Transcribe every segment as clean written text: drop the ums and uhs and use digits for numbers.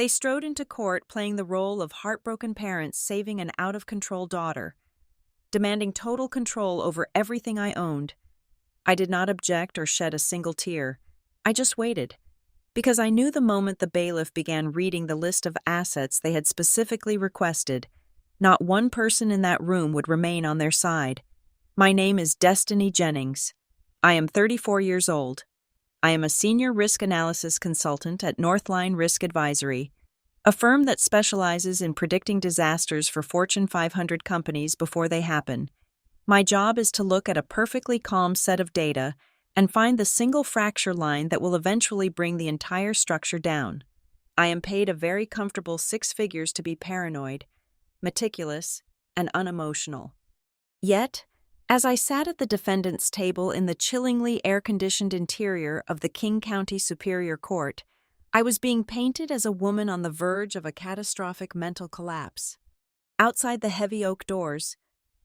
They strode into court playing the role of heartbroken parents saving an out-of-control daughter, demanding total control over everything I owned. I did not object or shed a single tear. I just waited, because I knew the moment the bailiff began reading the list of assets they had specifically requested, not one person in that room would remain on their side. My name is Destiny Jennings. I am 34 years old. I am a senior risk analysis consultant at Northline Risk Advisory, a firm that specializes in predicting disasters for Fortune 500 companies before they happen. My job is to look at a perfectly calm set of data and find the single fracture line that will eventually bring the entire structure down. I am paid a very comfortable 6 figures to be paranoid, meticulous, and unemotional. Yet, as I sat at the defendant's table in the chillingly air-conditioned interior of the King County Superior Court, I was being painted as a woman on the verge of a catastrophic mental collapse. Outside the heavy oak doors,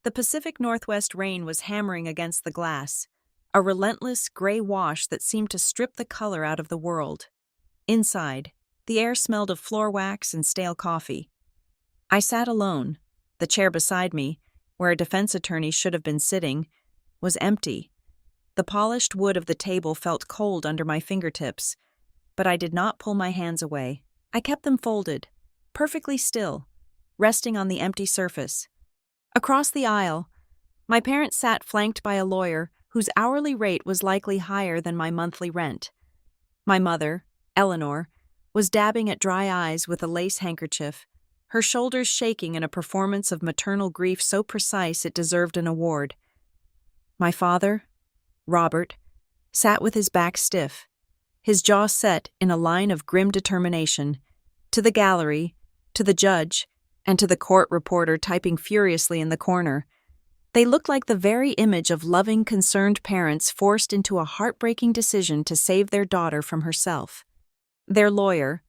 the Pacific Northwest rain was hammering against the glass, a relentless gray wash that seemed to strip the color out of the world. Inside, the air smelled of floor wax and stale coffee. I sat alone. The chair beside me, where a defense attorney should have been sitting, was empty. The polished wood of the table felt cold under my fingertips, but I did not pull my hands away. I kept them folded, perfectly still, resting on the empty surface. Across the aisle, my parents sat flanked by a lawyer whose hourly rate was likely higher than my monthly rent. My mother, Eleanor, was dabbing at dry eyes with a lace handkerchief, her shoulders shaking in a performance of maternal grief so precise it deserved an award. My father, Robert, sat with his back stiff, his jaw set in a line of grim determination, to the gallery, to the judge, and to the court reporter typing furiously in the corner. They looked like the very image of loving, concerned parents forced into a heartbreaking decision to save their daughter from herself. Their lawyer,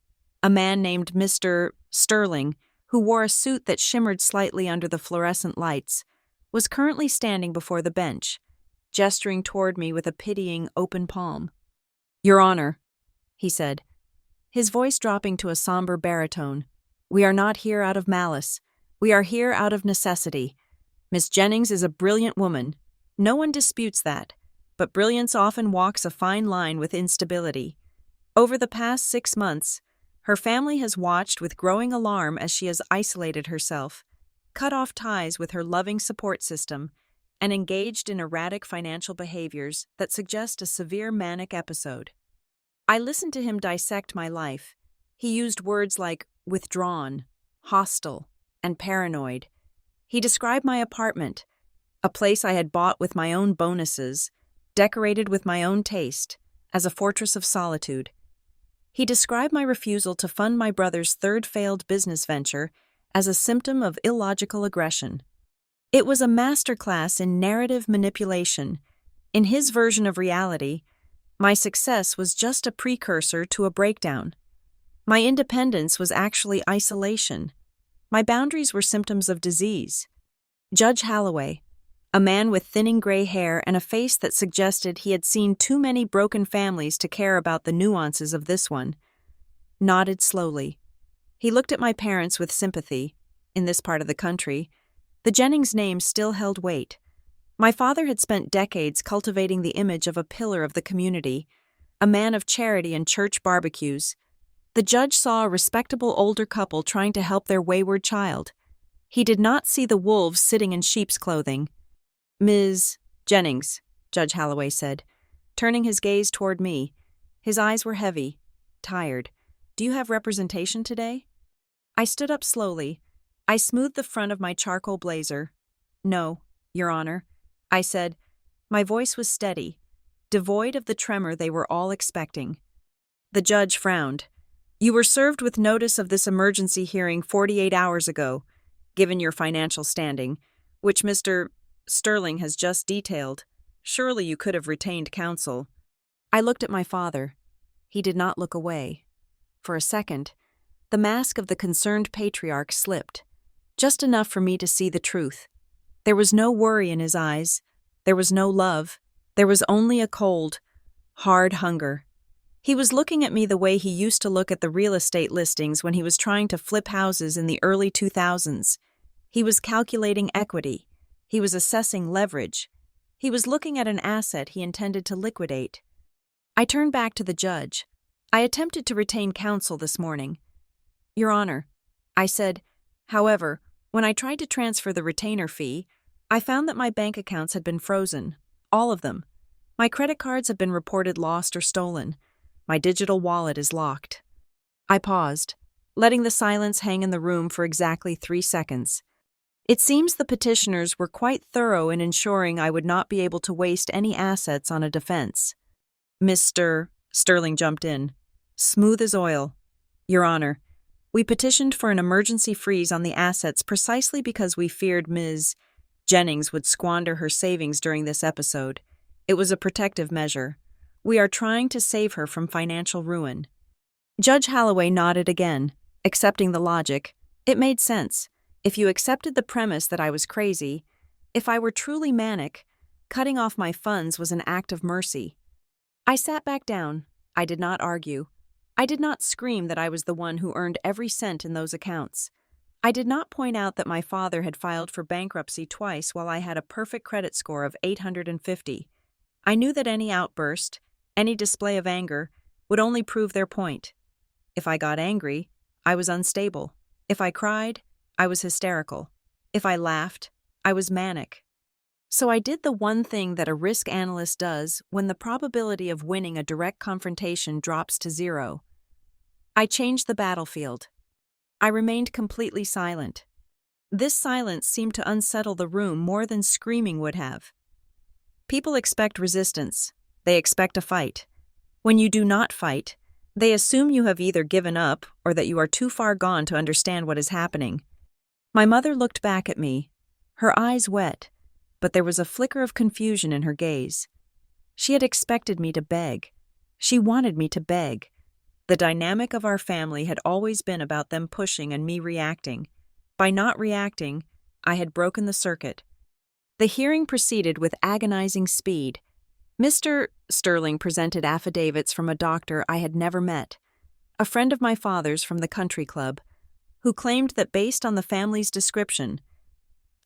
a man named Mr. Sterling, who wore a suit that shimmered slightly under the fluorescent lights, was currently standing before the bench, gesturing toward me with a pitying, open palm. "Your Honor," he said, his voice dropping to a somber baritone, "we are not here out of malice. We are here out of necessity. Miss Jennings is a brilliant woman. No one disputes that, but brilliance often walks a fine line with instability. Over the past 6 months, her family has watched with growing alarm as she has isolated herself, cut off ties with her loving support system, and engaged in erratic financial behaviors that suggest a severe manic episode." I listened to him dissect my life. He used words like withdrawn, hostile, and paranoid. He described my apartment, a place I had bought with my own bonuses, decorated with my own taste, as a fortress of solitude. He described my refusal to fund my brother's third failed business venture as a symptom of illogical aggression. It was a masterclass in narrative manipulation. In his version of reality, my success was just a precursor to a breakdown. My independence was actually isolation. My boundaries were symptoms of disease. Judge Holloway, a man with thinning gray hair and a face that suggested he had seen too many broken families to care about the nuances of this one, nodded slowly. He looked at my parents with sympathy. In this part of the country, the Jennings name still held weight. My father had spent decades cultivating the image of a pillar of the community, a man of charity and church barbecues. The judge saw a respectable older couple trying to help their wayward child. He did not see the wolves sitting in sheep's clothing. "Ms. Jennings," Judge Holloway said, turning his gaze toward me. His eyes were heavy, tired. "Do you have representation today?" I stood up slowly. I smoothed the front of my charcoal blazer. "No, Your Honor," I said. My voice was steady, devoid of the tremor they were all expecting. The judge frowned. "You were served with notice of this emergency hearing 48 hours ago, given your financial standing, which Mr. Sterling has just detailed. Surely you could have retained counsel." I looked at my father. He did not look away. For a second, the mask of the concerned patriarch slipped, just enough for me to see the truth. There was no worry in his eyes. There was no love. There was only a cold, hard hunger. He was looking at me the way he used to look at the real estate listings when he was trying to flip houses in the early 2000s. He was calculating equity. He was assessing leverage. He was looking at an asset he intended to liquidate. I turned back to the judge. I attempted to retain counsel this morning. Your Honor, I said, however, when I tried to transfer the retainer fee, I found that my bank accounts had been frozen. All of them. My credit cards have been reported lost or stolen. My digital wallet is locked. I paused, letting the silence hang in the room for exactly 3 seconds. It seems the petitioners were quite thorough in ensuring I would not be able to waste any assets on a defense. Mr. Sterling jumped in, smooth as oil. Your Honor, we petitioned for an emergency freeze on the assets precisely because we feared Ms. Jennings would squander her savings during this episode. It was a protective measure. We are trying to save her from financial ruin. Judge Holloway nodded again, accepting the logic. It made sense. If you accepted the premise that I was crazy, if I were truly manic, cutting off my funds was an act of mercy. I sat back down. I did not argue. I did not scream that I was the one who earned every cent in those accounts. I did not point out that my father had filed for bankruptcy twice while I had a perfect credit score of 850. I knew that any outburst, any display of anger, would only prove their point. If I got angry, I was unstable. If I cried, I was hysterical. If I laughed, I was manic. So I did the one thing that a risk analyst does when the probability of winning a direct confrontation drops to 0. I changed the battlefield. I remained completely silent. This silence seemed to unsettle the room more than screaming would have. People expect resistance. They expect a fight. When you do not fight, they assume you have either given up or that you are too far gone to understand what is happening. My mother looked back at me, her eyes wet, but there was a flicker of confusion in her gaze. She had expected me to beg. She wanted me to beg. The dynamic of our family had always been about them pushing and me reacting. By not reacting, I had broken the circuit. The hearing proceeded with agonizing speed. Mr. Sterling presented affidavits from a doctor I had never met, a friend of my father's from the country club, who claimed that based on the family's description,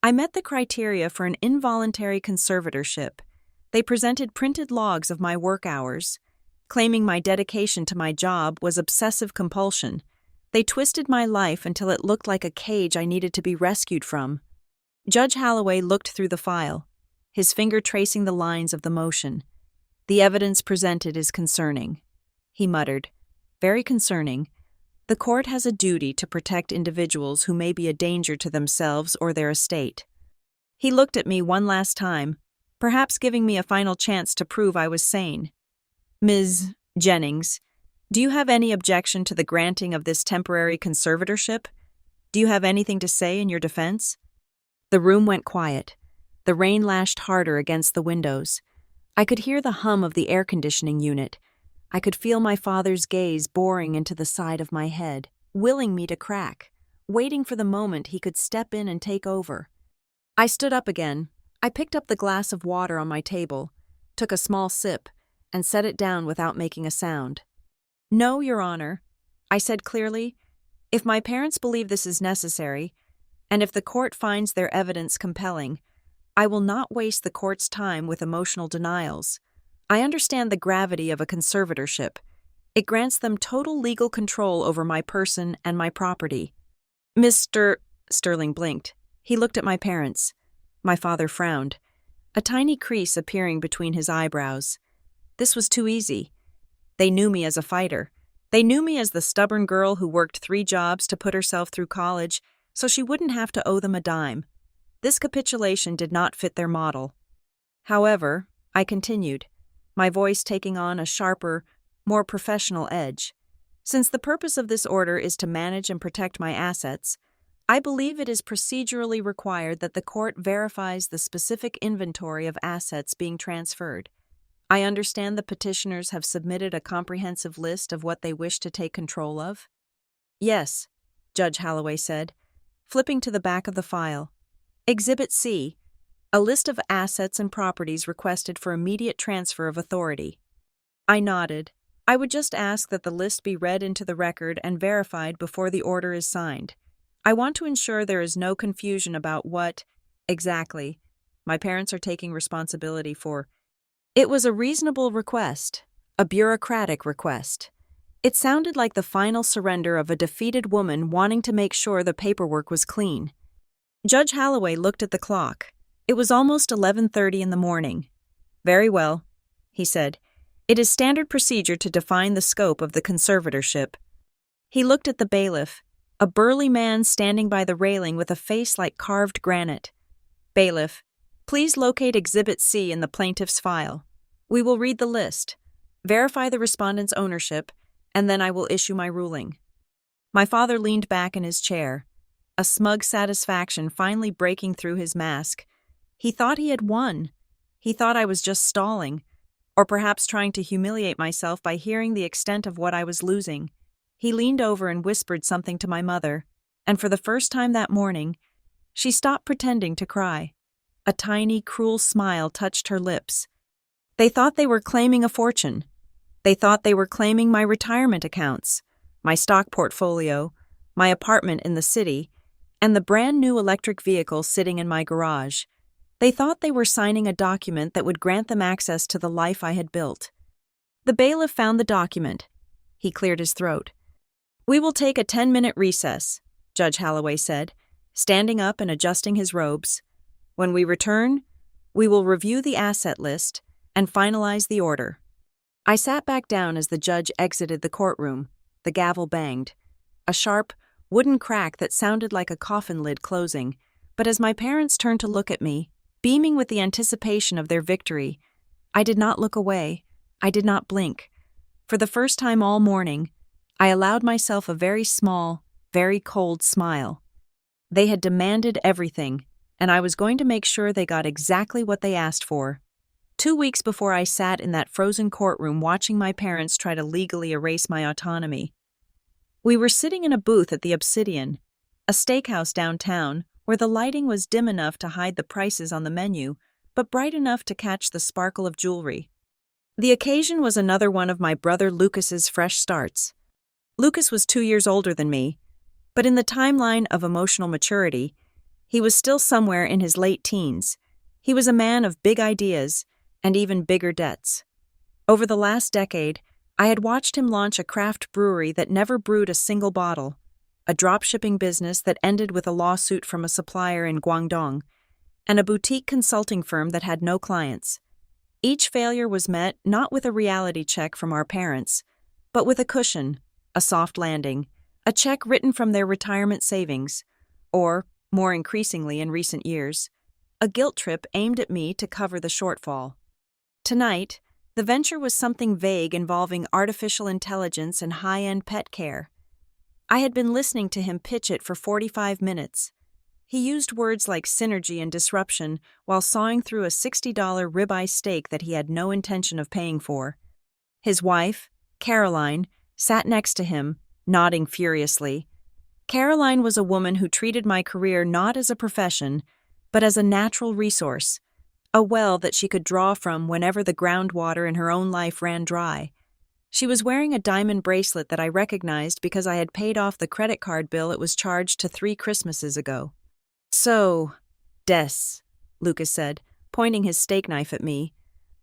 I met the criteria for an involuntary conservatorship. They presented printed logs of my work hours, claiming my dedication to my job was obsessive compulsion. They twisted my life until it looked like a cage I needed to be rescued from. Judge Holloway looked through the file, his finger tracing the lines of the motion. The evidence presented is concerning, he muttered. Very concerning. The court has a duty to protect individuals who may be a danger to themselves or their estate. He looked at me one last time, perhaps giving me a final chance to prove I was sane. Ms. Jennings, do you have any objection to the granting of this temporary conservatorship? Do you have anything to say in your defense? The room went quiet. The rain lashed harder against the windows. I could hear the hum of the air conditioning unit. I could feel my father's gaze boring into the side of my head, willing me to crack, waiting for the moment he could step in and take over. I stood up again. I picked up the glass of water on my table, took a small sip, and set it down without making a sound. No, Your Honor, I said clearly, if my parents believe this is necessary, and if the court finds their evidence compelling, I will not waste the court's time with emotional denials. I understand the gravity of a conservatorship. It grants them total legal control over my person and my property. Mr. Sterling blinked. He looked at my parents. My father frowned, a tiny crease appearing between his eyebrows. This was too easy. They knew me as a fighter. They knew me as the stubborn girl who worked 3 jobs to put herself through college so she wouldn't have to owe them a dime. This capitulation did not fit their model. However, I continued, my voice taking on a sharper, more professional edge. Since the purpose of this order is to manage and protect my assets, I believe it is procedurally required that the court verifies the specific inventory of assets being transferred. I understand the petitioners have submitted a comprehensive list of what they wish to take control of. Yes, Judge Holloway said, flipping to the back of the file. Exhibit C, a list of assets and properties requested for immediate transfer of authority. I nodded. I would just ask that the list be read into the record and verified before the order is signed. I want to ensure there is no confusion about what, exactly, my parents are taking responsibility for. It was a reasonable request, a bureaucratic request. It sounded like the final surrender of a defeated woman wanting to make sure the paperwork was clean. Judge Holloway looked at the clock. It was almost 11:30 in the morning. "Very well," he said. "It is standard procedure to define the scope of the conservatorship." He looked at the bailiff, a burly man standing by the railing with a face like carved granite. "Bailiff, please locate Exhibit C in the plaintiff's file. We will read the list, verify the respondent's ownership, and then I will issue my ruling." My father leaned back in his chair, a smug satisfaction finally breaking through his mask. He thought he had won. He thought I was just stalling, or perhaps trying to humiliate myself by hearing the extent of what I was losing. He leaned over and whispered something to my mother, and for the first time that morning, she stopped pretending to cry. A tiny, cruel smile touched her lips. They thought they were claiming a fortune. They thought they were claiming my retirement accounts, my stock portfolio, my apartment in the city, and the brand new electric vehicle sitting in my garage. They thought they were signing a document that would grant them access to the life I had built. The bailiff found the document. He cleared his throat. "We will take a 10-minute recess," Judge Holloway said, standing up and adjusting his robes. "When we return, we will review the asset list and finalize the order." I sat back down as the judge exited the courtroom. The gavel banged. A sharp, wooden crack that sounded like a coffin lid closing. But as my parents turned to look at me, beaming with the anticipation of their victory, I did not look away. I did not blink. For the first time all morning, I allowed myself a very small, very cold smile. They had demanded everything, and I was going to make sure they got exactly what they asked for. 2 weeks before I sat in that frozen courtroom watching my parents try to legally erase my autonomy. We were sitting in a booth at the Obsidian, a steakhouse downtown, where the lighting was dim enough to hide the prices on the menu, but bright enough to catch the sparkle of jewelry. The occasion was another one of my brother Lucas's fresh starts. Lucas was 2 years older than me, but in the timeline of emotional maturity, he was still somewhere in his late teens. He was a man of big ideas and even bigger debts. Over the last decade, I had watched him launch a craft brewery that never brewed a single bottle, a drop-shipping business that ended with a lawsuit from a supplier in Guangdong, and a boutique consulting firm that had no clients. Each failure was met not with a reality check from our parents, but with a cushion, a soft landing, a check written from their retirement savings, or, more increasingly in recent years, a guilt trip aimed at me to cover the shortfall. Tonight, the venture was something vague involving artificial intelligence and high-end pet care. I had been listening to him pitch it for 45 minutes. He used words like synergy and disruption while sawing through a $60 ribeye steak that he had no intention of paying for. His wife, Caroline, sat next to him, nodding furiously. Caroline was a woman who treated my career not as a profession, but as a natural resource, a well that she could draw from whenever the groundwater in her own life ran dry. She was wearing a diamond bracelet that I recognized because I had paid off the credit card bill it was charged to 3 Christmases ago. "So, Des," Lucas said, pointing his steak knife at me,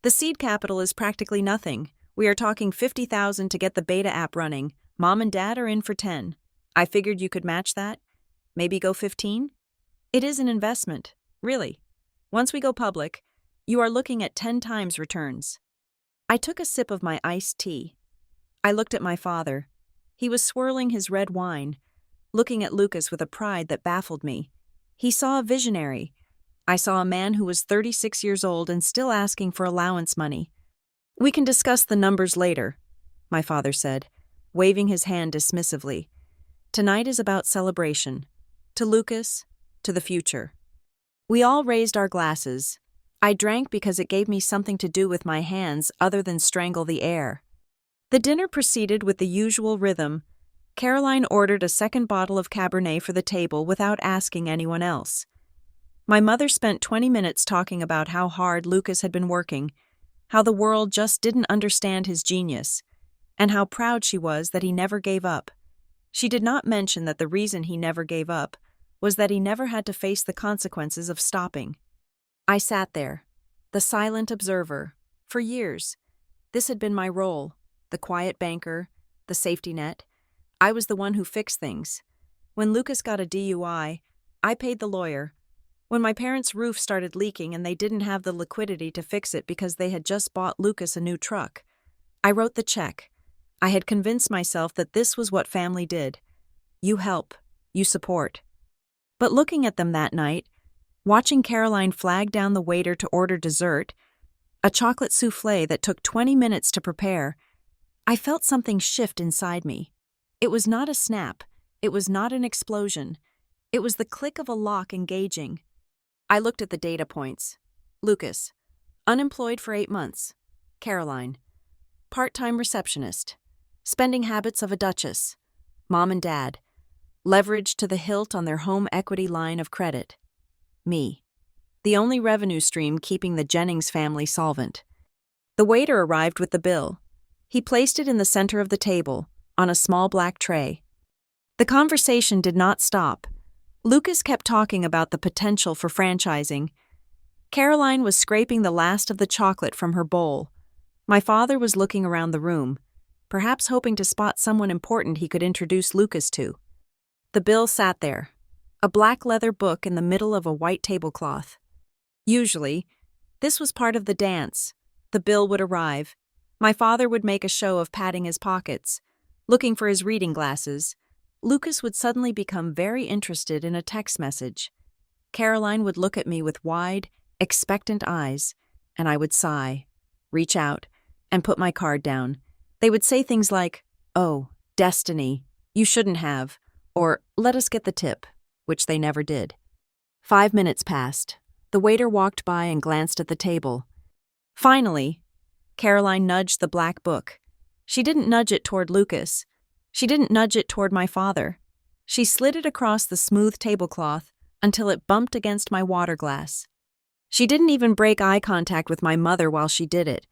"the seed capital is practically nothing. We are talking $50,000 to get the beta app running. Mom and Dad are in for 10. I figured you could match that. Maybe go 15? It is an investment, really. Once we go public, you are looking at 10 times returns." I took a sip of my iced tea. I looked at my father. He was swirling his red wine, looking at Lucas with a pride that baffled me. He saw a visionary. I saw a man who was 36 years old and still asking for allowance money. "We can discuss the numbers later," my father said, waving his hand dismissively. "Tonight is about celebration. To Lucas, to the future." We all raised our glasses. I drank because it gave me something to do with my hands other than strangle the air. The dinner proceeded with the usual rhythm. Caroline ordered a second bottle of Cabernet for the table without asking anyone else. My mother spent 20 minutes talking about how hard Lucas had been working, how the world just didn't understand his genius, and how proud she was that he never gave up. She did not mention that the reason he never gave up was that he never had to face the consequences of stopping. I sat there, the silent observer, for years. This had been my role, the quiet banker, the safety net. I was the one who fixed things. When Lucas got a DUI, I paid the lawyer. When my parents' roof started leaking and they didn't have the liquidity to fix it because they had just bought Lucas a new truck, I wrote the check. I had convinced myself that this was what family did. You help, you support. But looking at them that night, watching Caroline flag down the waiter to order dessert, a chocolate soufflé that took 20 minutes to prepare, I felt something shift inside me. It was not a snap. It was not an explosion. It was the click of a lock engaging. I looked at the data points. Lucas, unemployed for 8 months. Caroline, part-time receptionist. Spending habits of a duchess. Mom and dad, leveraged to the hilt on their home equity line of credit. Me, the only revenue stream keeping the Jennings family solvent. The waiter arrived with the bill. He placed it in the center of the table, on a small black tray. The conversation did not stop. Lucas kept talking about the potential for franchising. Caroline was scraping the last of the chocolate from her bowl. My father was looking around the room, perhaps hoping to spot someone important he could introduce Lucas to. The bill sat there, a black leather book in the middle of a white tablecloth. Usually, this was part of the dance. The bill would arrive. My father would make a show of patting his pockets, looking for his reading glasses. Lucas would suddenly become very interested in a text message. Caroline would look at me with wide, expectant eyes, and I would sigh, reach out, and put my card down. They would say things like, "Oh, destiny, you shouldn't have," or "let us get the tip," which they never did. 5 minutes passed. The waiter walked by and glanced at the table. Finally, Caroline nudged the black book. She didn't nudge it toward Lucas. She didn't nudge it toward my father. She slid it across the smooth tablecloth until it bumped against my water glass. She didn't even break eye contact with my mother while she did it.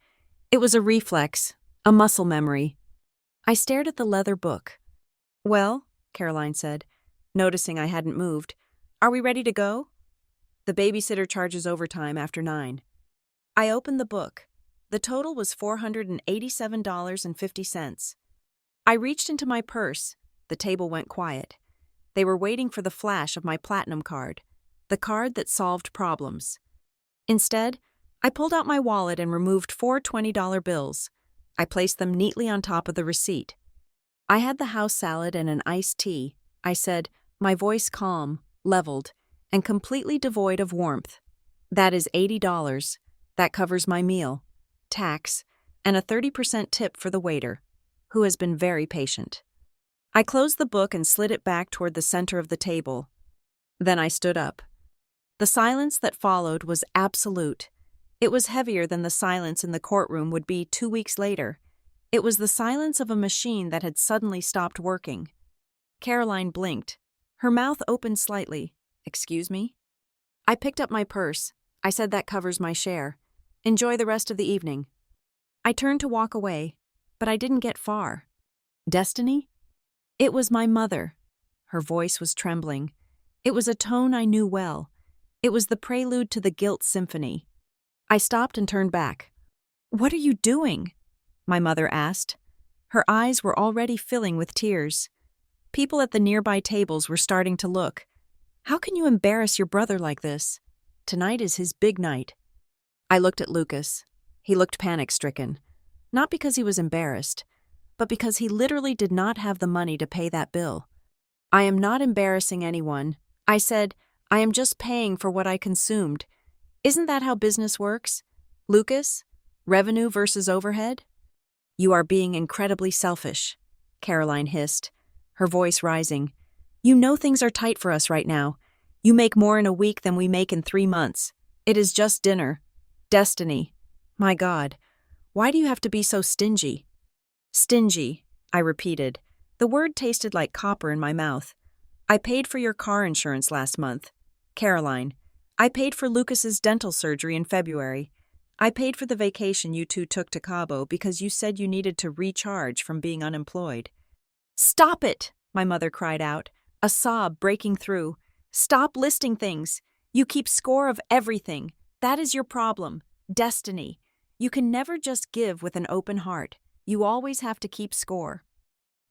It was a reflex, a muscle memory. I stared at the leather book. "Well," Caroline said, noticing I hadn't moved, "are we ready to go?" "The babysitter charges overtime after 9. I opened the book. The total was $487.50. I reached into my purse. The table went quiet. They were waiting for the flash of my platinum card, the card that solved problems. Instead, I pulled out my wallet and removed 4 $20 bills. I placed them neatly on top of the receipt. "I had the house salad and an iced tea," I said, my voice calm, leveled, and completely devoid of warmth. "That is $80. That covers my meal, tax, and a 30% tip for the waiter, who has been very patient." I closed the book and slid it back toward the center of the table. Then I stood up. The silence that followed was absolute. It was heavier than the silence in the courtroom would be 2 weeks later. It was the silence of a machine that had suddenly stopped working. Caroline blinked. Her mouth opened slightly. "Excuse me?" I picked up my purse. I said, "That covers my share. Enjoy the rest of the evening." I turned to walk away, but I didn't get far. Destiny? It was my mother. Her voice was trembling. It was a tone I knew well. It was the prelude to the guilt symphony. I stopped and turned back. "What are you doing?" my mother asked. Her eyes were already filling with tears. People at the nearby tables were starting to look. "How can you embarrass your brother like this? Tonight is his big night." I looked at Lucas. He looked panic-stricken. Not because he was embarrassed, but because he literally did not have the money to pay that bill. "I am not embarrassing anyone," I said. "I am just paying for what I consumed. Isn't that how business works? Lucas? Revenue versus overhead?" "You are being incredibly selfish," Caroline hissed, her voice rising. "You know things are tight for us right now. You make more in a week than we make in 3 months. It is just dinner. Destiny. My God, why do you have to be so stingy?" "Stingy," I repeated. The word tasted like copper in my mouth. "I paid for your car insurance last month. Caroline, I paid for Lucas's dental surgery in February. I paid for the vacation you two took to Cabo because you said you needed to recharge from being unemployed." "Stop it!" my mother cried out, a sob breaking through. "Stop listing things. You keep score of everything. That is your problem. Destiny. You can never just give with an open heart. You always have to keep score."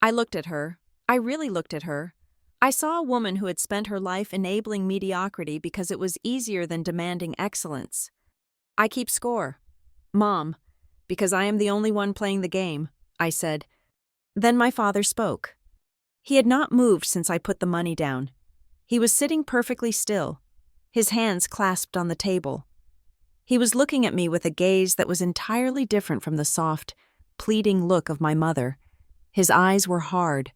I looked at her. I really looked at her. I saw a woman who had spent her life enabling mediocrity because it was easier than demanding excellence. "I keep score, Mom, because I am the only one playing the game," I said. Then my father spoke. He had not moved since I put the money down. He was sitting perfectly still, his hands clasped on the table. He was looking at me with a gaze that was entirely different from the soft, pleading look of my mother. His eyes were hard,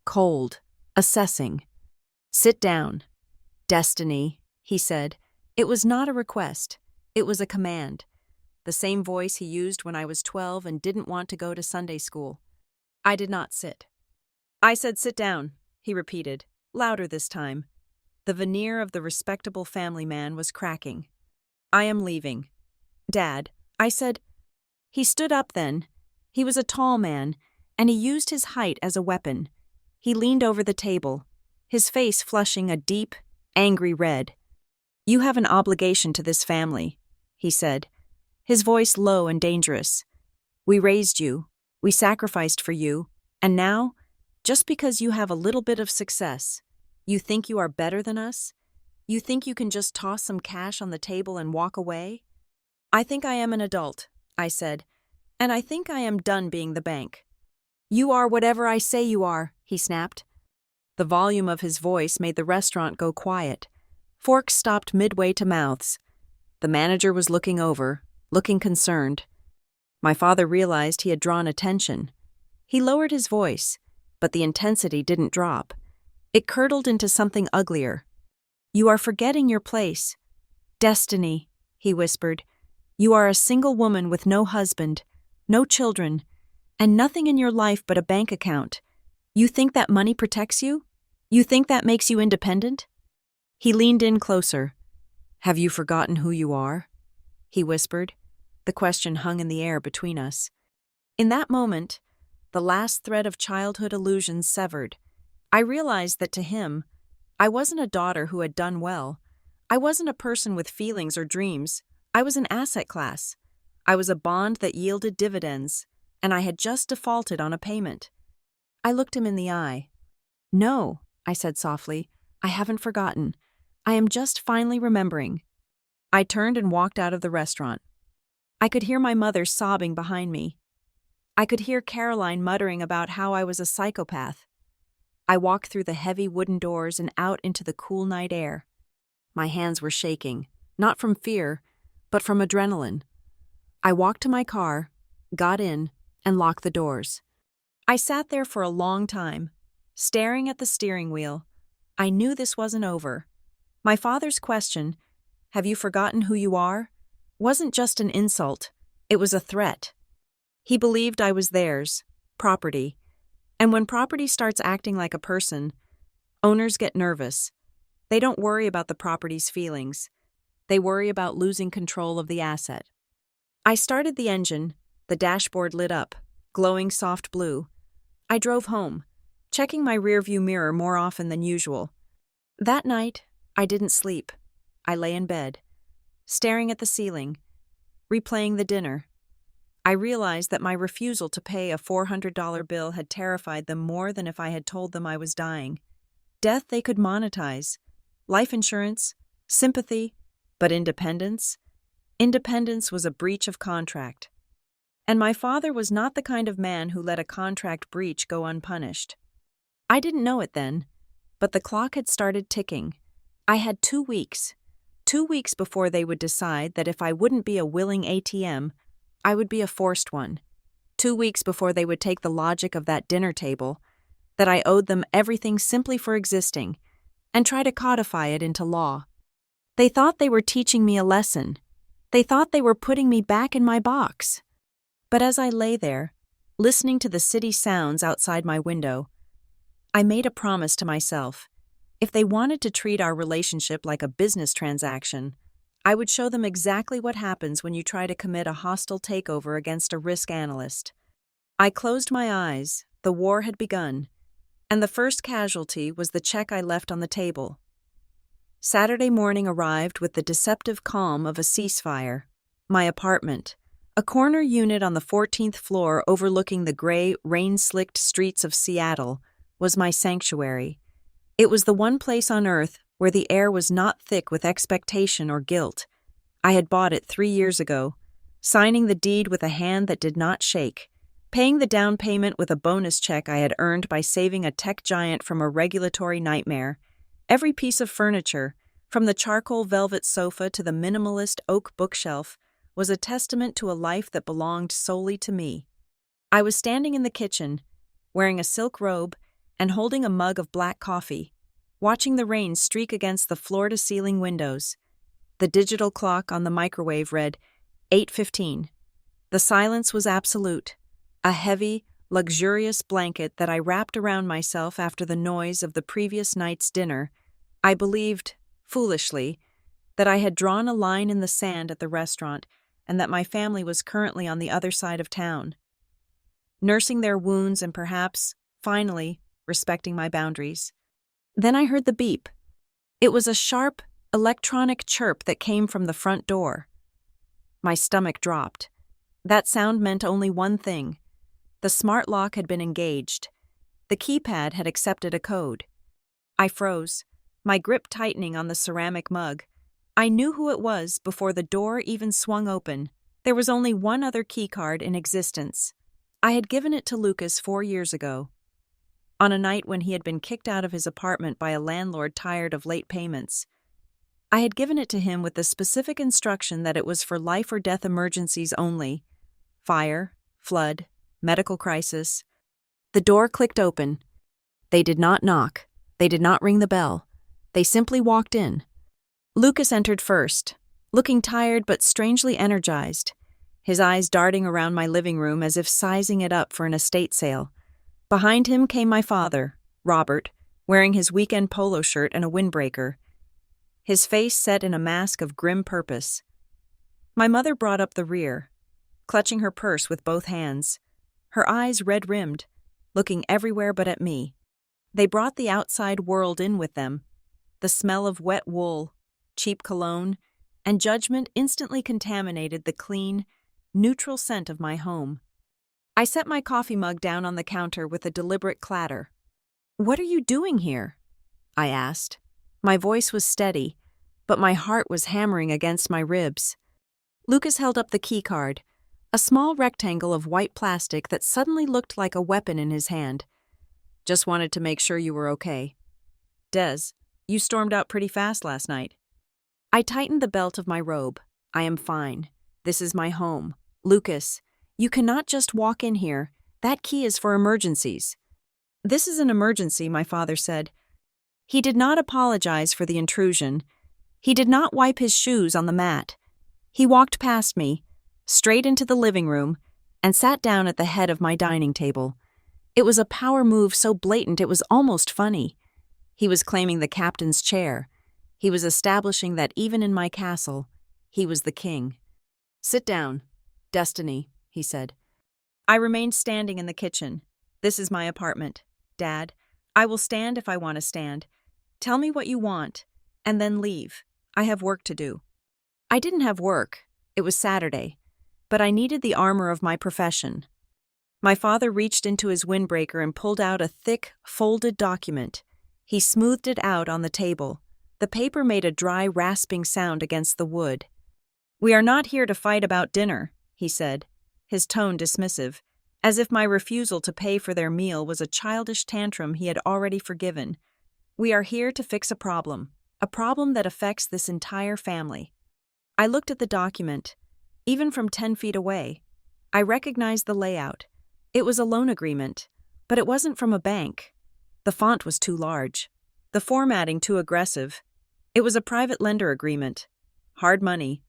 cold, assessing. "Sit down. Destiny," he said. It was not a request. It was a command. The same voice he used when I was 12 and didn't want to go to Sunday school. I did not sit. "I said sit down," he repeated, louder this time. The veneer of the respectable family man was cracking. "I am leaving. Dad," I said. He stood up then. He was a tall man, and he used his height as a weapon. He leaned over the table, his face flushing a deep, angry red. "You have an obligation to this family," he said, his voice low and dangerous. "We raised you, we sacrificed for you, and now, just because you have a little bit of success, you think you are better than us? You think you can just toss some cash on the table and walk away?" "I think I am an adult," I said, "and I think I am done being the bank." "You are whatever I say you are," he snapped. The volume of his voice made the restaurant go quiet. Forks stopped midway to mouths. The manager was looking over, looking concerned. My father realized he had drawn attention. He lowered his voice, but the intensity didn't drop. It curdled into something uglier. "You are forgetting your place. Destiny," he whispered. "You are a single woman with no husband, no children, and nothing in your life but a bank account. You think that money protects you? You think that makes you independent?" He leaned in closer. "Have you forgotten who you are?" he whispered. The question hung in the air between us. In that moment, the last thread of childhood illusions severed. I realized that to him, I wasn't a daughter who had done well. I wasn't a person with feelings or dreams. I was an asset class. I was a bond that yielded dividends, and I had just defaulted on a payment. I looked him in the eye. "No," I said softly, "I haven't forgotten. I am just finally remembering." I turned and walked out of the restaurant. I could hear my mother sobbing behind me. I could hear Caroline muttering about how I was a psychopath. I walked through the heavy wooden doors and out into the cool night air. My hands were shaking, not from fear, but from adrenaline. I walked to my car, got in, and locked the doors. I sat there for a long time, staring at the steering wheel. I knew this wasn't over. My father's question, "Have you forgotten who you are?" wasn't just an insult, it was a threat. He believed I was theirs, property. And when property starts acting like a person, owners get nervous. They don't worry about the property's feelings. They worry about losing control of the asset. I started the engine, the dashboard lit up, glowing soft blue. I drove home, checking my rearview mirror more often than usual. That night, I didn't sleep. I lay in bed, staring at the ceiling, replaying the dinner. I realized that my refusal to pay a $400 bill had terrified them more than if I had told them I was dying. Death they could monetize. Life insurance, sympathy, but independence? Independence was a breach of contract. And my father was not the kind of man who let a contract breach go unpunished. I didn't know it then, but the clock had started ticking. I had 2 weeks. 2 weeks before they would decide that if I wouldn't be a willing ATM, I would be a forced one. 2 weeks before they would take the logic of that dinner table, that I owed them everything simply for existing, and try to codify it into law. They thought they were teaching me a lesson. They thought they were putting me back in my box. But as I lay there, listening to the city sounds outside my window, I made a promise to myself. If they wanted to treat our relationship like a business transaction, I would show them exactly what happens when you try to commit a hostile takeover against a risk analyst. I closed my eyes. The war had begun, and the first casualty was the check I left on the table. Saturday morning arrived with the deceptive calm of a ceasefire. My apartment, a corner unit on the 14th floor overlooking the gray, rain-slicked streets of Seattle, was my sanctuary. It was the one place on earth where the air was not thick with expectation or guilt. I had bought it 3 years ago, signing the deed with a hand that did not shake, paying the down payment with a bonus check I had earned by saving a tech giant from a regulatory nightmare. Every piece of furniture, from the charcoal velvet sofa to the minimalist oak bookshelf, was a testament to a life that belonged solely to me. I was standing in the kitchen, wearing a silk robe and holding a mug of black coffee, watching the rain streak against the floor-to-ceiling windows. The digital clock on the microwave read 8:15. The silence was absolute, a heavy, luxurious blanket that I wrapped around myself after the noise of the previous night's dinner. I believed, foolishly, that I had drawn a line in the sand at the restaurant and that my family was currently on the other side of town, nursing their wounds and perhaps, finally, respecting my boundaries. Then I heard the beep. It was a sharp, electronic chirp that came from the front door. My stomach dropped. That sound meant only one thing. The smart lock had been engaged. The keypad had accepted a code. I froze, my grip tightening on the ceramic mug. I knew who it was before the door even swung open. There was only one other keycard in existence. I had given it to Lucas 4 years ago, on a night when he had been kicked out of his apartment by a landlord tired of late payments. I had given it to him with the specific instruction that it was for life or death emergencies only. Fire, flood, medical crisis. The door clicked open. They did not knock. They did not ring the bell. They simply walked in. Lucas entered first, looking tired but strangely energized, his eyes darting around my living room as if sizing it up for an estate sale. Behind him came my father, Robert, wearing his weekend polo shirt and a windbreaker, his face set in a mask of grim purpose. My mother brought up the rear, clutching her purse with both hands, her eyes red-rimmed, looking everywhere but at me. They brought the outside world in with them, the smell of wet wool, cheap cologne, and judgment instantly contaminated the clean, neutral scent of my home. I set my coffee mug down on the counter with a deliberate clatter. "What are you doing here?" I asked. My voice was steady, but my heart was hammering against my ribs. Lucas held up the keycard, a small rectangle of white plastic that suddenly looked like a weapon in his hand. "Just wanted to make sure you were okay. Des, you stormed out pretty fast last night." I tightened the belt of my robe. "I am fine. This is my home. Lucas, you cannot just walk in here. That key is for emergencies." "This is an emergency," my father said. He did not apologize for the intrusion. He did not wipe his shoes on the mat. He walked past me, straight into the living room, and sat down at the head of my dining table. It was a power move so blatant it was almost funny. He was claiming the captain's chair. He was establishing that even in my castle, he was the king. "Sit down. Destiny," he said. I remained standing in the kitchen. "This is my apartment, Dad. I will stand if I want to stand. Tell me what you want, and then leave. I have work to do." I didn't have work. It was Saturday, but I needed the armor of my profession. My father reached into his windbreaker and pulled out a thick, folded document. He smoothed it out on the table. The paper made a dry, rasping sound against the wood. "We are not here to fight about dinner," he said, his tone dismissive, as if my refusal to pay for their meal was a childish tantrum he had already forgiven. "We are here to fix a problem that affects this entire family." I looked at the document. Even from 10 feet away, I recognized the layout. It was a loan agreement, but it wasn't from a bank. The font was too large, the formatting too aggressive. It was a private lender agreement. Hard money.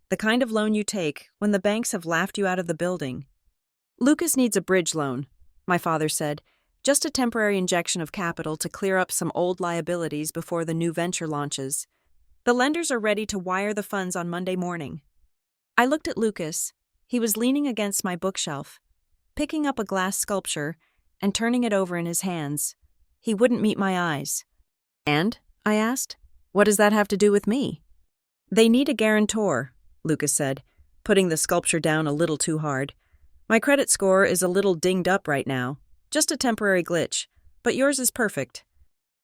The kind of loan you take when the banks have laughed you out of the building. "Lucas needs a bridge loan," my father said, "just a temporary injection of capital to clear up some old liabilities before the new venture launches." The lenders are ready to wire the funds on Monday morning. I looked at Lucas. He was leaning against my bookshelf, picking up a glass sculpture and turning it over in his hands. He wouldn't meet my eyes. "And?" I asked. "What does that have to do with me?" "They need a guarantor," Lucas said, putting the sculpture down a little too hard. "My credit score is a little dinged up right now. Just a temporary glitch. But yours is perfect."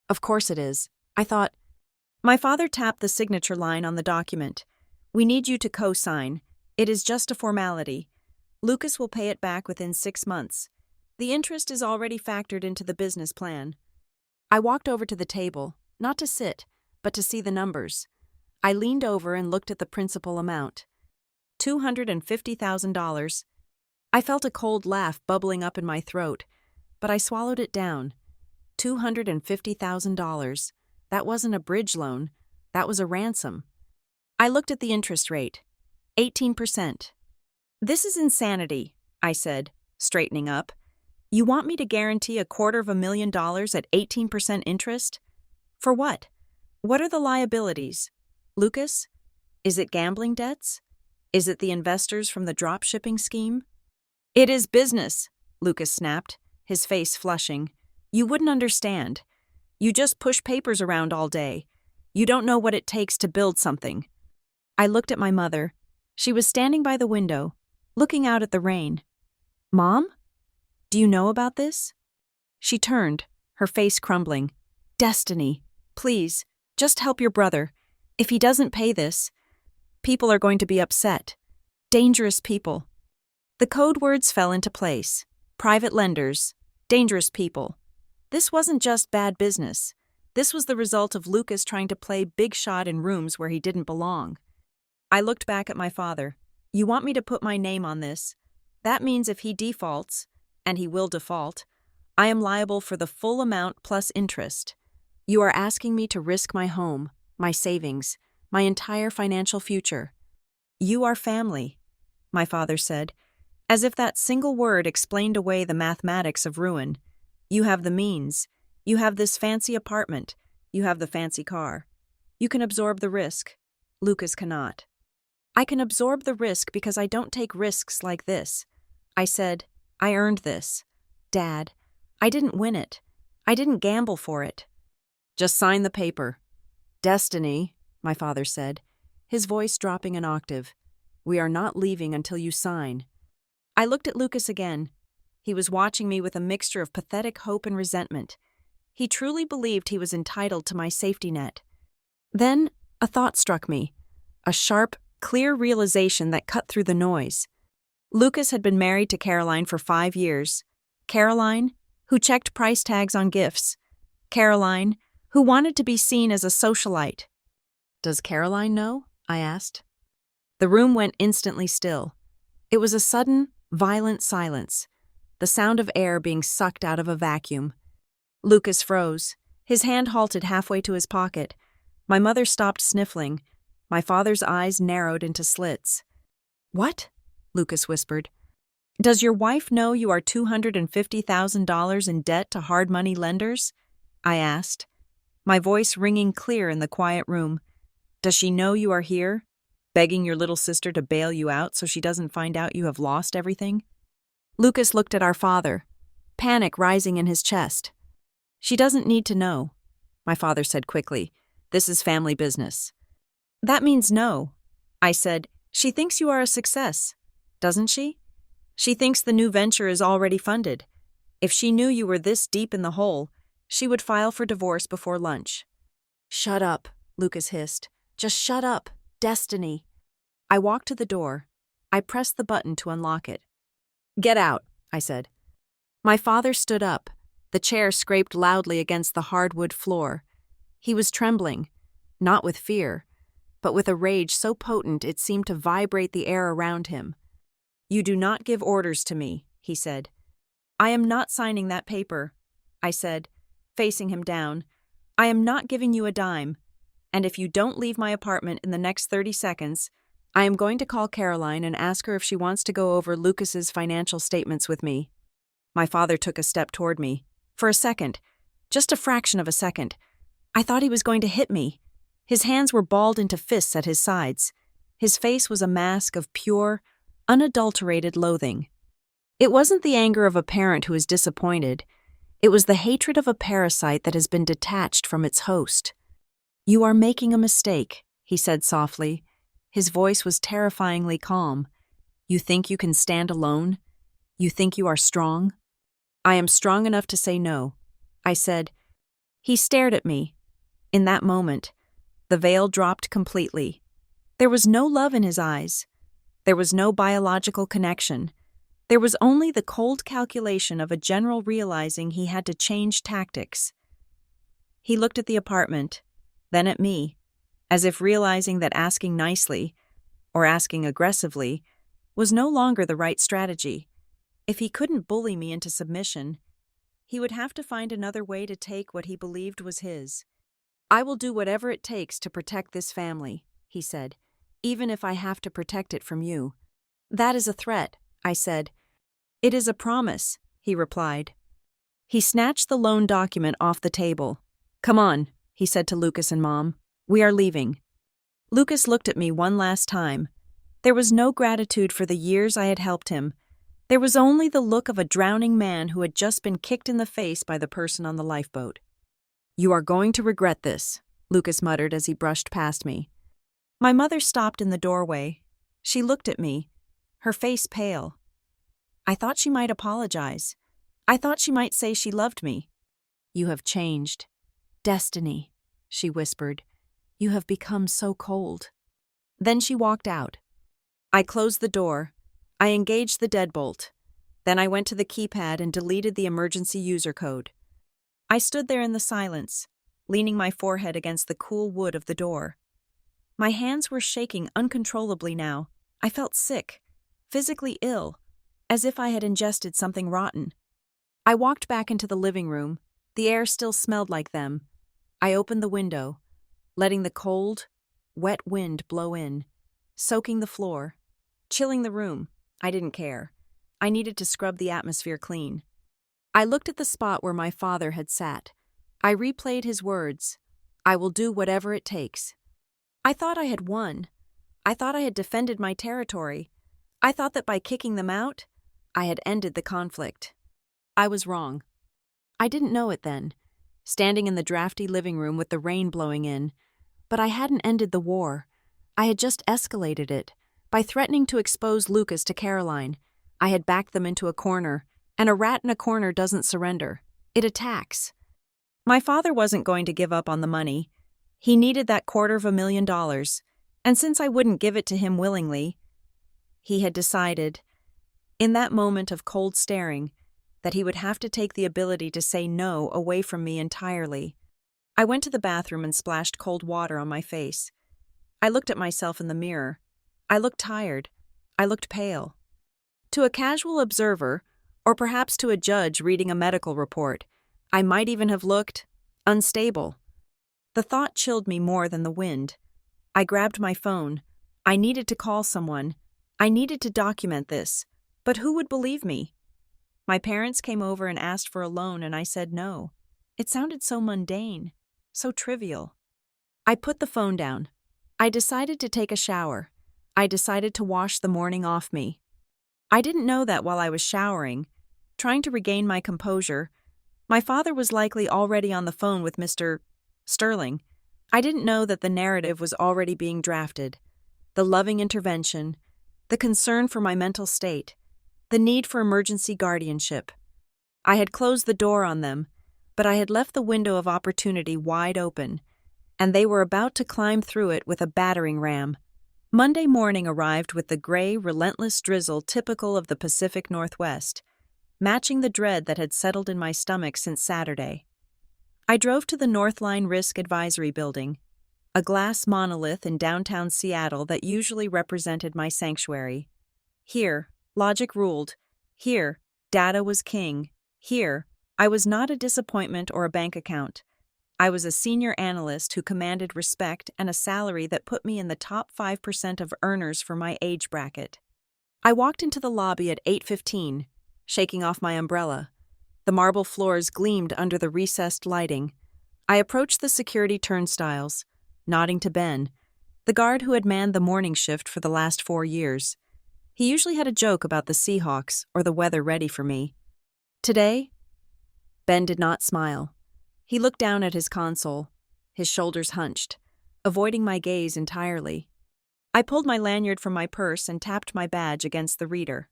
"Of course it is," I thought. My father tapped the signature line on the document. "We need you to co-sign. It is just a formality. Lucas will pay it back within 6 months. The interest is already factored into the business plan." I walked over to the table, not to sit, but to see the numbers. I leaned over and looked at the principal amount. $250,000. I felt a cold laugh bubbling up in my throat, but I swallowed it down. $250,000. That wasn't a bridge loan. That was a ransom. I looked at the interest rate. 18%. "This is insanity," I said, straightening up. "You want me to guarantee $250,000 at 18% interest? For what? What are the liabilities? Lucas? Is it gambling debts? Is it the investors from the drop shipping scheme?" "It is business," Lucas snapped, his face flushing. "You wouldn't understand. You just push papers around all day. You don't know what it takes to build something." I looked at my mother. She was standing by the window, looking out at the rain. "Mom? Do you know about this?" She turned, her face crumbling. "Destiny, please, just help your brother. If he doesn't pay this, people are going to be upset. Dangerous people." The code words fell into place. Private lenders, dangerous people. This wasn't just bad business. This was the result of Lucas trying to play big shot in rooms where he didn't belong. I looked back at my father. "You want me to put my name on this? That means if he defaults, and he will default, I am liable for the full amount plus interest. You are asking me to risk my home, my savings, my entire financial future." "You are family," my father said, as if that single word explained away the mathematics of ruin. "You have the means. You have this fancy apartment. You have the fancy car. You can absorb the risk. Lucas cannot." "I can absorb the risk because I don't take risks like this." I said, "I earned this. Dad, I didn't win it. I didn't gamble for it." "Just sign the paper." "Destiny," my father said, his voice dropping an octave. "We are not leaving until you sign." I looked at Lucas again. He was watching me with a mixture of pathetic hope and resentment. He truly believed he was entitled to my safety net. Then a thought struck me, a sharp, clear realization that cut through the noise. Lucas had been married to Caroline for 5 years. Caroline, who checked price tags on gifts. Caroline, who wanted to be seen as a socialite. "Does Caroline know?" I asked. The room went instantly still. It was a sudden, violent silence, the sound of air being sucked out of a vacuum. Lucas froze. His hand halted halfway to his pocket. My mother stopped sniffling. My father's eyes narrowed into slits. "What?" Lucas whispered. "Does your wife know you are $250,000 in debt to hard money lenders?" I asked, my voice ringing clear in the quiet room. "Does she know you are here, begging your little sister to bail you out so she doesn't find out you have lost everything?" Lucas looked at our father, panic rising in his chest. "She doesn't need to know," my father said quickly. "This is family business." "That means no," I said. "She thinks you are a success, doesn't she? She thinks the new venture is already funded. If she knew you were this deep in the hole, she would file for divorce before lunch." "Shut up," Lucas hissed. "Just shut up. Destiny." I walked to the door. I pressed the button to unlock it. "Get out," I said. My father stood up. The chair scraped loudly against the hardwood floor. He was trembling, not with fear, but with a rage so potent it seemed to vibrate the air around him. "You do not give orders to me," he said. "I am not signing that paper," I said, facing him down. "I am not giving you a dime. And if you don't leave my apartment in the next 30 seconds, I am going to call Caroline and ask her if she wants to go over Lucas's financial statements with me." My father took a step toward me. For a second, just a fraction of a second, I thought he was going to hit me. His hands were balled into fists at his sides. His face was a mask of pure, unadulterated loathing. It wasn't the anger of a parent who is disappointed. It was the hatred of a parasite that has been detached from its host. "You are making a mistake," he said softly. His voice was terrifyingly calm. "You think you can stand alone? You think you are strong?" "I am strong enough to say no," I said. He stared at me. In that moment, the veil dropped completely. There was no love in his eyes. There was no biological connection. There was only the cold calculation of a general realizing he had to change tactics. He looked at the apartment, then at me, as if realizing that asking nicely, or asking aggressively, was no longer the right strategy. If he couldn't bully me into submission, he would have to find another way to take what he believed was his. "I will do whatever it takes to protect this family," he said, "even if I have to protect it from you." "That is a threat," I said. "It is a promise," he replied. He snatched the loan document off the table. "Come on," he said to Lucas and Mom. "We are leaving." Lucas looked at me one last time. There was no gratitude for the years I had helped him. There was only the look of a drowning man who had just been kicked in the face by the person on the lifeboat. "You are going to regret this," Lucas muttered as he brushed past me. My mother stopped in the doorway. She looked at me, her face pale. I thought she might apologize. I thought she might say she loved me. "You have changed. Destiny," she whispered. "You have become so cold." Then she walked out. I closed the door. I engaged the deadbolt. Then I went to the keypad and deleted the emergency user code. I stood there in the silence, leaning my forehead against the cool wood of the door. My hands were shaking uncontrollably now. I felt sick, physically ill, as if I had ingested something rotten. I walked back into the living room. The air still smelled like them. I opened the window, letting the cold, wet wind blow in, soaking the floor, chilling the room. I didn't care. I needed to scrub the atmosphere clean. I looked at the spot where my father had sat. I replayed his words. "I will do whatever it takes." I thought I had won. I thought I had defended my territory. I thought that by kicking them out, I had ended the conflict. I was wrong. I didn't know it then, standing in the drafty living room with the rain blowing in. But I hadn't ended the war. I had just escalated it. By threatening to expose Lucas to Caroline, I had backed them into a corner, and a rat in a corner doesn't surrender. It attacks. My father wasn't going to give up on the money. He needed that $250,000, and since I wouldn't give it to him willingly, he had decided, in that moment of cold staring, that he would have to take the ability to say no away from me entirely. I went to the bathroom and splashed cold water on my face. I looked at myself in the mirror. I looked tired. I looked pale. To a casual observer, or perhaps to a judge reading a medical report, I might even have looked unstable. The thought chilled me more than the wind. I grabbed my phone. I needed to call someone. I needed to document this. But who would believe me? My parents came over and asked for a loan, and I said no. It sounded so mundane, so trivial. I put the phone down. I decided to take a shower. I decided to wash the morning off me. I didn't know that while I was showering, trying to regain my composure, my father was likely already on the phone with Mr. Sterling. I didn't know that the narrative was already being drafted. The loving intervention, the concern for my mental state, the need for emergency guardianship. I had closed the door on them, but I had left the window of opportunity wide open, and they were about to climb through it with a battering ram. Monday morning arrived with the gray, relentless drizzle typical of the Pacific Northwest, matching the dread that had settled in my stomach since Saturday. I drove to the Northline Risk Advisory Building, a glass monolith in downtown Seattle that usually represented my sanctuary. Here, logic ruled. Here, data was king. Here, I was not a disappointment or a bank account. I was a senior analyst who commanded respect and a salary that put me in the top 5% of earners for my age bracket. I walked into the lobby at 8:15, shaking off my umbrella. The marble floors gleamed under the recessed lighting. I approached the security turnstiles. nodding to Ben, the guard who had manned the morning shift for the last 4 years. He usually had a joke about the Seahawks or the weather ready for me. Today? Ben did not smile. He looked down at his console, his shoulders hunched, avoiding my gaze entirely. I pulled my lanyard from my purse and tapped my badge against the reader.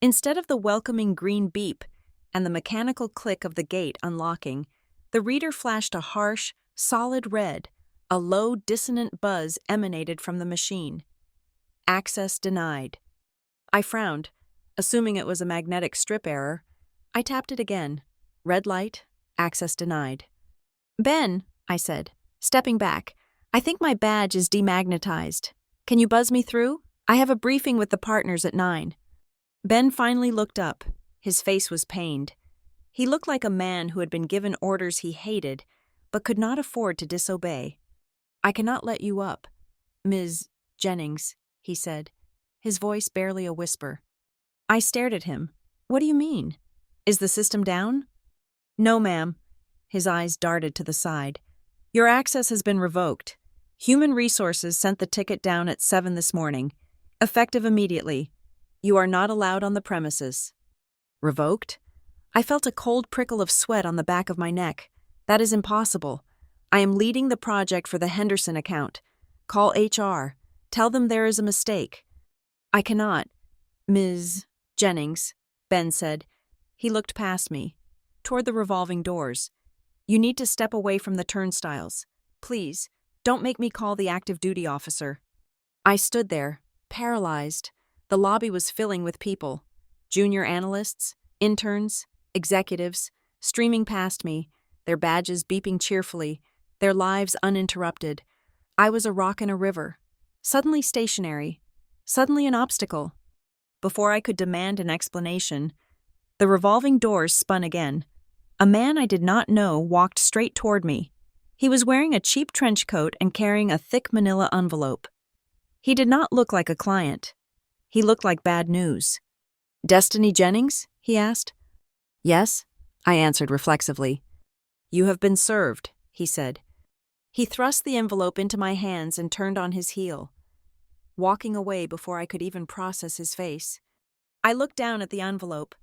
Instead of the welcoming green beep and the mechanical click of the gate unlocking, the reader flashed a harsh, solid red. A low, dissonant buzz emanated from the machine. Access denied. I frowned, assuming it was a magnetic strip error. I tapped it again. Red light, access denied. Ben, I said, stepping back, I think my badge is demagnetized. Can you buzz me through? I have a briefing with the partners at 9. Ben finally looked up. His face was pained. He looked like a man who had been given orders he hated, but could not afford to disobey. I cannot let you up, Ms. Jennings, he said, his voice barely a whisper. I stared at him. What do you mean? Is the system down? No, ma'am. His eyes darted to the side. Your access has been revoked. Human Resources sent the ticket down at 7 this morning. Effective immediately. You are not allowed on the premises. Revoked? I felt a cold prickle of sweat on the back of my neck. That is impossible. I am leading the project for the Henderson account. Call HR. Tell them there is a mistake. I cannot, Ms. Jennings, Ben said. He looked past me, toward the revolving doors. You need to step away from the turnstiles. Please, don't make me call the active duty officer. I stood there, paralyzed. The lobby was filling with people. Junior analysts, interns, executives, streaming past me, their badges beeping cheerfully, their lives uninterrupted. I was a rock in a river, suddenly stationary, suddenly an obstacle. Before I could demand an explanation, the revolving doors spun again. A man I did not know walked straight toward me. He was wearing a cheap trench coat and carrying a thick manila envelope. He did not look like a client. He looked like bad news. Destiny Jennings? He asked. Yes, I answered reflexively. You have been served, he said. He thrust the envelope into my hands and turned on his heel, walking away before I could even process his face. I looked down at the envelope.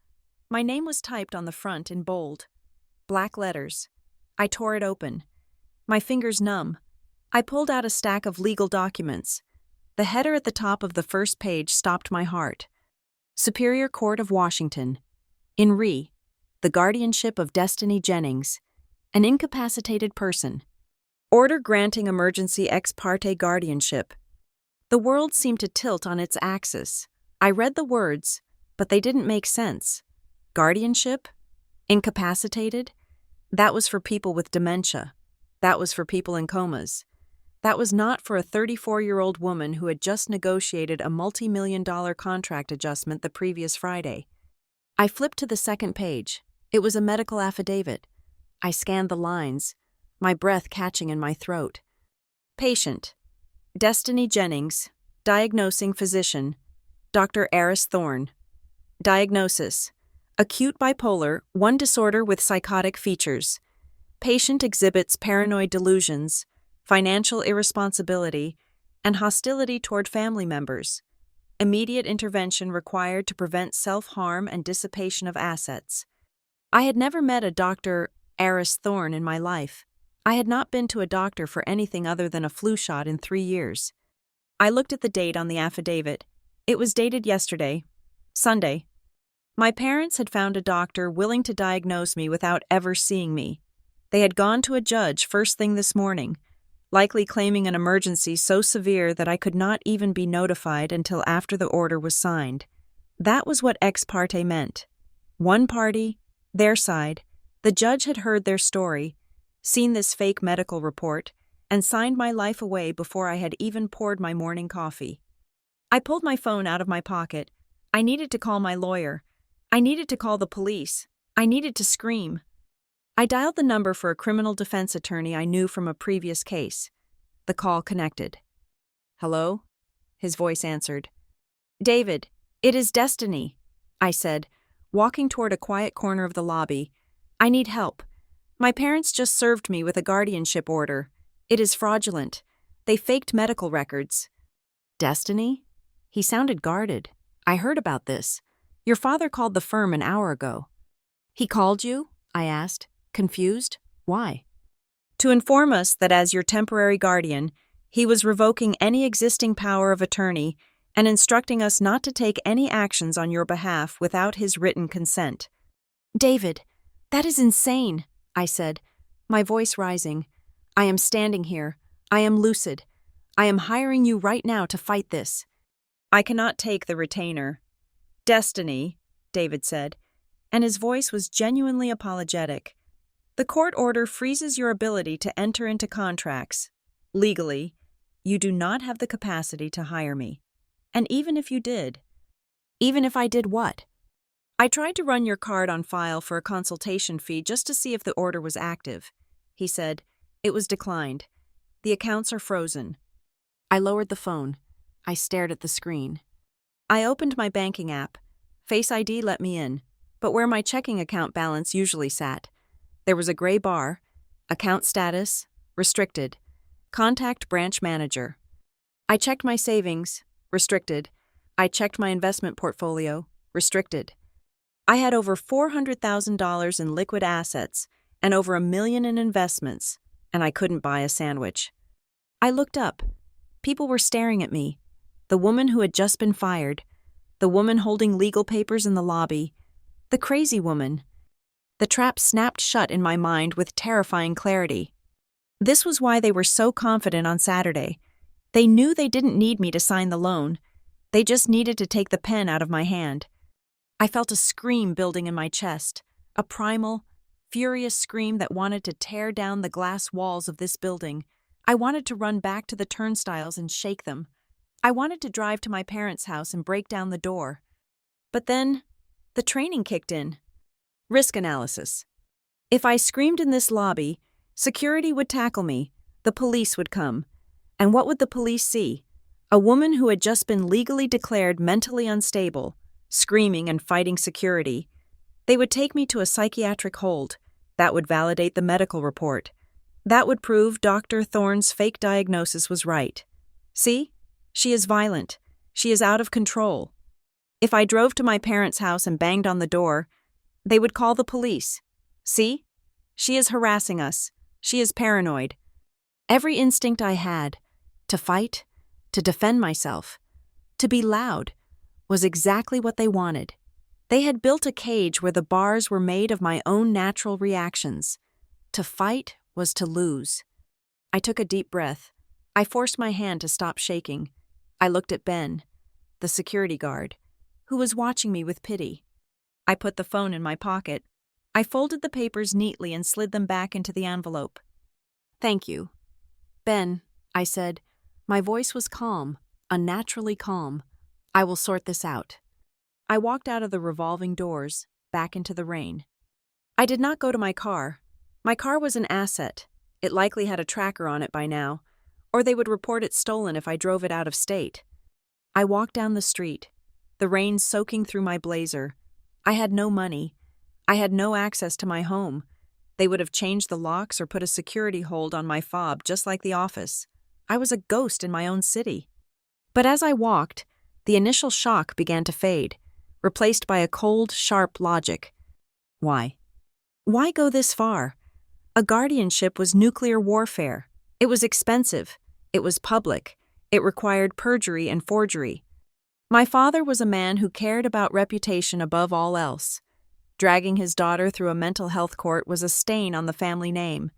My name was typed on the front in bold. Black letters. I tore it open. My fingers numb. I pulled out a stack of legal documents. The header at the top of the first page stopped my heart. Superior Court of Washington. In re. The guardianship of Destiny Jennings, an incapacitated person. Order granting emergency ex parte guardianship. The world seemed to tilt on its axis. I read the words, but they didn't make sense. Guardianship? Incapacitated? That was for people with dementia. That was for people in comas. That was not for a 34-year-old woman who had just negotiated a multi-million-dollar contract adjustment the previous Friday. I flipped to the second page. It was a medical affidavit. I scanned the lines, my breath catching in my throat. Patient. Destiny Jennings. Diagnosing physician. Dr. Eris Thorne. Diagnosis. Acute bipolar, one disorder with psychotic features. Patient exhibits paranoid delusions, financial irresponsibility, and hostility toward family members. Immediate intervention required to prevent self-harm and dissipation of assets. I had never met a Dr. Eris Thorne in my life. I had not been to a doctor for anything other than a flu shot in 3 years. I looked at the date on the affidavit. It was dated yesterday, Sunday. My parents had found a doctor willing to diagnose me without ever seeing me. They had gone to a judge first thing this morning, likely claiming an emergency so severe that I could not even be notified until after the order was signed. That was what ex parte meant. One party, their side. The judge had heard their story, seen this fake medical report, and signed my life away before I had even poured my morning coffee. I pulled my phone out of my pocket. I needed to call my lawyer. I needed to call the police. I needed to scream. I dialed the number for a criminal defense attorney I knew from a previous case. The call connected. Hello? His voice answered. David, it is Destiny, I said, walking toward a quiet corner of the lobby. I need help. My parents just served me with a guardianship order. It is fraudulent. They faked medical records. Destiny? He sounded guarded. I heard about this. Your father called the firm an hour ago. He called you? I asked, confused. Why? To inform us that as your temporary guardian, he was revoking any existing power of attorney and instructing us not to take any actions on your behalf without his written consent. David, that is insane, I said, my voice rising. I am standing here. I am lucid. I am hiring you right now to fight this. I cannot take the retainer. Destiny, David said, and his voice was genuinely apologetic. The court order freezes your ability to enter into contracts. Legally, you do not have the capacity to hire me. And even if you did. Even if I did what? I tried to run your card on file for a consultation fee just to see if the order was active. He said, it was declined. The accounts are frozen. I lowered the phone. I stared at the screen. I opened my banking app. Face ID let me in, but where my checking account balance usually sat. There was a gray bar, account status, restricted, contact branch manager. I checked my savings, restricted. I checked my investment portfolio, restricted. I had over $400,000 in liquid assets and over $1 million in investments, and I couldn't buy a sandwich. I looked up. People were staring at me. The woman who had just been fired, the woman holding legal papers in the lobby, the crazy woman. The trap snapped shut in my mind with terrifying clarity. This was why they were so confident on Saturday. They knew they didn't need me to sign the loan. They just needed to take the pen out of my hand. I felt a scream building in my chest, a primal, furious scream that wanted to tear down the glass walls of this building. I wanted to run back to the turnstiles and shake them. I wanted to drive to my parents' house and break down the door. But then, the training kicked in. Risk analysis. If I screamed in this lobby, security would tackle me, the police would come. And what would the police see? A woman who had just been legally declared mentally unstable, screaming and fighting security. They would take me to a psychiatric hold. That would validate the medical report. That would prove Dr. Thorne's fake diagnosis was right. See? She is violent. She is out of control. If I drove to my parents' house and banged on the door, they would call the police. See? She is harassing us. She is paranoid. Every instinct I had, to fight, to defend myself, to be loud, was exactly what they wanted. They had built a cage where the bars were made of my own natural reactions. To fight was to lose. I took a deep breath. I forced my hand to stop shaking. I looked at Ben, the security guard, who was watching me with pity. I put the phone in my pocket. I folded the papers neatly and slid them back into the envelope. Thank you. Ben, I said. My voice was calm, unnaturally calm. I will sort this out. I walked out of the revolving doors, back into the rain. I did not go to my car. My car was an asset. It likely had a tracker on it by now, or they would report it stolen if I drove it out of state. I walked down the street, the rain soaking through my blazer. I had no money. I had no access to my home. They would have changed the locks or put a security hold on my fob just like the office. I was a ghost in my own city. But as I walked, the initial shock began to fade, replaced by a cold, sharp logic. Why? Why go this far? A guardianship was nuclear warfare. It was expensive. It was public. It required perjury and forgery. My father was a man who cared about reputation above all else. Dragging his daughter through a mental health court was a stain on the family name.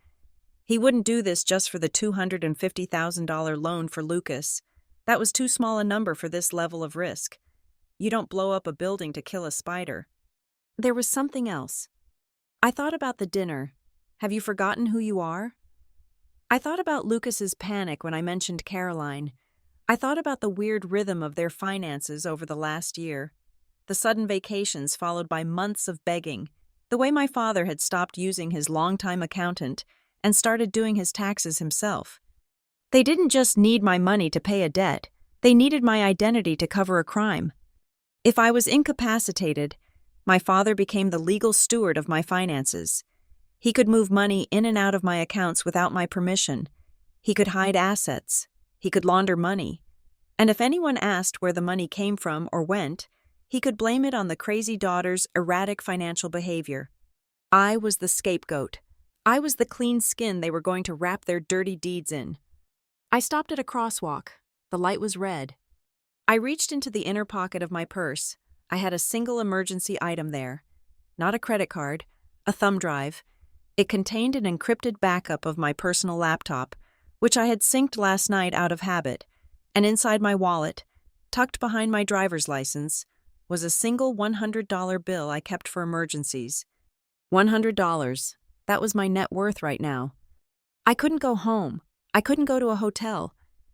He wouldn't do this just for the $250,000 loan for Lucas. That was too small a number for this level of risk. You don't blow up a building to kill a spider. There was something else. I thought about the dinner. Have you forgotten who you are? I thought about Lucas's panic when I mentioned Caroline. I thought about the weird rhythm of their finances over the last year. The sudden vacations followed by months of begging. The way my father had stopped using his longtime accountant and started doing his taxes himself. They didn't just need my money to pay a debt. They needed my identity to cover a crime. If I was incapacitated, my father became the legal steward of my finances. He could move money in and out of my accounts without my permission. He could hide assets, He could launder money. And if anyone asked where the money came from or went, he could blame it on the crazy daughter's erratic financial behavior. I was the scapegoat. I was the clean skin they were going to wrap their dirty deeds in. I stopped at a crosswalk. The light was red. I reached into the inner pocket of my purse. I had a single emergency item there. Not a credit card, a thumb drive. It contained an encrypted backup of my personal laptop, which I had synced last night out of habit, and inside my wallet, tucked behind my driver's license, was a single $100 bill I kept for emergencies. $100. That was my net worth right now. I couldn't go home. I couldn't go to a hotel.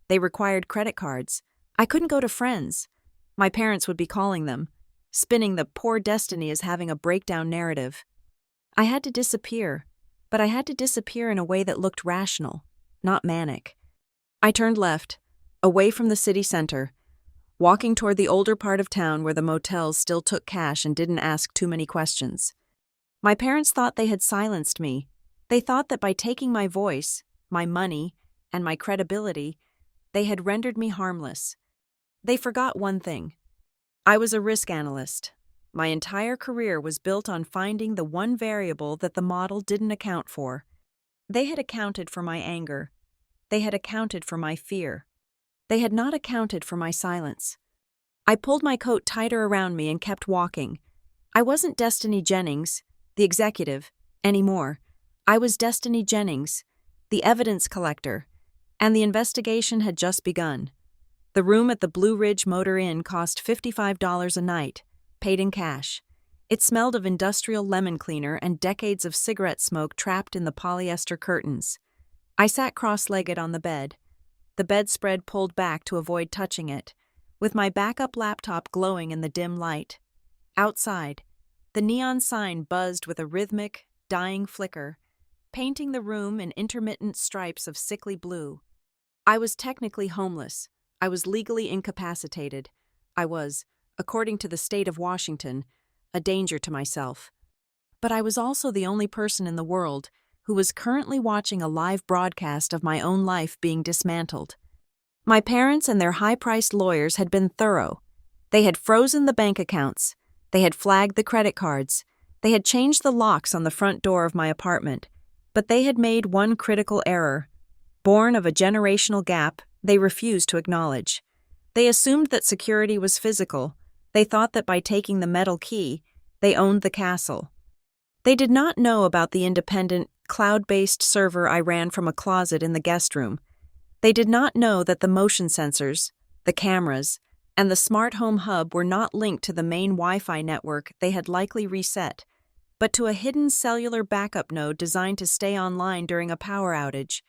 They required credit cards. I couldn't go to friends. My parents would be calling them, spinning the poor destiny as having a breakdown narrative. I had to disappear, but I had to disappear in a way that looked rational, not manic. I turned left, away from the city center, walking toward the older part of town where the motels still took cash and didn't ask too many questions. My parents thought they had silenced me. They thought that by taking my voice, my money, and my credibility, they had rendered me harmless. They forgot one thing. I was a risk analyst. My entire career was built on finding the one variable that the model didn't account for. They had accounted for my anger. They had accounted for my fear. They had not accounted for my silence. I pulled my coat tighter around me and kept walking. I wasn't Destiny Jennings, the executive, anymore. I was Destiny Jennings, the evidence collector, and the investigation had just begun. The room at the Blue Ridge Motor Inn cost $55 a night, paid in cash. It smelled of industrial lemon cleaner and decades of cigarette smoke trapped in the polyester curtains. I sat cross-legged on the bed, the bedspread pulled back to avoid touching it, with my backup laptop glowing in the dim light. Outside, the neon sign buzzed with a rhythmic, dying flicker, painting the room in intermittent stripes of sickly blue. I was technically homeless. I was legally incapacitated. I was, according to the state of Washington, a danger to myself. But I was also the only person in the world who was currently watching a live broadcast of my own life being dismantled. My parents and their high-priced lawyers had been thorough. They had frozen the bank accounts. They had flagged the credit cards. They had changed the locks on the front door of my apartment. But they had made one critical error. Born of a generational gap, they refused to acknowledge. They assumed that security was physical. They thought that by taking the metal key, they owned the castle. They did not know about the independent, cloud-based server I ran from a closet in the guest room. They did not know that the motion sensors, the cameras, and the smart home hub were not linked to the main Wi-Fi network they had likely reset, but to a hidden cellular backup node designed to stay online during a power outage.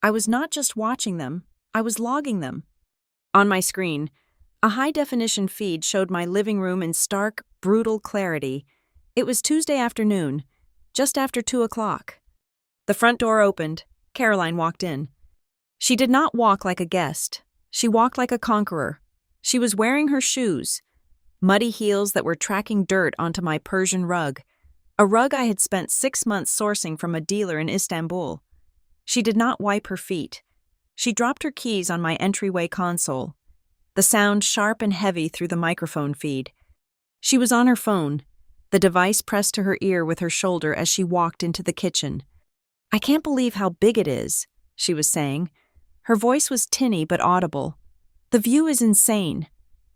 I was not just watching them, I was logging them. On my screen, a high-definition feed showed my living room in stark, brutal clarity. It was Tuesday afternoon, just after 2 o'clock. The front door opened. Caroline walked in. She did not walk like a guest. She walked like a conqueror. She was wearing her shoes, muddy heels that were tracking dirt onto my Persian rug, a rug I had spent 6 months sourcing from a dealer in Istanbul. She did not wipe her feet. She dropped her keys on my entryway console, the sound sharp and heavy through the microphone feed. She was on her phone, the device pressed to her ear with her shoulder as she walked into the kitchen. "I can't believe how big it is," she was saying. Her voice was tinny but audible. "The view is insane.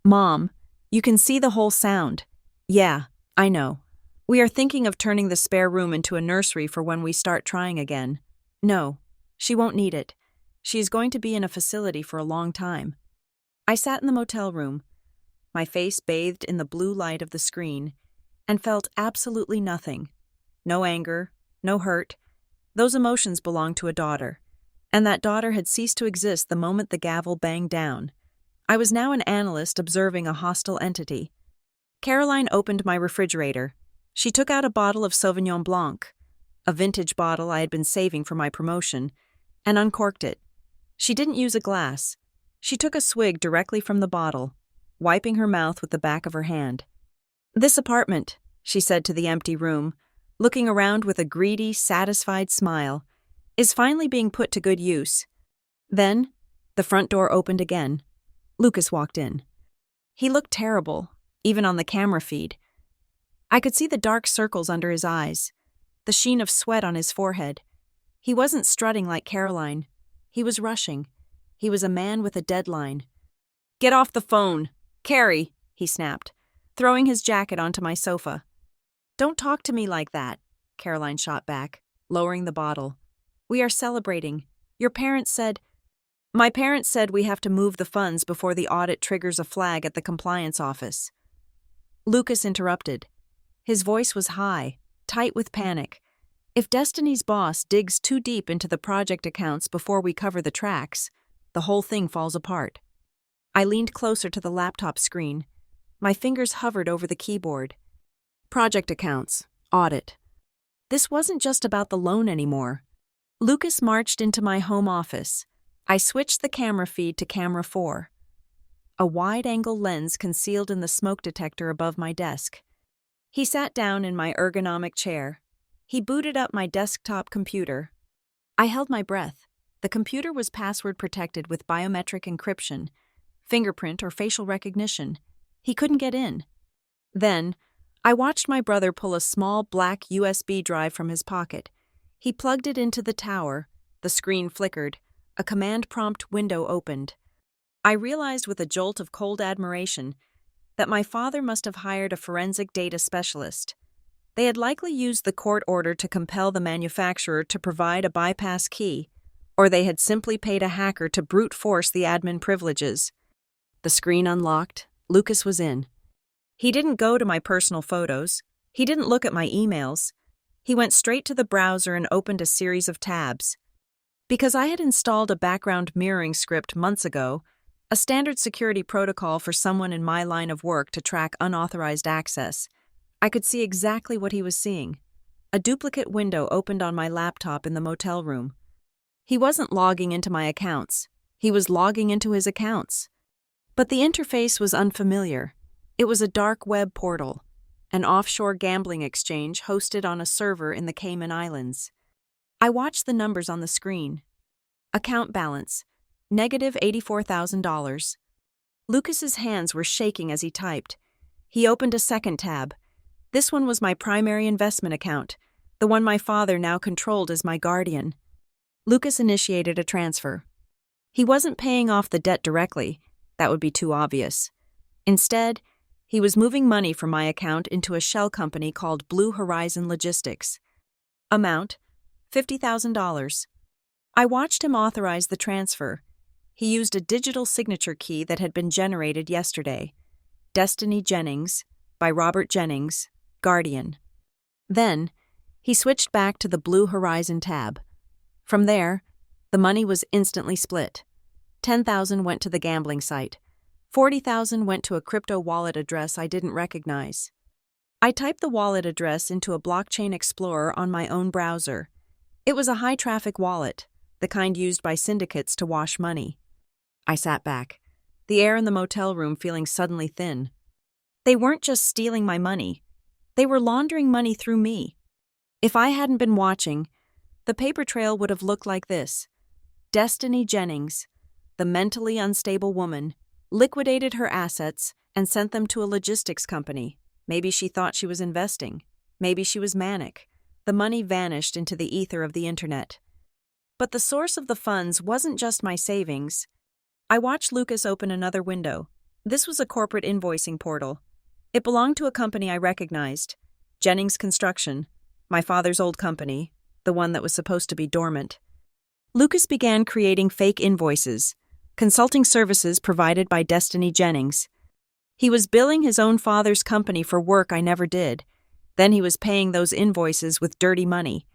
Mom, you can see the whole sound." "Yeah, I know. We are thinking of turning the spare room into a nursery for when we start trying again." "No, she won't need it. She is going to be in a facility for a long time." I sat in the motel room, my face bathed in the blue light of the screen, and felt absolutely nothing. No anger, no hurt. Those emotions belonged to a daughter, and that daughter had ceased to exist the moment the gavel banged down. I was now an analyst observing a hostile entity. Caroline opened my refrigerator. She took out a bottle of Sauvignon Blanc, a vintage bottle I had been saving for my promotion, and uncorked it. She didn't use a glass. She took a swig directly from the bottle, wiping her mouth with the back of her hand. "This apartment," she said to the empty room, looking around with a greedy, satisfied smile, "is finally being put to good use." Then, The front door opened again. Lucas walked in. He looked terrible, even on the camera feed. I could see the dark circles under his eyes, the sheen of sweat on his forehead. He wasn't strutting like Caroline. He was rushing. He was a man with a deadline. "Get off the phone! Carrie!" he snapped, throwing his jacket onto my sofa. "Don't talk to me like that," Caroline shot back, lowering the bottle. "We are celebrating. Your parents said—" "My parents said we have to move the funds before the audit triggers a flag at the compliance office." Lucas interrupted. His voice was high, tight with panic. "If Destiny's boss digs too deep into the project accounts before we cover the tracks, the whole thing falls apart." I leaned closer to the laptop screen. My fingers hovered over the keyboard. Project accounts, audit. This wasn't just about the loan anymore. Lucas marched into my home office. I switched the camera feed to camera 4. A wide-angle lens concealed in the smoke detector above my desk. He sat down in my ergonomic chair. He booted up my desktop computer. I held my breath. The computer was password protected with biometric encryption, fingerprint or facial recognition. He couldn't get in. Then, I watched my brother pull a small black USB drive from his pocket. He plugged it into the tower. The screen flickered. A command prompt window opened. I realized with a jolt of cold admiration that my father must have hired a forensic data specialist. They had likely used the court order to compel the manufacturer to provide a bypass key, or they had simply paid a hacker to brute force the admin privileges. The screen unlocked. Lucas was in. He didn't go to my personal photos. He didn't look at my emails. He went straight to the browser and opened a series of tabs. Because I had installed a background mirroring script months ago, a standard security protocol for someone in my line of work to track unauthorized access, I could see exactly what he was seeing. A duplicate window opened on my laptop in the motel room. He wasn't logging into my accounts. He was logging into his accounts. But the interface was unfamiliar. It was a dark web portal, an offshore gambling exchange hosted on a server in the Cayman Islands. I watched the numbers on the screen. Account balance, negative $84,000. Lucas's hands were shaking as he typed. He opened a second tab. This one was my primary investment account, the one my father now controlled as my guardian. Lucas initiated a transfer. He wasn't paying off the debt directly. That would be too obvious. Instead, he was moving money from my account into a shell company called Blue Horizon Logistics. Amount, $50,000. I watched him authorize the transfer. He used a digital signature key that had been generated yesterday. Destiny Jennings, by Robert Jennings, Guardian. Then, he switched back to the Blue Horizon tab. From there, the money was instantly split. $10,000 went to the gambling site. $40,000 went to a crypto wallet address I didn't recognize. I typed the wallet address into a blockchain explorer on my own browser. It was a high-traffic wallet, the kind used by syndicates to wash money. I sat back, the air in the motel room feeling suddenly thin. They weren't just stealing my money. They were laundering money through me. If I hadn't been watching, the paper trail would have looked like this. Destiny Jennings, the mentally unstable woman, liquidated her assets and sent them to a logistics company. Maybe she thought she was investing. Maybe she was manic. The money vanished into the ether of the internet. But the source of the funds wasn't just my savings. I watched Lucas open another window. This was a corporate invoicing portal. It belonged to a company I recognized, Jennings Construction, my father's old company, the one that was supposed to be dormant. Lucas began creating fake invoices, consulting services provided by Destiny Jennings. He was billing his own father's company for work I never did. Then he was paying those invoices with dirty money,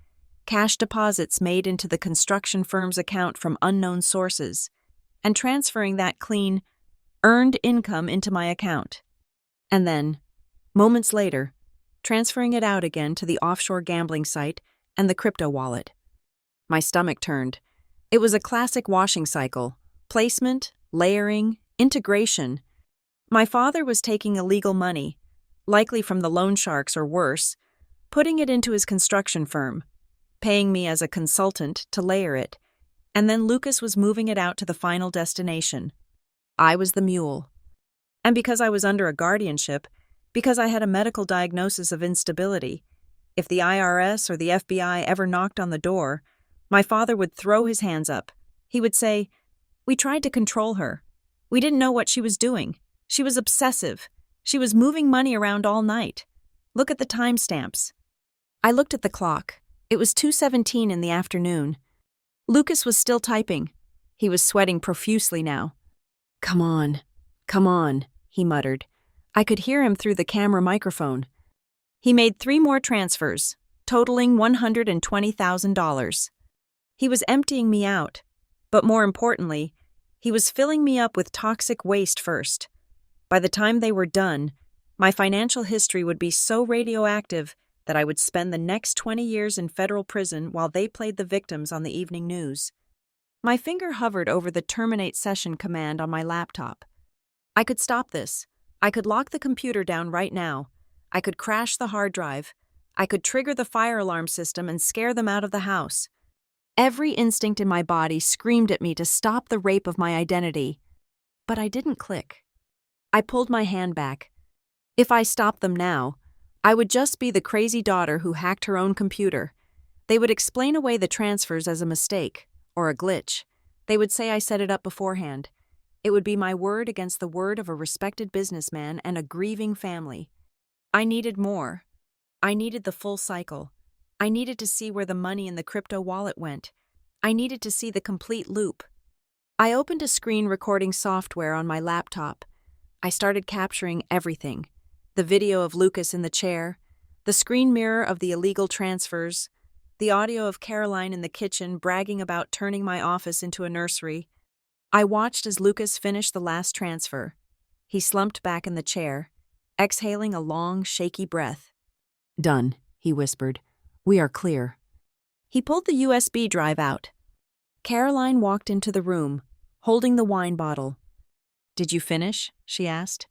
cash deposits made into the construction firm's account from unknown sources, and transferring that clean, earned income into my account. And then, moments later, transferring it out again to the offshore gambling site and the crypto wallet. My stomach turned. It was a classic washing cycle: placement, layering, integration. My father was taking illegal money, likely from the loan sharks or worse, putting it into his construction firm, paying me as a consultant to layer it, And then Lucas was moving it out to the final destination. I was the mule. And because I was under a guardianship, because I had a medical diagnosis of instability, if the IRS or the FBI ever knocked on the door, my father would throw his hands up. He would say, "We tried to control her. We didn't know what she was doing. She was obsessive. She was moving money around all night. Look at the timestamps." I looked at the clock. It was 2:17 in the afternoon. Lucas was still typing. He was sweating profusely now. Come on," he muttered. I could hear him through the camera microphone. He made 3 more transfers, totaling $120,000. He was emptying me out, but more importantly, he was filling me up with toxic waste first. By the time they were done, my financial history would be so radioactive that I would spend the next 20 years in federal prison while they played the victims on the evening news. My finger hovered over the terminate session command on my laptop. I could stop this. I could lock the computer down right now. I could crash the hard drive. I could trigger the fire alarm system and scare them out of the house. Every instinct in my body screamed at me to stop the rape of my identity. But I didn't click. I pulled my hand back. If I stopped them now, I would just be the crazy daughter who hacked her own computer. They would explain away the transfers as a mistake, or a glitch. They would say I set it up beforehand. It would be my word against the word of a respected businessman and a grieving family. I needed more. I needed the full cycle. I needed to see where the money in the crypto wallet went. I needed to see the complete loop. I opened a screen recording software on my laptop. I started capturing everything. The video of Lucas in the chair, the screen mirror of the illegal transfers, the audio of Caroline in the kitchen bragging about turning my office into a nursery. I watched as Lucas finished the last transfer. He slumped back in the chair, exhaling a long, shaky breath. "Done," he whispered. "We are clear." He pulled the USB drive out. Caroline walked into the room, holding the wine bottle. "Did you finish?" she asked.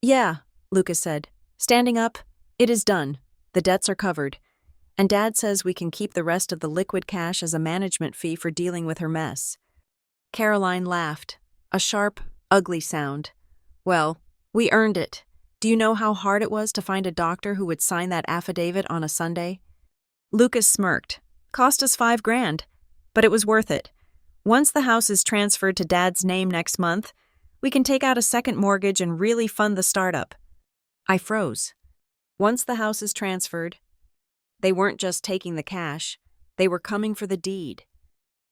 "Yeah," Lucas said. "Standing up, it is done. The debts are covered. And Dad says we can keep the rest of the liquid cash as a management fee for dealing with her mess." Caroline laughed, a sharp, ugly sound. "Well, we earned it. Do you know how hard it was to find a doctor who would sign that affidavit on a Sunday?" Lucas smirked. "Cost us $5,000, but it was worth it. Once the house is transferred to Dad's name next month, we can take out a second mortgage and really fund the startup." I froze. Once the house is transferred, they weren't just taking the cash, they were coming for the deed.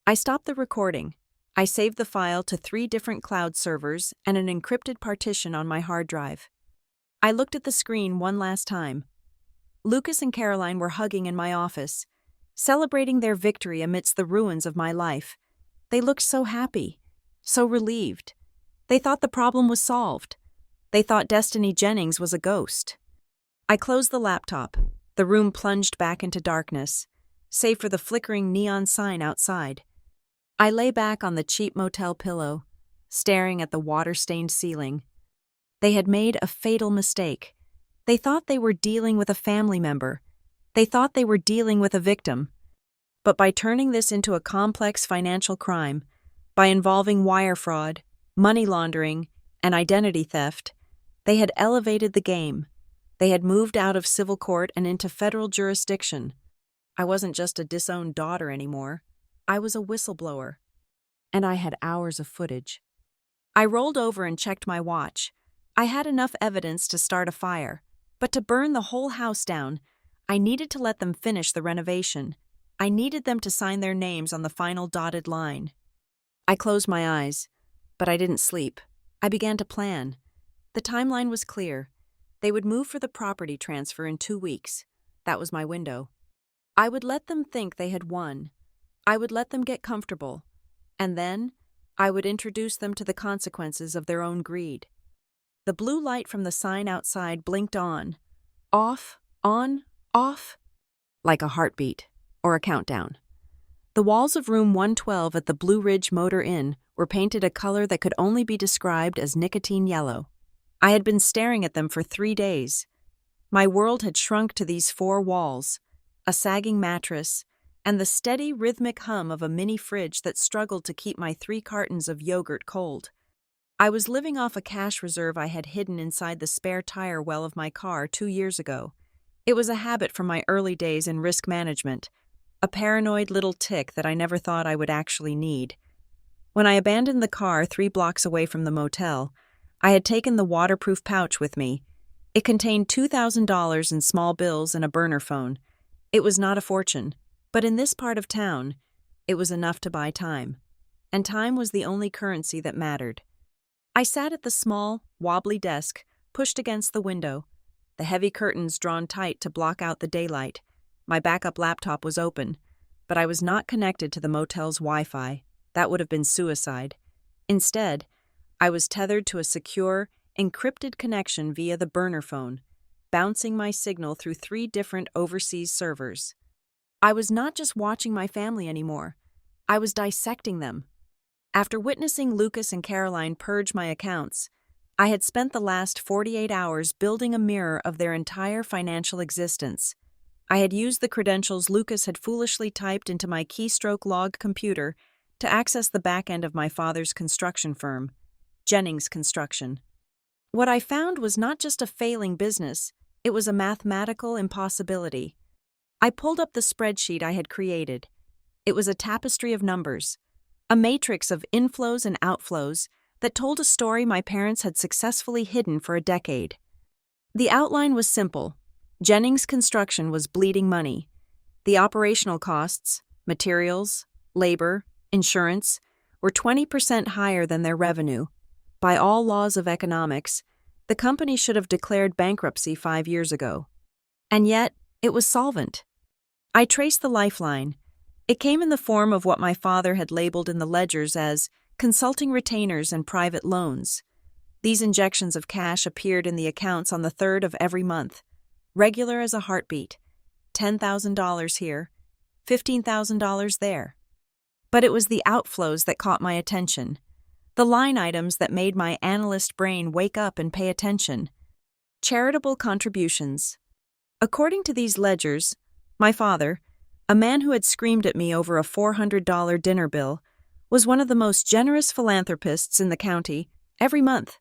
I stopped the recording. I saved the file to 3 different cloud servers and an encrypted partition on my hard drive. I looked at the screen one last time. Lucas and Caroline were hugging in my office, celebrating their victory amidst the ruins of my life. They looked so happy, so relieved. They thought the problem was solved. They thought Destiny Jennings was a ghost. I closed the laptop. The room plunged back into darkness, save for the flickering neon sign outside. I lay back on the cheap motel pillow, staring at the water-stained ceiling. They had made a fatal mistake. They thought they were dealing with a family member. They thought they were dealing with a victim. But by turning this into a complex financial crime, by involving wire fraud, money laundering, and identity theft, they had elevated the game. They had moved out of civil court and into federal jurisdiction. I wasn't just a disowned daughter anymore. I was a whistleblower. And I had hours of footage. I rolled over and checked my watch. I had enough evidence to start a fire. But to burn the whole house down, I needed to let them finish the renovation. I needed them to sign their names on the final dotted line. I closed my eyes, but I didn't sleep. I began to plan. The timeline was clear. They would move for the property transfer in 2 weeks. That was my window. I would let them think they had won. I would let them get comfortable. And then, I would introduce them to the consequences of their own greed. The blue light from the sign outside blinked on, off, like a heartbeat or a countdown. The walls of room 112 at the Blue Ridge Motor Inn were painted a color that could only be described as nicotine yellow. I had been staring at them for 3 days. My world had shrunk to these 4 walls, a sagging mattress, and the steady, rhythmic hum of a mini fridge that struggled to keep my 3 cartons of yogurt cold. I was living off a cash reserve I had hidden inside the spare tire well of my car 2 years ago. It was a habit from my early days in risk management, a paranoid little tick that I never thought I would actually need. When I abandoned the car 3 blocks away from the motel, I had taken the waterproof pouch with me. It contained $2,000 in small bills and a burner phone. It was not a fortune, but in this part of town, it was enough to buy time. And time was the only currency that mattered. I sat at the small, wobbly desk, pushed against the window, the heavy curtains drawn tight to block out the daylight. My backup laptop was open, but I was not connected to the motel's Wi-Fi. That would have been suicide. Instead, I was tethered to a secure, encrypted connection via the burner phone, bouncing my signal through 3 different overseas servers. I was not just watching my family anymore. I was dissecting them. After witnessing Lucas and Caroline purge my accounts, I had spent the last 48 hours building a mirror of their entire financial existence. I had used the credentials Lucas had foolishly typed into my keystroke log computer to access the back end of my father's construction firm, Jennings Construction. What I found was not just a failing business, it was a mathematical impossibility. I pulled up the spreadsheet I had created. It was a tapestry of numbers, a matrix of inflows and outflows that told a story my parents had successfully hidden for a decade. The outline was simple. Jennings Construction was bleeding money. The operational costs, materials, labor, insurance, were 20% higher than their revenue. By all laws of economics, the company should have declared bankruptcy 5 years ago. And yet, it was solvent. I traced the lifeline. It came in the form of what my father had labeled in the ledgers as consulting retainers and private loans. These injections of cash appeared in the accounts on the 3rd of every month, regular as a heartbeat. $10,000 here, $15,000 there. But it was the outflows that caught my attention, the line items that made my analyst brain wake up and pay attention. Charitable contributions. According to these ledgers, my father, a man who had screamed at me over a $400 dinner bill, was one of the most generous philanthropists in the county every month.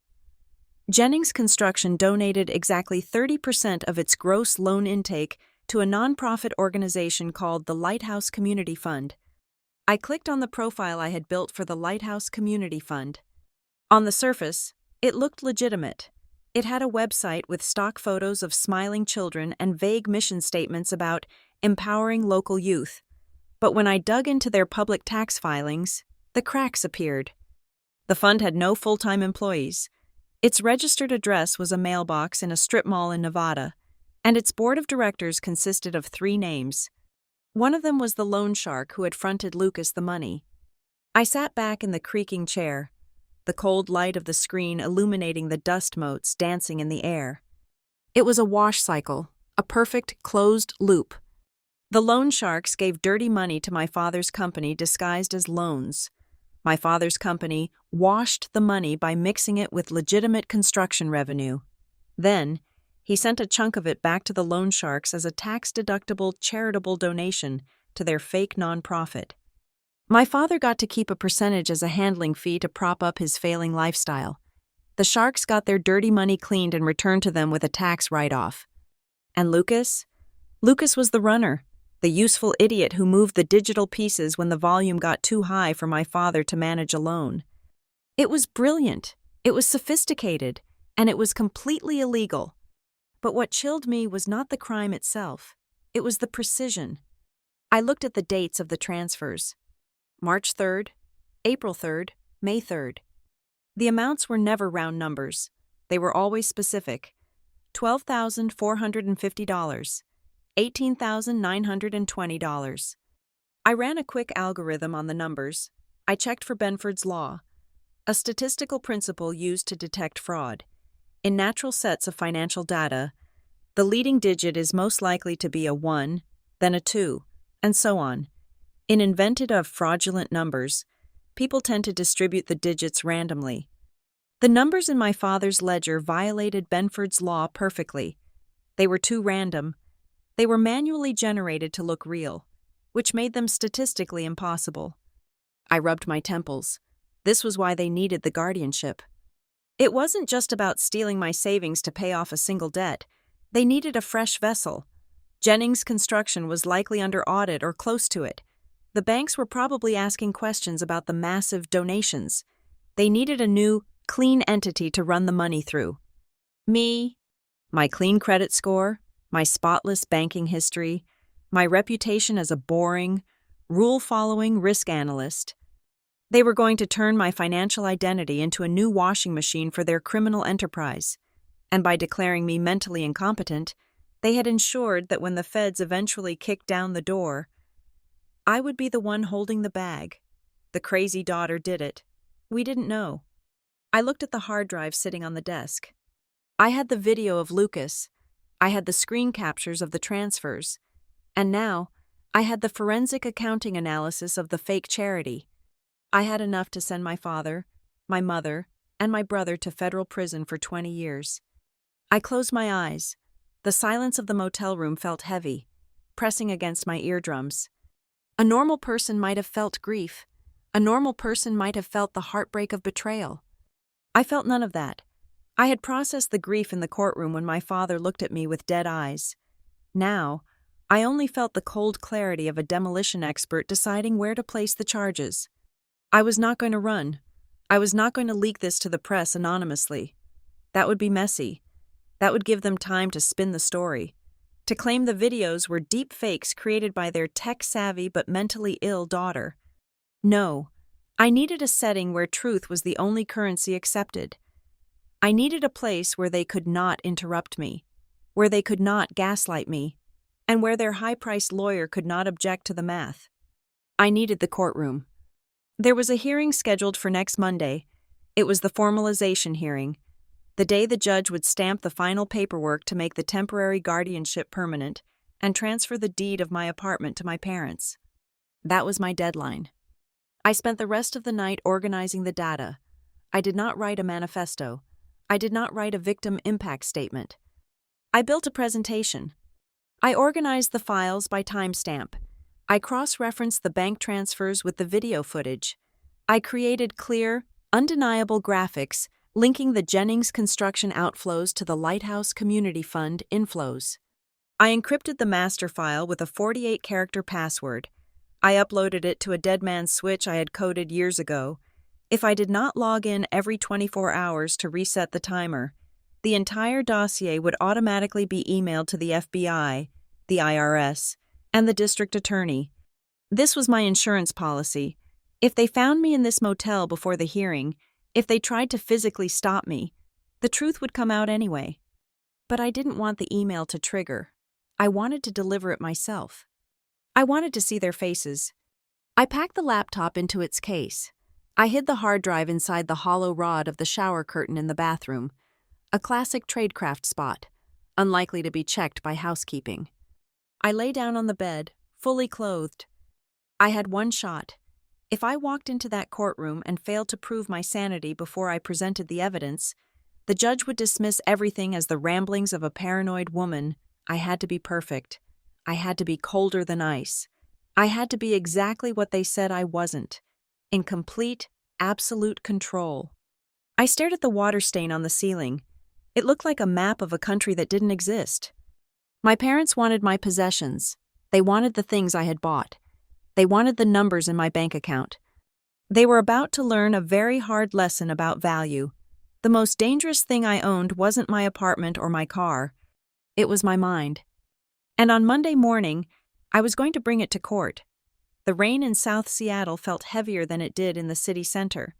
Jennings Construction donated exactly 30% of its gross loan intake to a nonprofit organization called the Lighthouse Community Fund. I clicked on the profile I had built for the Lighthouse Community Fund. On the surface, it looked legitimate. It had a website with stock photos of smiling children and vague mission statements about empowering local youth. But when I dug into their public tax filings, the cracks appeared. The fund had no full-time employees. Its registered address was a mailbox in a strip mall in Nevada, and its board of directors consisted of 3 names. One of them was the loan shark who had fronted Lucas the money. I sat back in the creaking chair, the cold light of the screen illuminating the dust motes dancing in the air. It was a wash cycle, a perfect closed loop. The loan sharks gave dirty money to my father's company disguised as loans. My father's company washed the money by mixing it with legitimate construction revenue. Then, he sent a chunk of it back to the loan sharks as a tax-deductible charitable donation to their fake nonprofit. My father got to keep a percentage as a handling fee to prop up his failing lifestyle. The sharks got their dirty money cleaned and returned to them with a tax write-off. And Lucas? Lucas was the runner, the useful idiot who moved the digital pieces when the volume got too high for my father to manage alone. It was brilliant, it was sophisticated, and it was completely illegal. But what chilled me was not the crime itself, it was the precision. I looked at the dates of the transfers. March 3rd, April 3rd, May 3rd. The amounts were never round numbers. They were always specific. $12,450, $18,920. I ran a quick algorithm on the numbers. I checked for Benford's Law, a statistical principle used to detect fraud. In natural sets of financial data, the leading digit is most likely to be a 1, then a 2, and so on. In invented of fraudulent numbers, people tend to distribute the digits randomly. The numbers in my father's ledger violated Benford's Law perfectly. They were too random. They were manually generated to look real. which made them statistically impossible. I rubbed my temples. This was why they needed the guardianship. It wasn't just about stealing my savings to pay off a single debt. They needed a fresh vessel. Jennings Construction was likely under audit or close to it. The banks were probably asking questions about the massive donations. They needed a new, clean entity to run the money through. Me, my clean credit score, my spotless banking history, my reputation as a boring, rule-following risk analyst. They were going to turn my financial identity into a new washing machine for their criminal enterprise. And by declaring me mentally incompetent, they had ensured that when the feds eventually kicked down the door, I would be the one holding the bag. The crazy daughter did it. We didn't know. I looked at the hard drive sitting on the desk. I had the video of Lucas. I had the screen captures of the transfers. And now, I had the forensic accounting analysis of the fake charity. I had enough to send my father, my mother, and my brother to federal prison for 20 years. I closed my eyes. The silence of the motel room felt heavy, pressing against my eardrums. A normal person might have felt grief. A normal person might have felt the heartbreak of betrayal. I felt none of that. I had processed the grief in the courtroom when my father looked at me with dead eyes. Now, I only felt the cold clarity of a demolition expert deciding where to place the charges. I was not going to run. I was not going to leak this to the press anonymously. That would be messy. That would give them time to spin the story, to claim the videos were deep fakes created by their tech-savvy but mentally ill daughter. No, I needed a setting where truth was the only currency accepted. I needed a place where they could not interrupt me, where they could not gaslight me, and where their high-priced lawyer could not object to the math. I needed the courtroom. There was a hearing scheduled for next Monday. It was the formalization hearing, the day the judge would stamp the final paperwork to make the temporary guardianship permanent and transfer the deed of my apartment to my parents. That was my deadline. I spent the rest of the night organizing the data. I did not write a manifesto. I did not write a victim impact statement. I built a presentation. I organized the files by timestamp. I cross-referenced the bank transfers with the video footage. I created clear, undeniable graphics linking the Jennings Construction outflows to the Lighthouse Community Fund inflows. I encrypted the master file with a 48-character password. I uploaded it to a dead man's switch I had coded years ago. If I did not log in every 24 hours to reset the timer, the entire dossier would automatically be emailed to the FBI, the IRS, and the district attorney. This was my insurance policy. If they found me in this motel before the hearing, if they tried to physically stop me, the truth would come out anyway. But I didn't want the email to trigger. I wanted to deliver it myself. I wanted to see their faces. I packed the laptop into its case. I hid the hard drive inside the hollow rod of the shower curtain in the bathroom, a classic tradecraft spot, unlikely to be checked by housekeeping. I lay down on the bed, fully clothed. I had one shot. If I walked into that courtroom and failed to prove my sanity before I presented the evidence, the judge would dismiss everything as the ramblings of a paranoid woman. I had to be perfect. I had to be colder than ice. I had to be exactly what they said I wasn't, in complete, absolute control. I stared at the water stain on the ceiling. It looked like a map of a country that didn't exist. My parents wanted my possessions. They wanted the things I had bought. They wanted the numbers in my bank account. They were about to learn a very hard lesson about value. The most dangerous thing I owned wasn't my apartment or my car. It was my mind. And on Monday morning, I was going to bring it to court. The rain in South Seattle felt heavier than it did in the city center.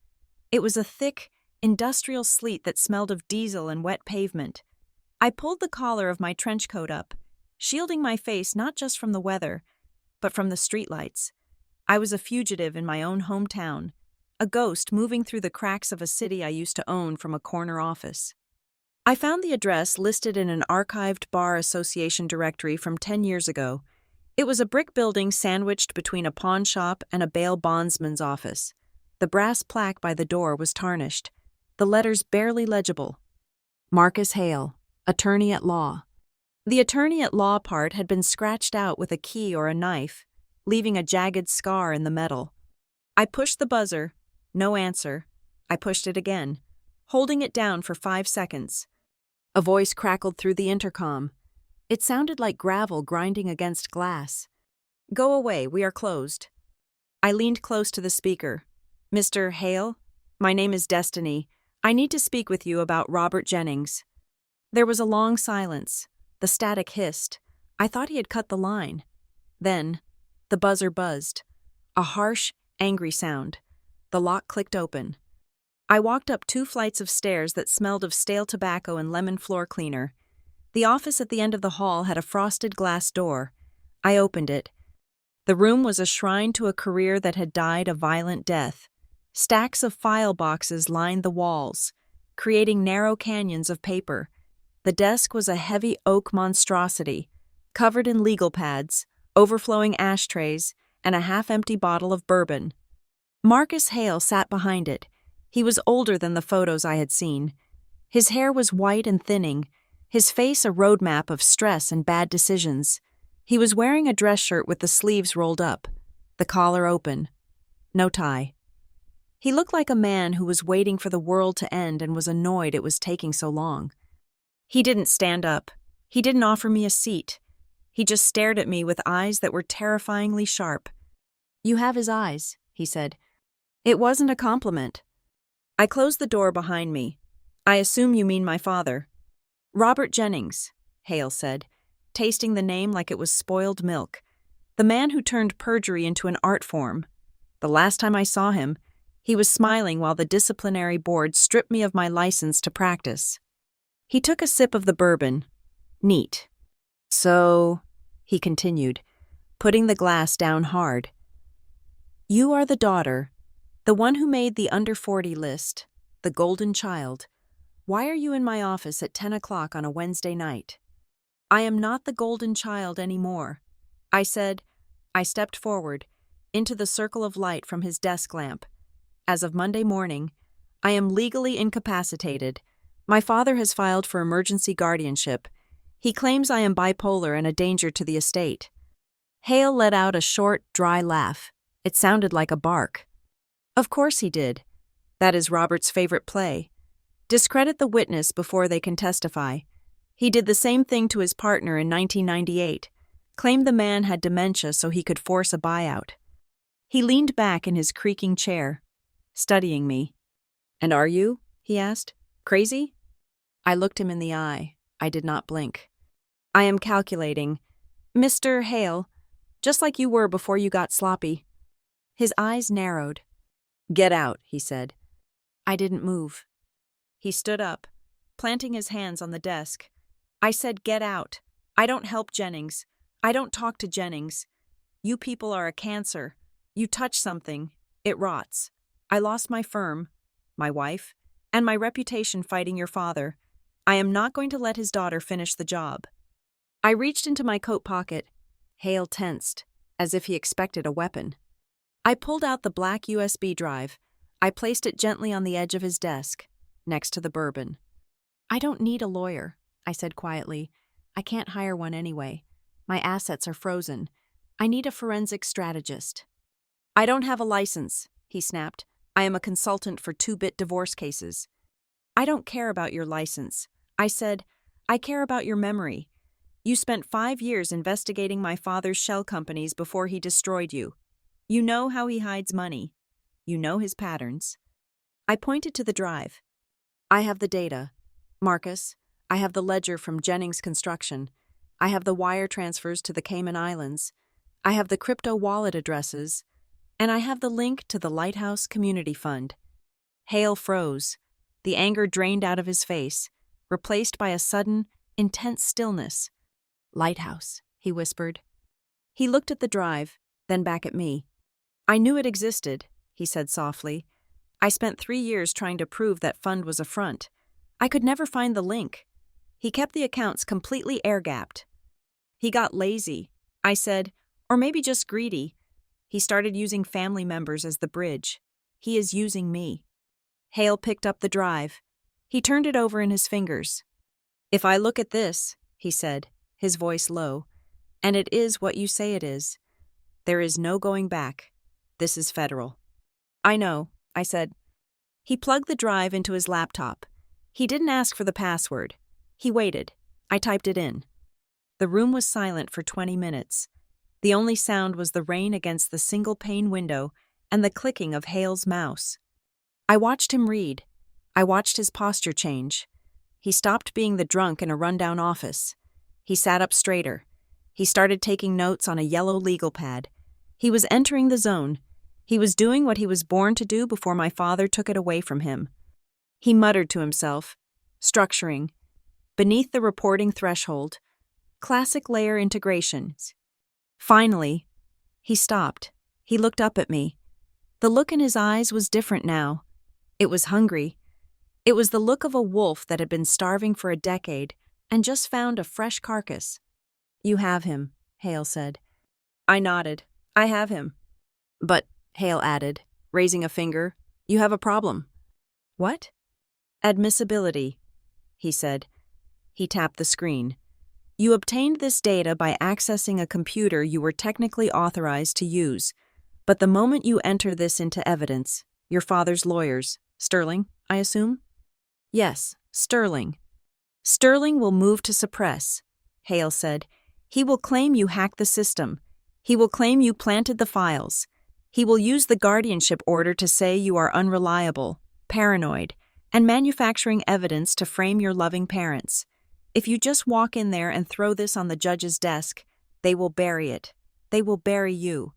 It was a thick, industrial sleet that smelled of diesel and wet pavement. I pulled the collar of my trench coat up, shielding my face not just from the weather, but from the streetlights. I was a fugitive in my own hometown, a ghost moving through the cracks of a city I used to own from a corner office. I found the address listed in an archived Bar Association directory from 10 years ago. It was a brick building sandwiched between a pawn shop and a bail bondsman's office. The brass plaque by the door was tarnished, the letters barely legible. Marcus Hale, attorney at law. The attorney at law part had been scratched out with a key or a knife. leaving a jagged scar in the metal. I pushed the buzzer. No answer. I pushed it again, holding it down for 5 seconds. A voice crackled through the intercom. It sounded like gravel grinding against glass. "Go away, we are closed." I leaned close to the speaker. "Mr. Hale? My name is Destiny. I need to speak with you about Robert Jennings." There was a long silence. The static hissed. I thought he had cut the line. Then, the buzzer buzzed. A harsh, angry sound. The lock clicked open. I walked up 2 flights of stairs that smelled of stale tobacco and lemon floor cleaner. The office at the end of the hall had a frosted glass door. I opened it. The room was a shrine to a career that had died a violent death. Stacks of file boxes lined the walls, creating narrow canyons of paper. The desk was a heavy oak monstrosity, covered in legal pads, overflowing ashtrays, and a half-empty bottle of bourbon. Marcus Hale sat behind it. He was older than the photos I had seen. His hair was white and thinning, his face a roadmap of stress and bad decisions. He was wearing a dress shirt with the sleeves rolled up, the collar open. No tie. He looked like a man who was waiting for the world to end and was annoyed it was taking so long. He didn't stand up. He didn't offer me a seat. He just stared at me with eyes that were terrifyingly sharp. "You have his eyes," he said. It wasn't a compliment. I closed the door behind me. "I assume you mean my father." "Robert Jennings," Hale said, tasting the name like it was spoiled milk. "The man who turned perjury into an art form. The last time I saw him, he was smiling while the disciplinary board stripped me of my license to practice." He took a sip of the bourbon. "Neat. So," he continued, putting the glass down hard, "you are the daughter, the one who made the under 40 list, the golden child. Why are you in my office at 10 o'clock on a Wednesday night?" "I am not the golden child anymore," I said. I stepped forward, into the circle of light from his desk lamp. "As of Monday morning, I am legally incapacitated. My father has filed for emergency guardianship. He claims I am bipolar and a danger to the estate." Hale let out a short, dry laugh. It sounded like a bark. "Of course he did. That is Robert's favorite play. Discredit the witness before they can testify. He did the same thing to his partner in 1998, claimed the man had dementia so he could force a buyout." He leaned back in his creaking chair, studying me. "And are you?" he asked. "Crazy?" I looked him in the eye. I did not blink. "I am calculating. Mr. Hale, just like you were before you got sloppy." His eyes narrowed. "Get out," he said. I didn't move. He stood up, planting his hands on the desk. I said, "Get out. I don't help Jennings. I don't talk to Jennings. You people are a cancer. You touch something, it rots. I lost my firm, my wife, and my reputation fighting your father. I am not going to let his daughter finish the job." I reached into my coat pocket. Hale tensed, as if he expected a weapon. I pulled out the black USB drive. I placed it gently on the edge of his desk, next to the bourbon. "I don't need a lawyer," I said quietly. "I can't hire one anyway. My assets are frozen. I need a forensic strategist." "I don't have a license," he snapped. "I am a consultant for 2-bit divorce cases." "I don't care about your license," I said. "I care about your memory. You spent 5 years investigating my father's shell companies before he destroyed you. You know how he hides money. You know his patterns." I pointed to the drive. "I have the data. Marcus, I have the ledger from Jennings Construction. I have the wire transfers to the Cayman Islands. I have the crypto wallet addresses. And I have the link to the Lighthouse Community Fund." Hale froze. The anger drained out of his face, replaced by a sudden, intense stillness. "Lighthouse," he whispered. He looked at the drive, then back at me. "I knew it existed," he said softly. "I spent 3 years trying to prove that fund was a front. I could never find the link. He kept the accounts completely air-gapped." "He got lazy," I said, "or maybe just greedy. He started using family members as the bridge. He is using me." Hale picked up the drive. He turned it over in his fingers. "If I look at this," he said, his voice low, "and it is what you say it is, There is no going back. This is federal. I know, I said. He plugged the drive into his laptop. He didn't ask for the password. He waited. I typed it in. The room was silent for 20 minutes. The only sound was the rain against the single-pane window and the clicking of Hale's mouse. I watched him read. I watched his posture change. He stopped being the drunk in a rundown office. He sat up straighter. He started taking notes on a yellow legal pad. He was entering the zone. He was doing what he was born to do before my father took it away from him. He muttered to himself, structuring. Beneath the reporting threshold, classic layer integrations. Finally, he stopped. He looked up at me. The look in his eyes was different now. It was hungry. It was the look of a wolf that had been starving for a decade and just found a fresh carcass. You have him, Hale said. I nodded. I have him. But, Hale added, raising a finger, you have a problem. What? Admissibility, he said. He tapped the screen. You obtained this data by accessing a computer you were technically authorized to use. But the moment you enter this into evidence, your father's lawyers, Sterling, I assume? Yes, Sterling. Sterling will move to suppress, Hale said. He will claim you hacked the system. He will claim you planted the files. He will use the guardianship order to say you are unreliable, paranoid, and manufacturing evidence to frame your loving parents. If you just walk in there and throw this on the judge's desk, they will bury it. They will bury you.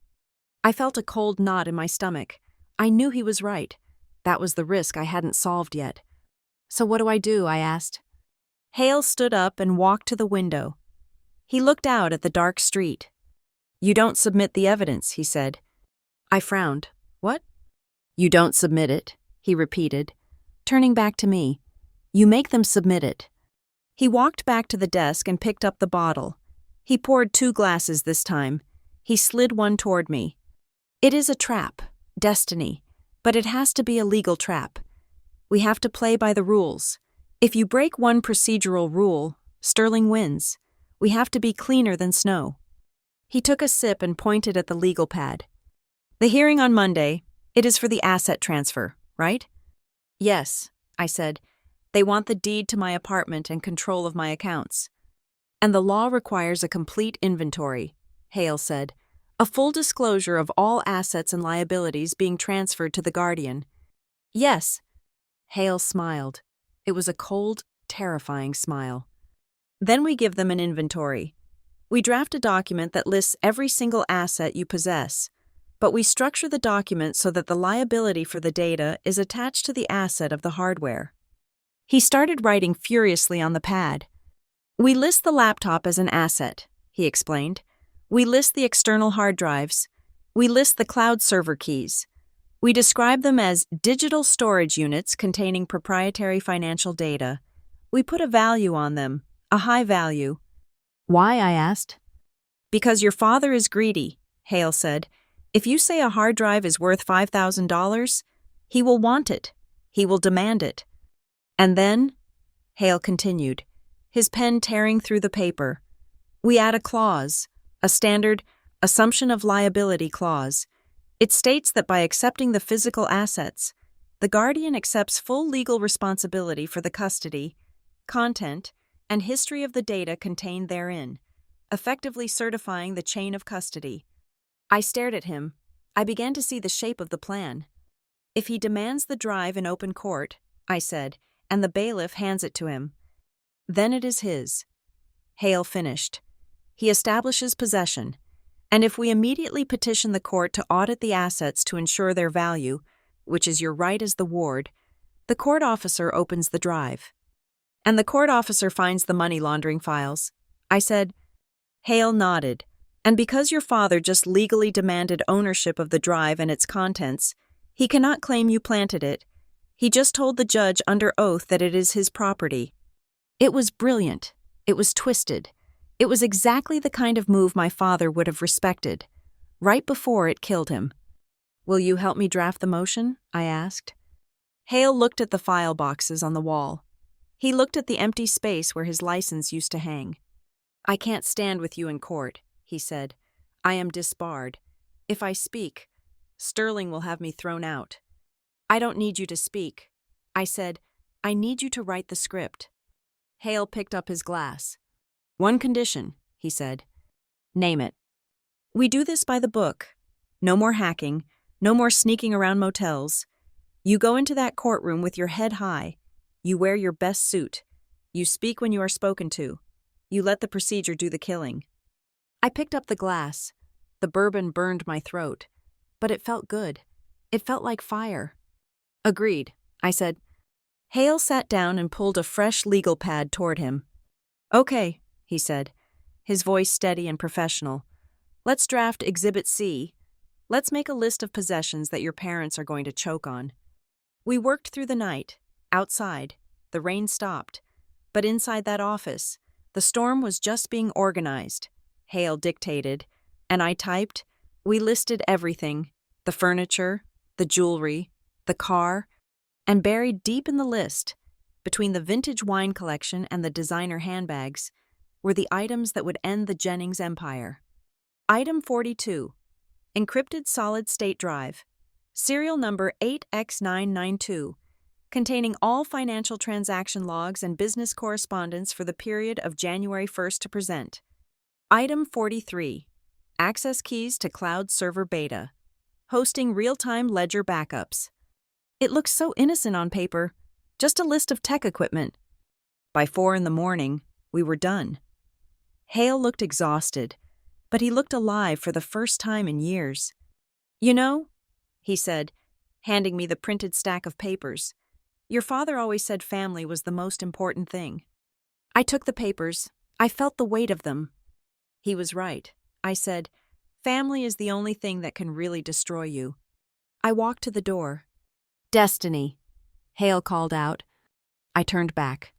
I felt a cold knot in my stomach. I knew he was right. That was the risk I hadn't solved yet. So what do I do? I asked. Hale stood up and walked to the window. He looked out at the dark street. You don't submit the evidence, he said. I frowned. What? You don't submit it, he repeated, turning back to me. You make them submit it. He walked back to the desk and picked up the bottle. He poured 2 glasses this time. He slid one toward me. It is a trap, destiny, but it has to be a legal trap. We have to play by the rules. If you break one procedural rule, Sterling wins. We have to be cleaner than snow. He took a sip and pointed at the legal pad. The hearing on Monday, it is for the asset transfer, right? Yes, I said. They want the deed to my apartment and control of my accounts. And the law requires a complete inventory, Hale said. A full disclosure of all assets and liabilities being transferred to the guardian. Yes. Hale smiled. It was a cold, terrifying smile. Then we give them an inventory. We draft a document that lists every single asset you possess, but we structure the document so that the liability for the data is attached to the asset of the hardware. He started writing furiously on the pad. We list the laptop as an asset, he explained. We list the external hard drives. We list the cloud server keys. We describe them as digital storage units containing proprietary financial data. We put a value on them, a high value. Why? I asked. Because your father is greedy, Hale said. If you say a hard drive is worth $5,000, he will want it. He will demand it. And then, Hale continued, his pen tearing through the paper, we add a clause, a standard assumption of liability clause. It states that by accepting the physical assets, the guardian accepts full legal responsibility for the custody, content, and history of the data contained therein, effectively certifying the chain of custody. I stared at him. I began to see the shape of the plan. If he demands the drive in open court, I said, and the bailiff hands it to him, then it is his. Hale finished. He establishes possession, and if we immediately petition the court to audit the assets to ensure their value, which is your right as the ward, the court officer opens the drive. And the court officer finds the money laundering files. I said, Hale nodded, and because your father just legally demanded ownership of the drive and its contents, he cannot claim you planted it. He just told the judge under oath that it is his property. It was brilliant. It was twisted. It was exactly the kind of move my father would have respected, right before it killed him. Will you help me draft the motion? I asked. Hale looked at the file boxes on the wall. He looked at the empty space where his license used to hang. I can't stand with you in court, he said. I am disbarred. If I speak, Sterling will have me thrown out. I don't need you to speak. I said, I need you to write the script. Hale picked up his glass. One condition, he said. Name it. We do this by the book. No more hacking, no more sneaking around motels. You go into that courtroom with your head high. You wear your best suit. You speak when you are spoken to. You let the procedure do the killing. I picked up the glass. The bourbon burned my throat, but it felt good. It felt like fire. Agreed, I said. Hale sat down and pulled a fresh legal pad toward him. Okay, he said, his voice steady and professional. Let's draft Exhibit C. Let's make a list of possessions that your parents are going to choke on. We worked through the night. Outside, the rain stopped. But inside that office, the storm was just being organized. Hale dictated, and I typed. We listed everything, the furniture, the jewelry, the car, and buried deep in the list, between the vintage wine collection and the designer handbags, were the items that would end the Jennings empire. Item 42, encrypted solid-state drive, serial number 8X992, containing all financial transaction logs and business correspondence for the period of January 1st to present. Item 43, access keys to cloud server beta, hosting real-time ledger backups. It looks so innocent on paper, just a list of tech equipment. By 4 a.m, we were done. Hale looked exhausted, but he looked alive for the first time in years. You know, he said, handing me the printed stack of papers, your father always said family was the most important thing. I took the papers. I felt the weight of them. He was right. I said, family is the only thing that can really destroy you. I walked to the door. Destiny, Hale called out. I turned back.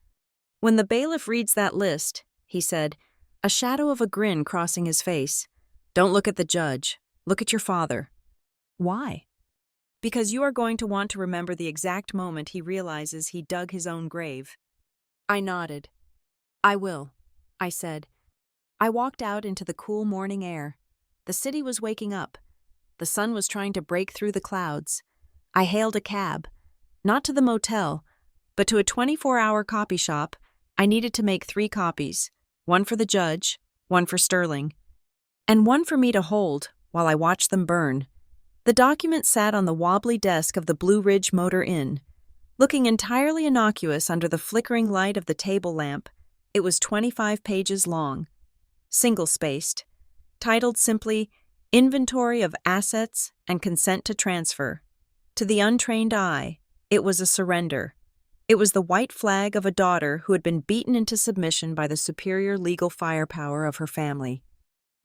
When the bailiff reads that list, he said, a shadow of a grin crossing his face. Don't look at the judge. Look at your father. Why? Because you are going to want to remember the exact moment he realizes he dug his own grave. I nodded. I will, I said. I walked out into the cool morning air. The city was waking up. The sun was trying to break through the clouds. I hailed a cab, not to the motel, but to a 24-hour copy shop. I needed to make 3 copies, one for the judge, one for Sterling, and one for me to hold while I watched them burn. The document sat on the wobbly desk of the Blue Ridge Motor Inn, looking entirely innocuous under the flickering light of the table lamp. It was 25 pages long, single-spaced, titled simply, Inventory of Assets and Consent to Transfer. To the untrained eye, it was a surrender. It was the white flag of a daughter who had been beaten into submission by the superior legal firepower of her family.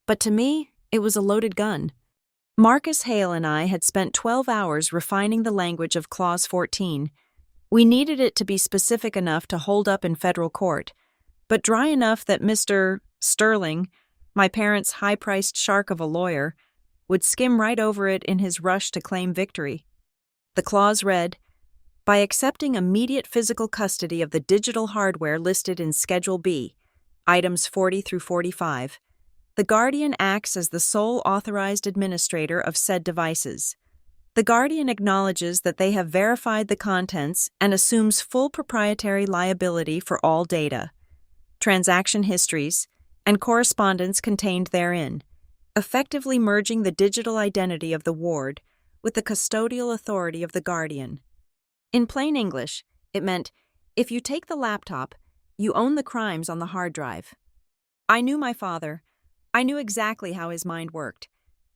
But to me, it was a loaded gun. Marcus Hale and I had spent 12 hours refining the language of Clause 14. We needed it to be specific enough to hold up in federal court, but dry enough that Mr. Sterling, my parents' high-priced shark of a lawyer, would skim right over it in his rush to claim victory. The clause read, by accepting immediate physical custody of the digital hardware listed in Schedule B, items 40 through 45, the guardian acts as the sole authorized administrator of said devices. The guardian acknowledges that they have verified the contents and assumes full proprietary liability for all data, transaction histories, and correspondence contained therein, effectively merging the digital identity of the ward with the custodial authority of the guardian. In plain English, it meant, if you take the laptop, you own the crimes on the hard drive. I knew my father. I knew exactly how his mind worked.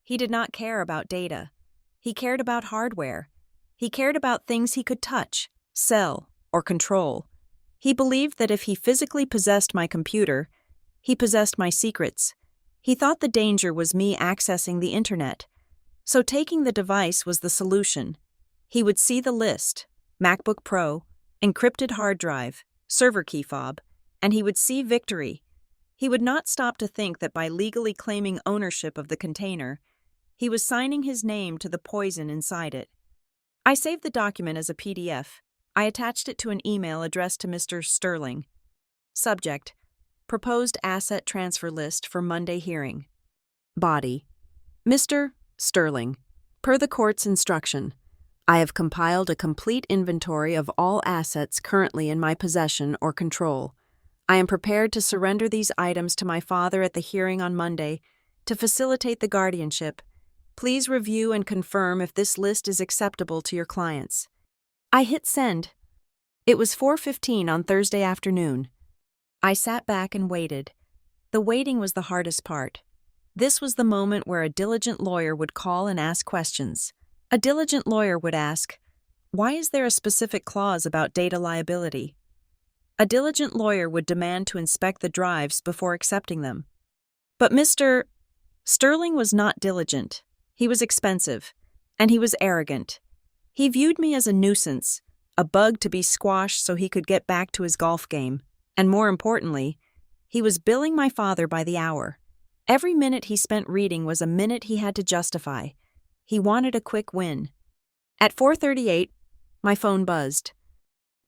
He did not care about data. He cared about hardware. He cared about things he could touch, sell, or control. He believed that if he physically possessed my computer, he possessed my secrets. He thought the danger was me accessing the internet. So taking the device was the solution. He would see the list, MacBook Pro, encrypted hard drive, server key fob, and he would see victory. He would not stop to think that by legally claiming ownership of the container, he was signing his name to the poison inside it. I saved the document as a PDF. I attached it to an email addressed to Mr. Sterling. Subject: Proposed Asset Transfer List for Monday Hearing. Body: Mr. Sterling. Per the court's instruction, I have compiled a complete inventory of all assets currently in my possession or control. I am prepared to surrender these items to my father at the hearing on Monday to facilitate the guardianship. Please review and confirm if this list is acceptable to your clients. I hit send. It was 4:15 on Thursday afternoon. I sat back and waited. The waiting was the hardest part. This was the moment where a diligent lawyer would call and ask questions. A diligent lawyer would ask, "Why is there a specific clause about data liability?" A diligent lawyer would demand to inspect the drives before accepting them. But Mr. Sterling was not diligent. He was expensive, and he was arrogant. He viewed me as a nuisance, a bug to be squashed so he could get back to his golf game. And more importantly, he was billing my father by the hour. Every minute he spent reading was a minute he had to justify. He wanted a quick win. At 4:38, my phone buzzed.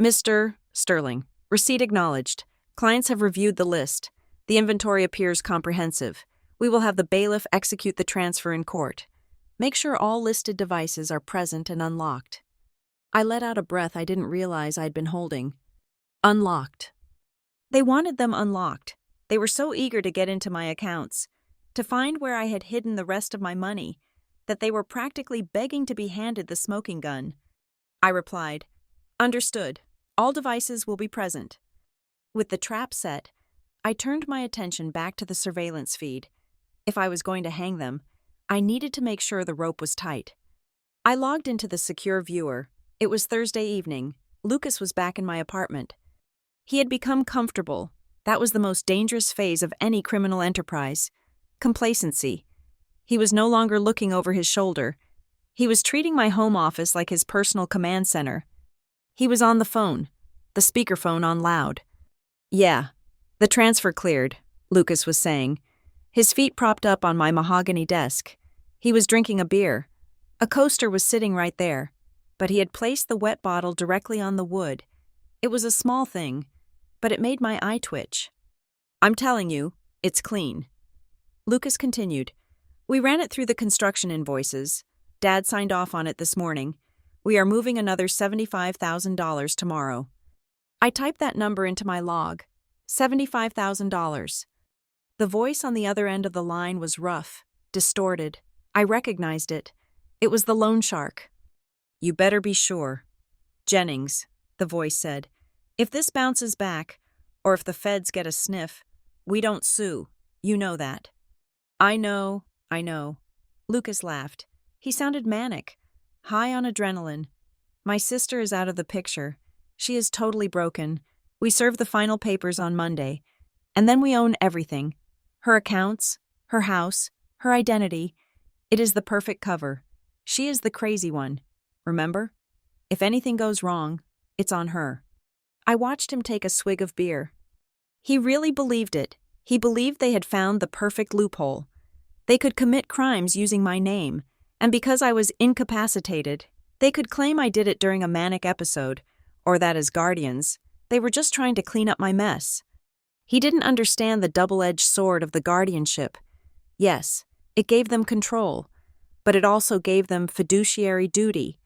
Mr. Sterling, receipt acknowledged. Clients have reviewed the list. The inventory appears comprehensive. We will have the bailiff execute the transfer in court. Make sure all listed devices are present and unlocked. I let out a breath I didn't realize I'd been holding. Unlocked. They wanted them unlocked. They were so eager to get into my accounts, to find where I had hidden the rest of my money, that they were practically begging to be handed the smoking gun. I replied, "Understood. All devices will be present." With the trap set, I turned my attention back to the surveillance feed. If I was going to hang them, I needed to make sure the rope was tight. I logged into the secure viewer. It was Thursday evening. Lucas was back in my apartment. He had become comfortable. That was the most dangerous phase of any criminal enterprise. Complacency. He was no longer looking over his shoulder. He was treating my home office like his personal command center. He was on the phone, the speakerphone on loud. "Yeah, the transfer cleared," Lucas was saying. His feet propped up on my mahogany desk. He was drinking a beer. A coaster was sitting right there, but he had placed the wet bottle directly on the wood. It was a small thing, but it made my eye twitch. "I'm telling you, it's clean." Lucas continued. "We ran it through the construction invoices. Dad signed off on it this morning. We are moving another $75,000 tomorrow." I typed that number into my log. $75,000. The voice on the other end of the line was rough, distorted. I recognized it. It was the loan shark. "You better be sure. Jennings," the voice said. "If this bounces back, or if the feds get a sniff, we don't sue. You know that." I know. Lucas laughed. He sounded manic, high on adrenaline. "My sister is out of the picture. She is totally broken. We serve the final papers on Monday. And then we own everything. Her accounts, her house, her identity. It is the perfect cover. She is the crazy one. Remember? If anything goes wrong, it's on her." I watched him take a swig of beer. He really believed it. He believed they had found the perfect loophole. They could commit crimes using my name, and because I was incapacitated, they could claim I did it during a manic episode, or that as guardians, they were just trying to clean up my mess. He didn't understand the double-edged sword of the guardianship. Yes, it gave them control, but it also gave them fiduciary duty.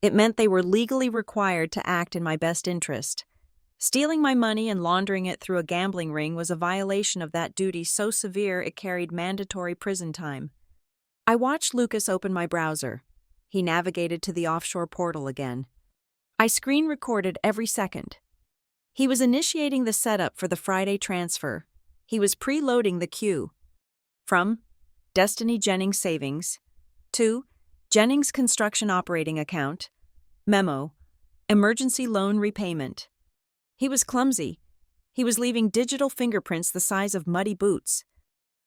It meant they were legally required to act in my best interest. Stealing my money and laundering it through a gambling ring was a violation of that duty so severe it carried mandatory prison time. I watched Lucas open my browser. He navigated to the offshore portal again. I screen recorded every second. He was initiating the setup for the Friday transfer. He was preloading the queue. From Destiny Jennings Savings to Jennings Construction Operating Account. Memo. Emergency loan repayment. He was clumsy. He was leaving digital fingerprints the size of muddy boots.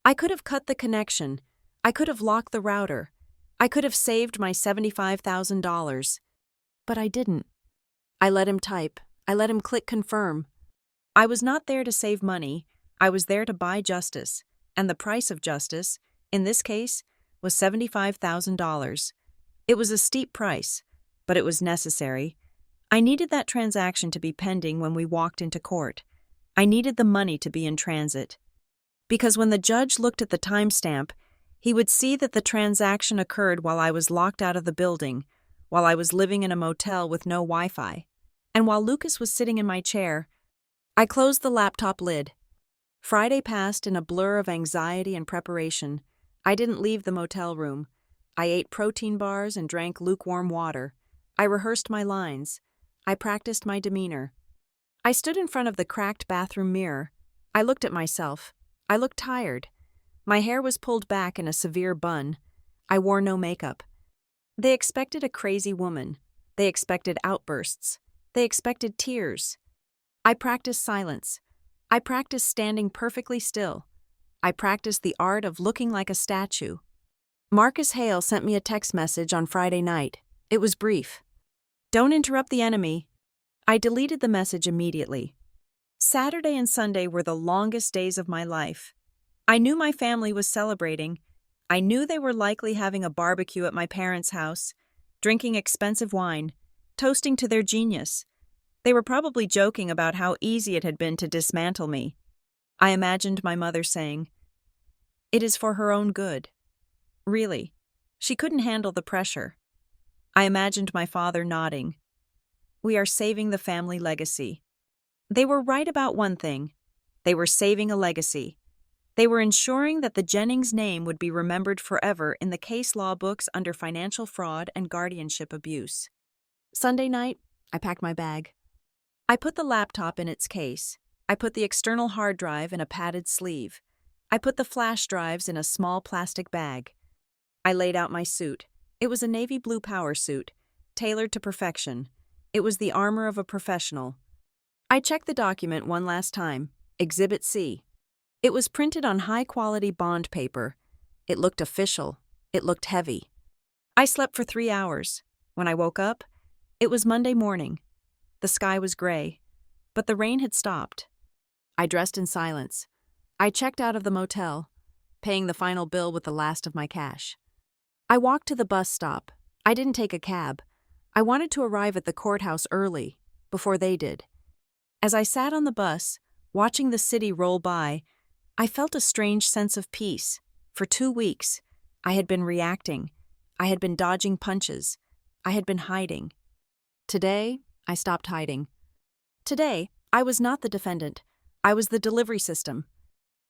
I could have cut the connection. I could have locked the router. I could have saved my $75,000. But I didn't. I let him type. I let him click confirm. I was not there to save money. I was there to buy justice. And the price of justice, in this case, was $75,000. It was a steep price, but it was necessary. I needed that transaction to be pending when we walked into court. I needed the money to be in transit. Because when the judge looked at the timestamp, He would see that the transaction occurred while I was locked out of the building, while I was living in a motel with no Wi-Fi, and while Lucas was sitting in my chair. I closed the laptop lid. Friday passed in a blur of anxiety and preparation. I didn't leave the motel room. I ate protein bars and drank lukewarm water. I rehearsed my lines. I practiced my demeanor. I stood in front of the cracked bathroom mirror. I looked at myself. I looked tired. My hair was pulled back in a severe bun. I wore no makeup. They expected a crazy woman. They expected outbursts. They expected tears. I practiced silence. I practiced standing perfectly still. I practiced the art of looking like a statue. Marcus Hale sent me a text message on Friday night. It was brief. "Don't interrupt the enemy." I deleted the message immediately. Saturday and Sunday were the longest days of my life. I knew my family was celebrating. I knew they were likely having a barbecue at my parents' house, drinking expensive wine, toasting to their genius. They were probably joking about how easy it had been to dismantle me. I imagined my mother saying, "It is for her own good." Really, she couldn't handle the pressure. I imagined my father nodding. "We are saving the family legacy." They were right about one thing. They were saving a legacy. They were ensuring that the Jennings name would be remembered forever in the case law books under financial fraud and guardianship abuse. Sunday night, I packed my bag. I put the laptop in its case. I put the external hard drive in a padded sleeve. I put the flash drives in a small plastic bag. I laid out my suit. It was a navy blue power suit, tailored to perfection. It was the armor of a professional. I checked the document one last time. Exhibit C. It was printed on high-quality bond paper. It looked official. It looked heavy. I slept for 3 hours. When I woke up, it was Monday morning. The sky was gray, but the rain had stopped. I dressed in silence. I checked out of the motel, paying the final bill with the last of my cash. I walked to the bus stop. I didn't take a cab. I wanted to arrive at the courthouse early, before they did. As I sat on the bus, watching the city roll by, I felt a strange sense of peace. For 2 weeks, I had been reacting. I had been dodging punches. I had been hiding. Today, I stopped hiding. Today, I was not the defendant. I was the delivery system.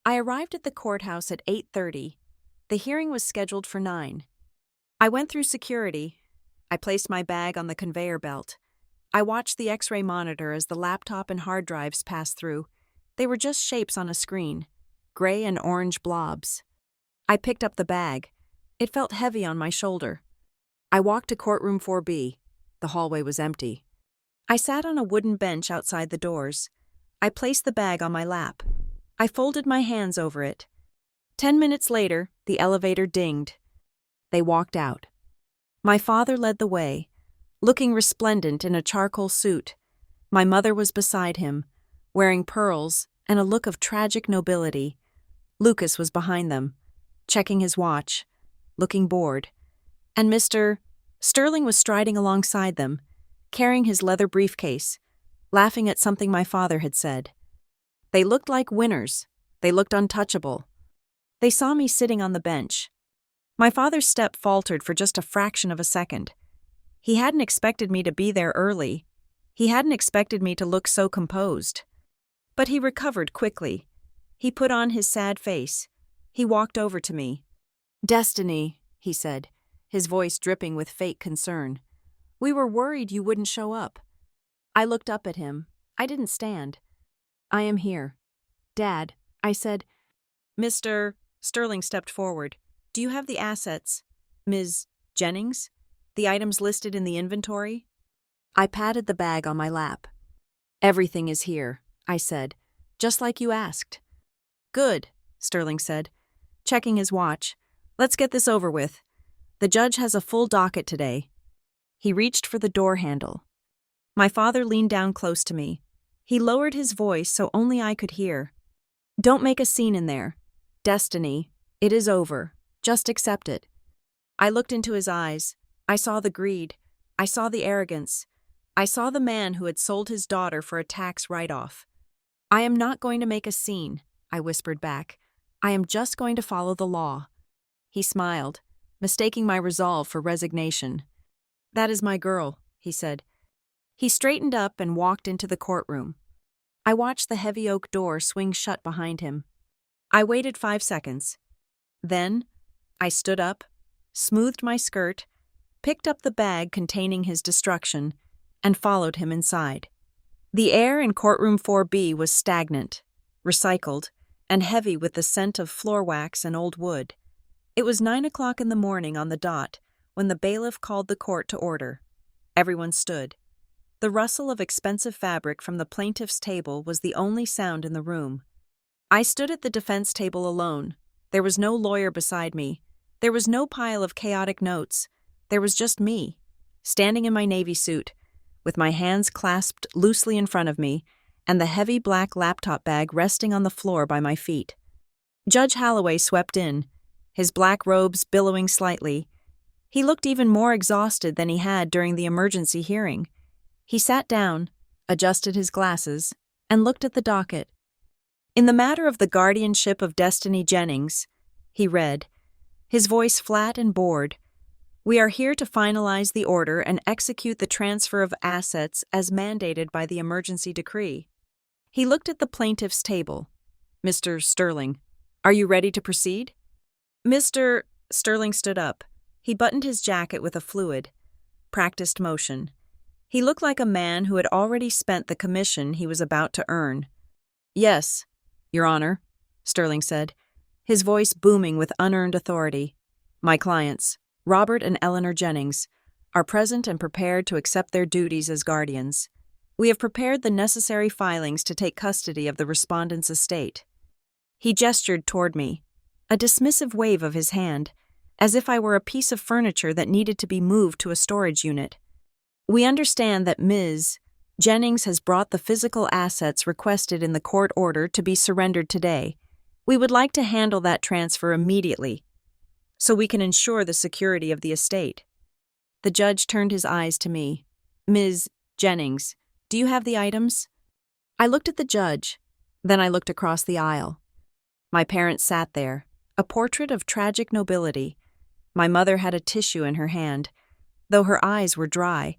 I arrived at the courthouse at 8:30. The hearing was scheduled for 9. I went through security. I placed my bag on the conveyor belt. I watched the X-ray monitor as the laptop and hard drives passed through. They were just shapes on a screen, gray and orange blobs. I picked up the bag. It felt heavy on my shoulder. I walked to courtroom 4B. The hallway was empty. I sat on a wooden bench outside the doors. I placed the bag on my lap. I folded my hands over it. 10 minutes later, the elevator dinged. They walked out. My father led the way, looking resplendent in a charcoal suit. My mother was beside him, wearing pearls and a look of tragic nobility. Lucas was behind them, checking his watch, looking bored. And Mr. Sterling was striding alongside them, carrying his leather briefcase, laughing at something my father had said. They looked like winners. They looked untouchable. They saw me sitting on the bench. My father's step faltered for just a fraction of a second. He hadn't expected me to be there early. He hadn't expected me to look so composed. But he recovered quickly. He put on his sad face. He walked over to me. "Destiny," he said, his voice dripping with fake concern. "We were worried you wouldn't show up." I looked up at him. I didn't stand. "I am here." "Dad," I said. Mr. Sterling stepped forward. "Do you have the assets, Ms. Jennings? The items listed in the inventory?" I patted the bag on my lap. "Everything is here," I said, "just like you asked." "Good," Sterling said, checking his watch. "Let's get this over with. The judge has a full docket today." He reached for the door handle. My father leaned down close to me. He lowered his voice so only I could hear. "Don't make a scene in there. Destiny, it is over. Just accept it." I looked into his eyes. I saw the greed. I saw the arrogance. I saw the man who had sold his daughter for a tax write-off. "I am not going to make a scene," I whispered back. "I am just going to follow the law." He smiled, mistaking my resolve for resignation. "That is my girl," he said. He straightened up and walked into the courtroom. I watched the heavy oak door swing shut behind him. I waited 5 seconds. Then, I stood up, smoothed my skirt, picked up the bag containing his destruction, and followed him inside. The air in courtroom 4B was stagnant, recycled, and heavy with the scent of floor wax and old wood. It was 9 o'clock in the morning on the dot when the bailiff called the court to order. Everyone stood. The rustle of expensive fabric from the plaintiff's table was the only sound in the room. I stood at the defense table alone. There was no lawyer beside me. There was no pile of chaotic notes. There was just me, standing in my navy suit, with my hands clasped loosely in front of me, and the heavy black laptop bag resting on the floor by my feet. Judge Holloway swept in, his black robes billowing slightly. He looked even more exhausted than he had during the emergency hearing. He sat down, adjusted his glasses, and looked at the docket. "In the matter of the guardianship of Destiny Jennings," he read, his voice flat and bored, "we are here to finalize the order and execute the transfer of assets as mandated by the emergency decree." He looked at the plaintiff's table. "Mr. Sterling, are you ready to proceed?" Mr. Sterling stood up. He buttoned his jacket with a fluid, practiced motion. He looked like a man who had already spent the commission he was about to earn. "Yes, Your Honor," Sterling said, his voice booming with unearned authority. "My clients, Robert and Eleanor Jennings, are present and prepared to accept their duties as guardians. We have prepared the necessary filings to take custody of the respondent's estate." He gestured toward me, a dismissive wave of his hand, as if I were a piece of furniture that needed to be moved to a storage unit. "We understand that Ms. Jennings has brought the physical assets requested in the court order to be surrendered today. We would like to handle that transfer immediately, so we can ensure the security of the estate." The judge turned his eyes to me. "Ms. Jennings, do you have the items?" I looked at the judge, then I looked across the aisle. My parents sat there, a portrait of tragic nobility. My mother had a tissue in her hand. Though her eyes were dry,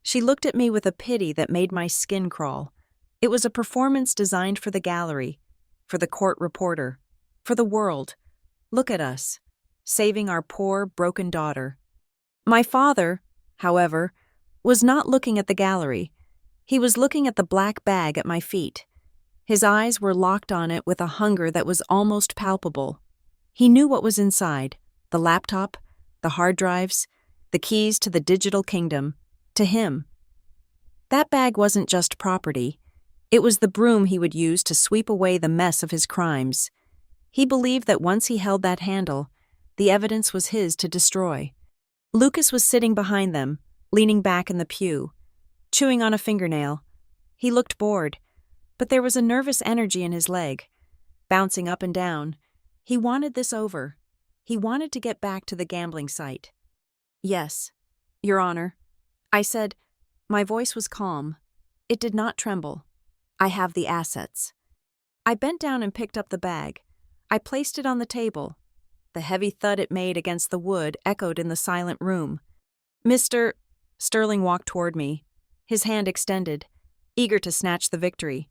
she looked at me with a pity that made my skin crawl. It was a performance designed for the gallery, for the court reporter, for the world. Look at us, saving our poor, broken daughter. My father, however, was not looking at the gallery. He was looking at the black bag at my feet. His eyes were locked on it with a hunger that was almost palpable. He knew what was inside: the laptop, the hard drives, the keys to the digital kingdom. To him, that bag wasn't just property. It was the broom he would use to sweep away the mess of his crimes. He believed that once he held that handle, the evidence was his to destroy. Lucas was sitting behind them, leaning back in the pew, chewing on a fingernail. He looked bored, but there was a nervous energy in his leg, bouncing up and down. He wanted this over. He wanted to get back to the gambling site. "Yes, Your Honor," I said. My voice was calm. It did not tremble. "I have the assets." I bent down and picked up the bag. I placed it on the table. The heavy thud it made against the wood echoed in the silent room. "Mr. Sterling walked toward me, his hand extended, eager to snatch the victory.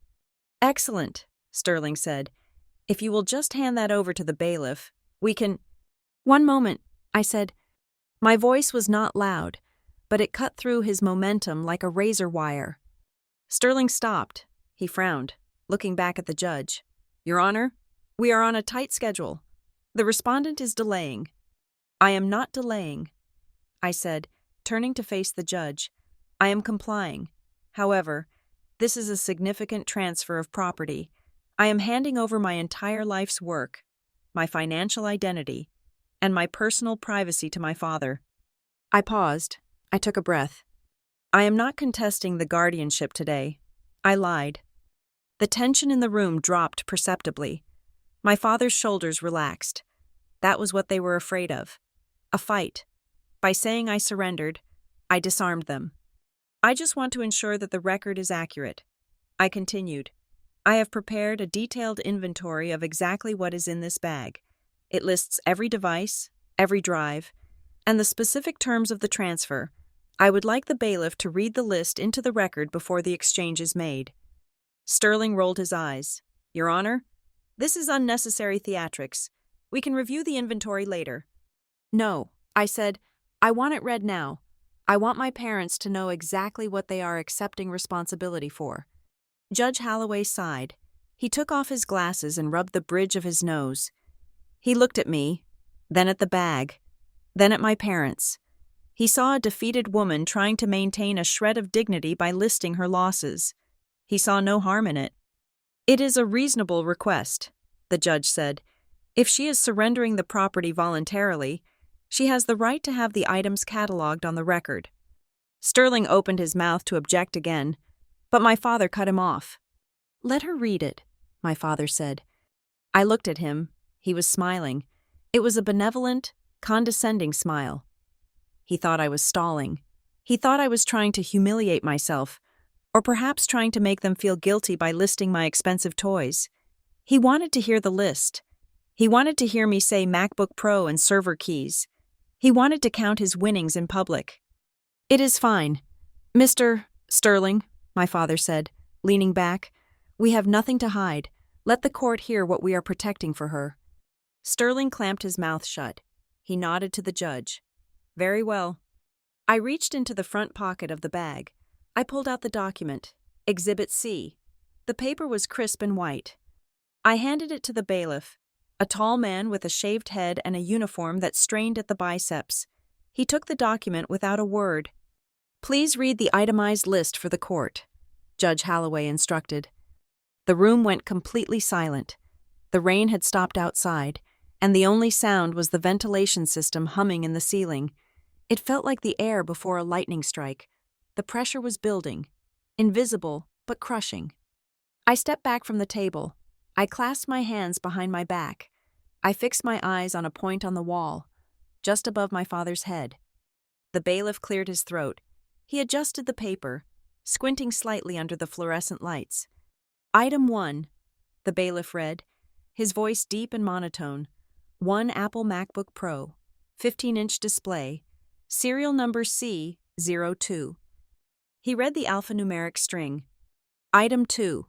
"Excellent," Sterling said. "If you will just hand that over to the bailiff, we can—" "One moment," I said. My voice was not loud, but it cut through his momentum like a razor wire. Sterling stopped. He frowned, looking back at the judge. "Your Honor, we are on a tight schedule. The respondent is delaying." "I am not delaying," I said, turning to face the judge. "I am complying. However, this is a significant transfer of property. I am handing over my entire life's work, my financial identity, and my personal privacy to my father." I paused. I took a breath. "I am not contesting the guardianship today." I lied. The tension in the room dropped perceptibly. My father's shoulders relaxed. That was what they were afraid of. A fight. By saying I surrendered, I disarmed them. "I just want to ensure that the record is accurate." I continued. "I have prepared a detailed inventory of exactly what is in this bag. It lists every device, every drive, and the specific terms of the transfer. I would like the bailiff to read the list into the record before the exchange is made." Sterling rolled his eyes. "Your Honor, this is unnecessary theatrics. We can review the inventory later." "No," I said. "I want it read now. I want my parents to know exactly what they are accepting responsibility for." Judge Holloway sighed. He took off his glasses and rubbed the bridge of his nose. He looked at me, then at the bag, then at my parents. He saw a defeated woman trying to maintain a shred of dignity by listing her losses. He saw no harm in it. "It is a reasonable request," the judge said. "If she is surrendering the property voluntarily, she has the right to have the items catalogued on the record." Sterling opened his mouth to object again, but my father cut him off. "Let her read it," my father said. I looked at him. He was smiling. It was a benevolent, condescending smile. He thought I was stalling. He thought I was trying to humiliate myself, or perhaps trying to make them feel guilty by listing my expensive toys. He wanted to hear the list. He wanted to hear me say MacBook Pro and server keys. He wanted to count his winnings in public. "It is fine. Mr. Sterling," my father said, leaning back, "we have nothing to hide. Let the court hear what we are protecting for her." Sterling clamped his mouth shut. He nodded to the judge. "Very well." I reached into the front pocket of the bag. I pulled out the document, Exhibit C. The paper was crisp and white. I handed it to the bailiff, a tall man with a shaved head and a uniform that strained at the biceps. He took the document without a word. "Please read the itemized list for the court," Judge Holloway instructed. The room went completely silent. The rain had stopped outside, and the only sound was the ventilation system humming in the ceiling. It felt like the air before a lightning strike. The pressure was building, invisible but crushing. I stepped back from the table. I clasped my hands behind my back. I fixed my eyes on a point on the wall, just above my father's head. The bailiff cleared his throat. He adjusted the paper, squinting slightly under the fluorescent lights. "Item 1, the bailiff read, his voice deep and monotone. 1 Apple MacBook Pro, 15-inch display, serial number C02. He read the alphanumeric string. "Item 2,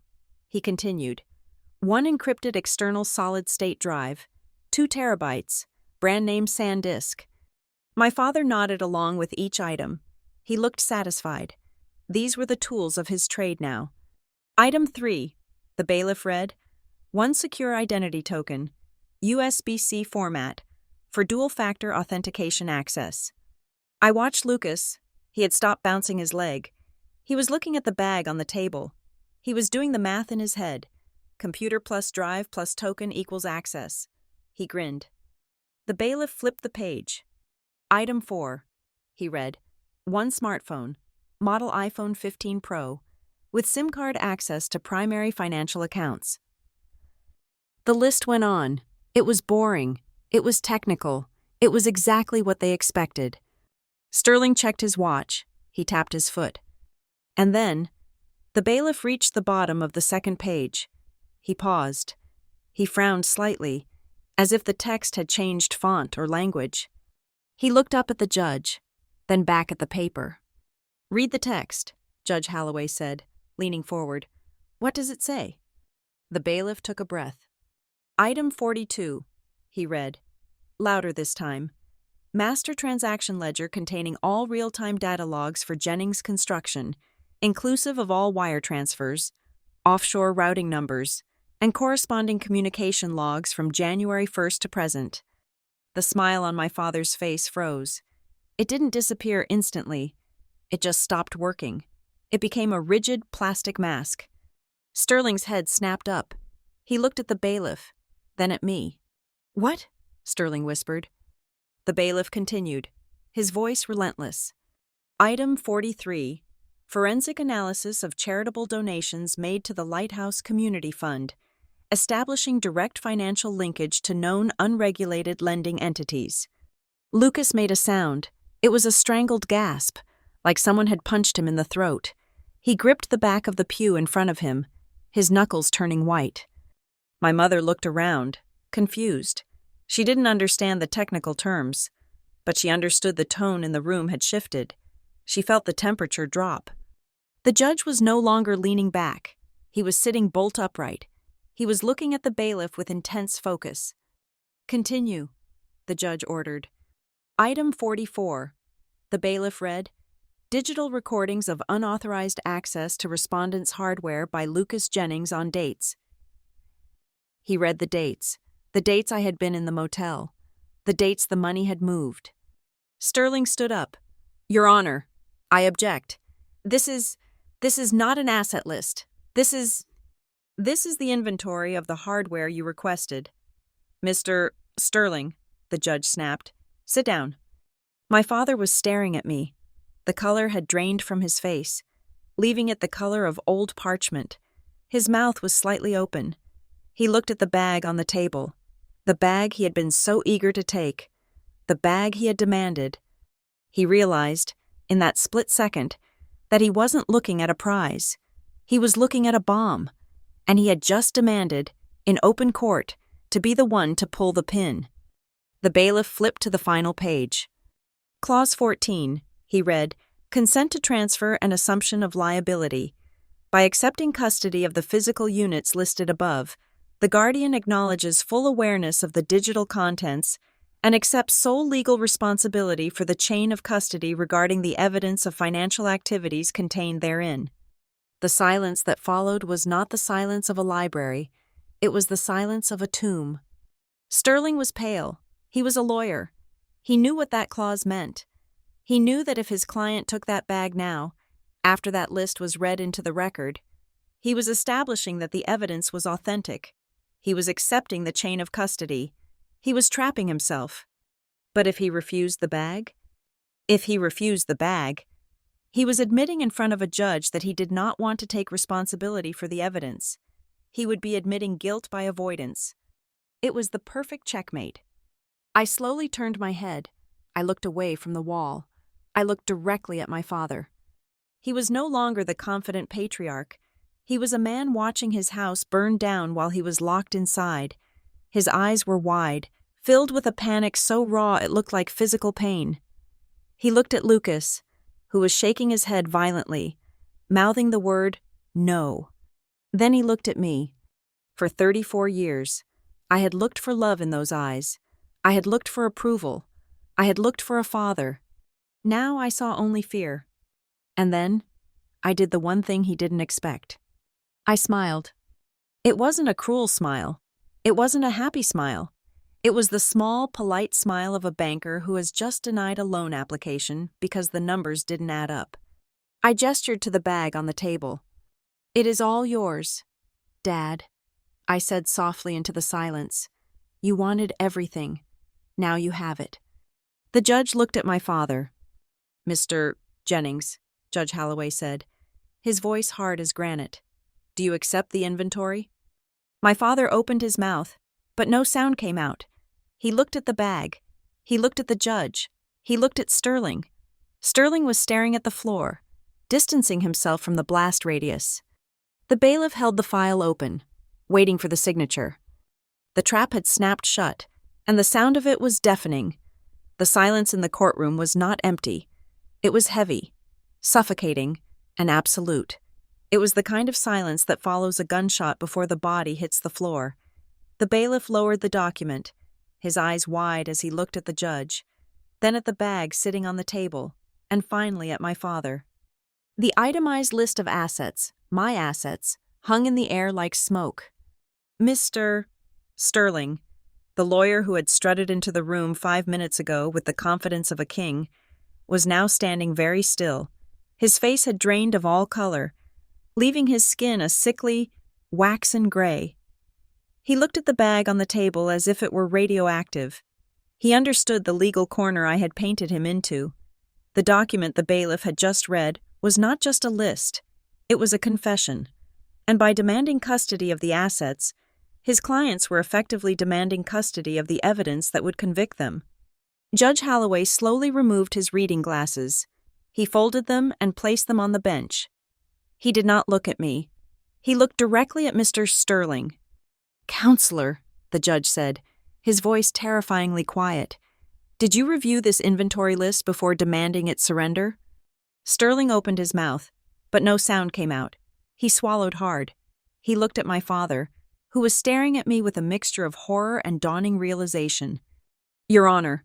he continued. 1 encrypted external solid-state drive, 2 terabytes, brand name SanDisk." My father nodded along with each item. He looked satisfied. These were the tools of his trade now. "Item 3, the bailiff read, 1 secure identity token, USB-C format, for dual-factor authentication access." I watched Lucas. He had stopped bouncing his leg. He was looking at the bag on the table. He was doing the math in his head. Computer plus drive plus token equals access. He grinned. The bailiff flipped the page. "Item 4, he read, 1 smartphone, model iPhone 15 Pro, with SIM card access to primary financial accounts." The list went on. It was boring. It was technical. It was exactly what they expected. Sterling checked his watch. He tapped his foot. And then, the bailiff reached the bottom of the second page. He paused. He frowned slightly, as if the text had changed font or language. He looked up at the judge, then back at the paper. "Read the text," Judge Holloway said, leaning forward. "What does it say?" The bailiff took a breath. "Item 42, he read, louder this time. "Master transaction ledger containing all real-time data logs for Jennings Construction, inclusive of all wire transfers, offshore routing numbers, and corresponding communication logs from January 1st to present." The smile on my father's face froze. It didn't disappear instantly. It just stopped working. It became a rigid plastic mask. Sterling's head snapped up. He looked at the bailiff, then at me. "What?" Sterling whispered. The bailiff continued, his voice relentless. "Item 43, forensic analysis of charitable donations made to the Lighthouse Community Fund, establishing direct financial linkage to known unregulated lending entities." Lucas made a sound. It was a strangled gasp, like someone had punched him in the throat. He gripped the back of the pew in front of him, his knuckles turning white. My mother looked around, confused. She didn't understand the technical terms, but she understood the tone in the room had shifted. She felt the temperature drop. The judge was no longer leaning back. He was sitting bolt upright. He was looking at the bailiff with intense focus. "Continue," the judge ordered. Item 44. The bailiff read, "Digital recordings of unauthorized access to respondents' hardware by Lucas Jennings on dates." He read the dates I had been in the motel, the dates the money had moved. Sterling stood up. "Your Honor, I object. This is not an asset list. This is the inventory of the hardware you requested." "Mr. Sterling," the judge snapped, "sit down." My father was staring at me. The color had drained from his face, leaving it the color of old parchment. His mouth was slightly open. He looked at the bag on the table, the bag he had been so eager to take, the bag he had demanded. He realized, in that split second, that he wasn't looking at a prize. He was looking at a bomb, and he had just demanded, in open court, to be the one to pull the pin. The bailiff flipped to the final page. Clause 14, he read, "Consent to transfer and assumption of liability. By accepting custody of the physical units listed above, the guardian acknowledges full awareness of the digital contents and accepts sole legal responsibility for the chain of custody regarding the evidence of financial activities contained therein." The silence that followed was not the silence of a library. It was the silence of a tomb. Sterling was pale. He was a lawyer. He knew what that clause meant. He knew that if his client took that bag now, after that list was read into the record, he was establishing that the evidence was authentic. He was accepting the chain of custody. He was trapping himself. But if he refused the bag? If he refused the bag, he was admitting in front of a judge that he did not want to take responsibility for the evidence. He would be admitting guilt by avoidance. It was the perfect checkmate. I slowly turned my head. I looked away from the wall. I looked directly at my father. He was no longer the confident patriarch. He was a man watching his house burn down while he was locked inside. His eyes were wide, filled with a panic so raw it looked like physical pain. He looked at Lucas, who was shaking his head violently, mouthing the word, "No." Then he looked at me. For 34 years, I had looked for love in those eyes. I had looked for approval. I had looked for a father. Now I saw only fear. And then, I did the one thing he didn't expect. I smiled. It wasn't a cruel smile. It wasn't a happy smile. It was the small, polite smile of a banker who has just denied a loan application because the numbers didn't add up. I gestured to the bag on the table. "It is all yours, Dad," I said softly into the silence. "You wanted everything. Now you have it." The judge looked at my father. "Mr. Jennings," Judge Holloway said, his voice hard as granite, "do you accept the inventory?" My father opened his mouth, but no sound came out. He looked at the bag. He looked at the judge. He looked at Sterling. Sterling was staring at the floor, distancing himself from the blast radius. The bailiff held the file open, waiting for the signature. The trap had snapped shut, and the sound of it was deafening. The silence in the courtroom was not empty. It was heavy, suffocating, and absolute. It was the kind of silence that follows a gunshot before the body hits the floor. The bailiff lowered the document, his eyes wide as he looked at the judge, then at the bag sitting on the table, and finally at my father. The itemized list of assets, my assets, hung in the air like smoke. Mr. Sterling, the lawyer who had strutted into the room 5 minutes ago with the confidence of a king, was now standing very still. His face had drained of all color, leaving his skin a sickly, waxen gray. He looked at the bag on the table as if it were radioactive. He understood the legal corner I had painted him into. The document the bailiff had just read was not just a list, it was a confession. And by demanding custody of the assets, his clients were effectively demanding custody of the evidence that would convict them. Judge Holloway slowly removed his reading glasses. He folded them and placed them on the bench. He did not look at me. He looked directly at Mr. Sterling. "Counselor," the judge said, his voice terrifyingly quiet. "Did you review this inventory list before demanding its surrender?" Sterling opened his mouth, but no sound came out. He swallowed hard. He looked at my father, who was staring at me with a mixture of horror and dawning realization. "Your Honor,"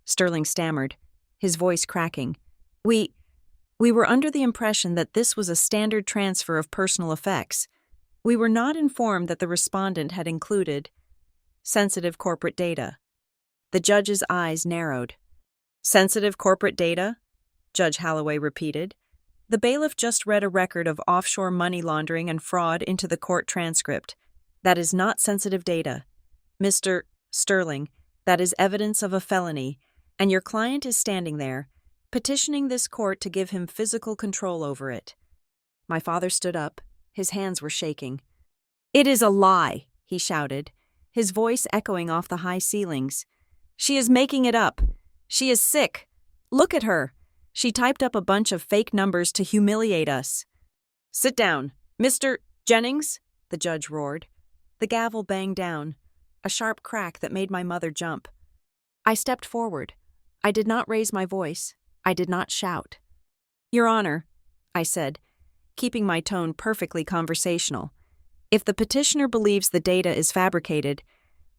Sterling stammered, his voice cracking. We were under the impression that this was a standard transfer of personal effects. We were not informed that the respondent had included sensitive corporate data." The judge's eyes narrowed. "Sensitive corporate data?" Judge Holloway repeated. The bailiff just read a record of offshore money laundering and fraud into the court transcript. "That is not sensitive data. Mr. Sterling, that is evidence of a felony, and your client is standing there, petitioning this court to give him physical control over it." My father stood up. His hands were shaking. "It is a lie," he shouted, his voice echoing off the high ceilings. "She is making it up. She is sick. Look at her. She typed up a bunch of fake numbers to humiliate us." "Sit down. Mr. Jennings," the judge roared. The gavel banged down, a sharp crack that made my mother jump. I stepped forward. I did not raise my voice. I did not shout. "Your Honor," I said, keeping my tone perfectly conversational, "if the petitioner believes the data is fabricated,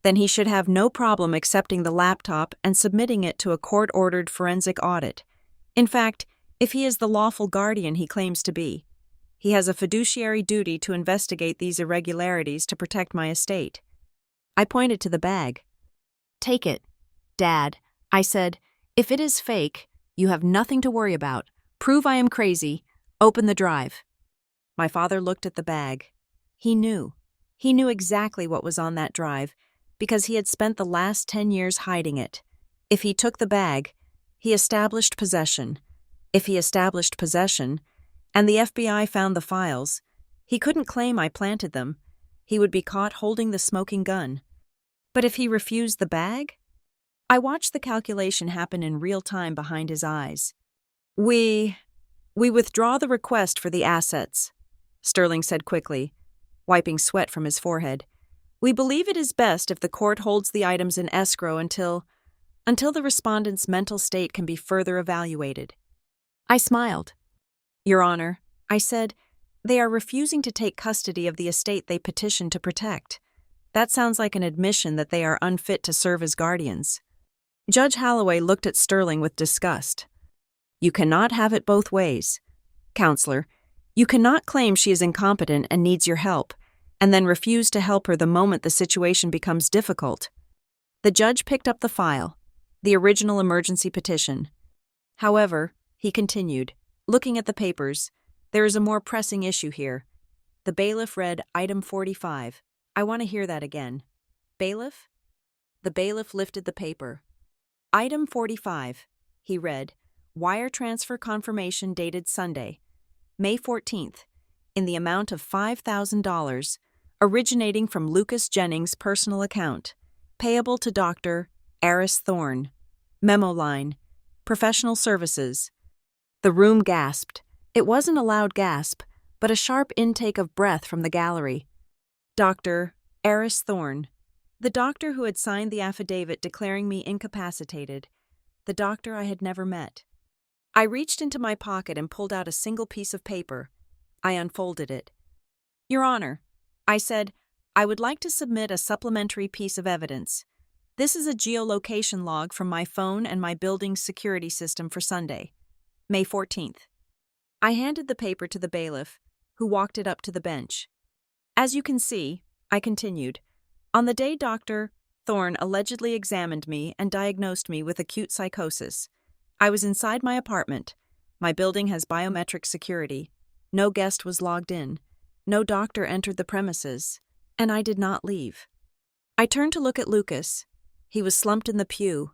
then he should have no problem accepting the laptop and submitting it to a court-ordered forensic audit. In fact, if he is the lawful guardian he claims to be, he has a fiduciary duty to investigate these irregularities to protect my estate." I pointed to the bag. "Take it, Dad," I said. "If it is fake, you have nothing to worry about. Prove I am crazy. Open the drive." My father looked at the bag. He knew. He knew exactly what was on that drive, because he had spent the last 10 years hiding it. If he took the bag, he established possession. If he established possession, and the FBI found the files, he couldn't claim I planted them. He would be caught holding the smoking gun. But if he refused the bag? I watched the calculation happen in real time behind his eyes. We withdraw the request for the assets," Sterling said quickly, wiping sweat from his forehead. "We believe it is best if the court holds the items in escrow until the respondent's mental state can be further evaluated." I smiled. "Your Honor," I said, "they are refusing to take custody of the estate they petitioned to protect. That sounds like an admission that they are unfit to serve as guardians." Judge Holloway looked at Sterling with disgust. "You cannot have it both ways. Counselor, you cannot claim she is incompetent and needs your help, and then refuse to help her the moment the situation becomes difficult." The judge picked up the file, the original emergency petition. "However," he continued, looking at the papers, "there is a more pressing issue here." The bailiff read Item 45. "I want to hear that again. Bailiff?" The bailiff lifted the paper. "Item 45, he read, "wire transfer confirmation dated Sunday, May 14th, in the amount of $5,000, originating from Lucas Jennings' personal account, payable to Dr. Eris Thorne. Memo line, professional services." The room gasped. It wasn't a loud gasp, but a sharp intake of breath from the gallery. Dr. Eris Thorne, the doctor who had signed the affidavit declaring me incapacitated, the doctor I had never met. I reached into my pocket and pulled out a single piece of paper. I unfolded it. "Your Honor," I said, "I would like to submit a supplementary piece of evidence. This is a geolocation log from my phone and my building's security system for Sunday, May 14th. I handed the paper to the bailiff, who walked it up to the bench. "As you can see," I continued, "on the day Dr. Thorne allegedly examined me and diagnosed me with acute psychosis, I was inside my apartment. My building has biometric security. No guest was logged in. No doctor entered the premises, and I did not leave." I turned to look at Lucas. He was slumped in the pew,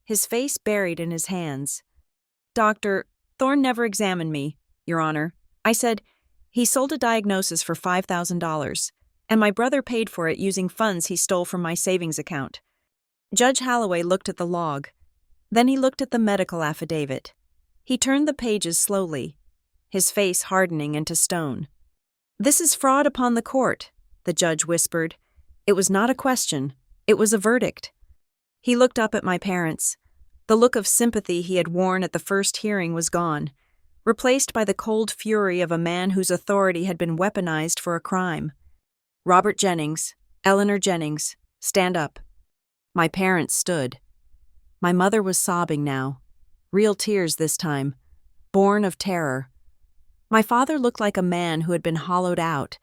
his face buried in his hands. "Dr. Thorne never examined me, Your Honor," I said. "He sold a diagnosis for $5,000, and my brother paid for it using funds he stole from my savings account." Judge Holloway looked at the log. Then he looked at the medical affidavit. He turned the pages slowly, his face hardening into stone. "This is fraud upon the court," the judge whispered. It was not a question. It was a verdict. He looked up at my parents. The look of sympathy he had worn at the first hearing was gone, replaced by the cold fury of a man whose authority had been weaponized for a crime. Robert Jennings, Eleanor Jennings, stand up. My parents stood. My mother was sobbing now, real tears this time, born of terror. My father looked like a man who had been hollowed out.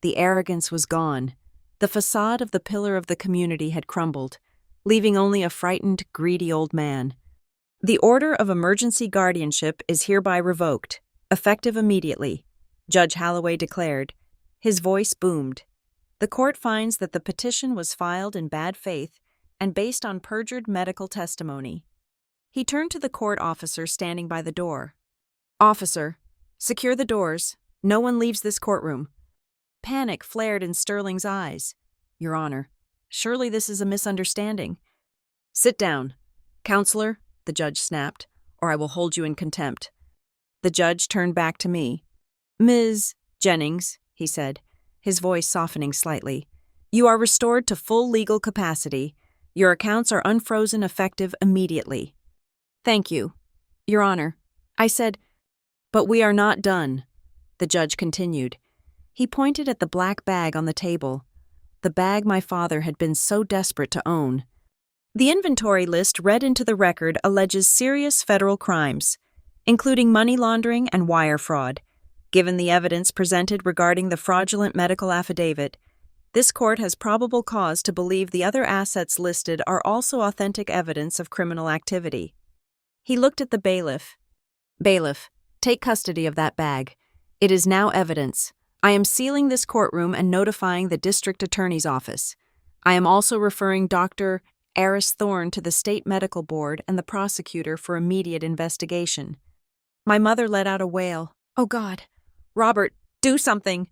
The arrogance was gone. The facade of the pillar of the community had crumbled, leaving only a frightened, greedy old man. The order of emergency guardianship is hereby revoked, effective immediately, Judge Holloway declared. His voice boomed. The court finds that the petition was filed in bad faith and based on perjured medical testimony. He turned to the court officer standing by the door. Officer, secure the doors. No one leaves this courtroom. Panic flared in Sterling's eyes. Your Honor, surely this is a misunderstanding. Sit down. Counselor, the judge snapped, or I will hold you in contempt. The judge turned back to me. Ms. Jennings, he said, his voice softening slightly, you are restored to full legal capacity. Your accounts are unfrozen effective immediately. Thank you, Your Honor. I said, but we are not done, the judge continued. He pointed at the black bag on the table, the bag my father had been so desperate to own. The inventory list read into the record alleges serious federal crimes, including money laundering and wire fraud. Given the evidence presented regarding the fraudulent medical affidavit, this court has probable cause to believe the other assets listed are also authentic evidence of criminal activity. He looked at the bailiff. Bailiff, take custody of that bag. It is now evidence. I am sealing this courtroom and notifying the district attorney's office. I am also referring Dr. Eris Thorne to the state medical board and the prosecutor for immediate investigation. My mother let out a wail. Oh God, Robert, do something.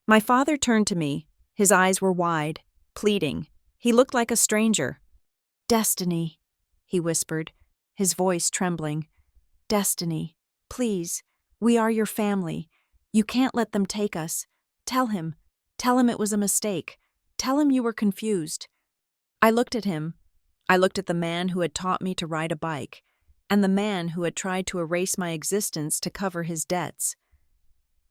My father turned to me. His eyes were wide, pleading. He looked like a stranger. Destiny, he whispered, his voice trembling. Destiny, please, we are your family. You can't let them take us. Tell him it was a mistake. Tell him you were confused. I looked at him. I looked at the man who had taught me to ride a bike, and the man who had tried to erase my existence to cover his debts.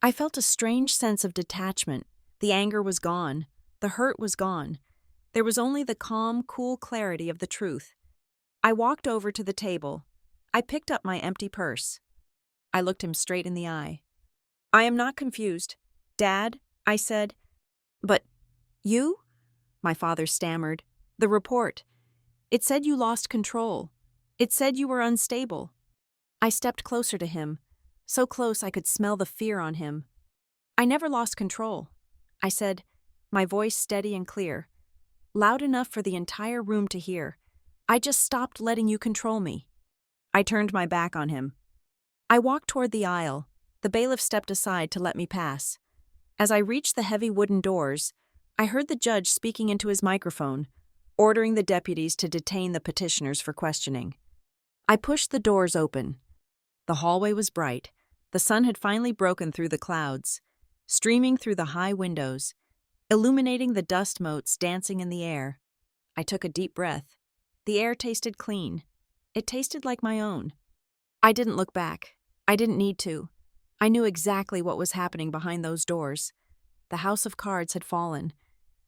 I felt a strange sense of detachment. The anger was gone. The hurt was gone. There was only the calm, cool clarity of the truth. I walked over to the table. I picked up my empty purse. I looked him straight in the eye. I am not confused. Dad, I said. But you? My father stammered. The report. It said you lost control. It said you were unstable. I stepped closer to him, so close I could smell the fear on him. I never lost control, I said, my voice steady and clear, loud enough for the entire room to hear. I just stopped letting you control me. I turned my back on him. I walked toward the aisle. The bailiff stepped aside to let me pass. As I reached the heavy wooden doors, I heard the judge speaking into his microphone, ordering the deputies to detain the petitioners for questioning. I pushed the doors open. The hallway was bright. The sun had finally broken through the clouds, streaming through the high windows, illuminating the dust motes dancing in the air. I took a deep breath. The air tasted clean. It tasted like my own. I didn't look back. I didn't need to. I knew exactly what was happening behind those doors. The house of cards had fallen,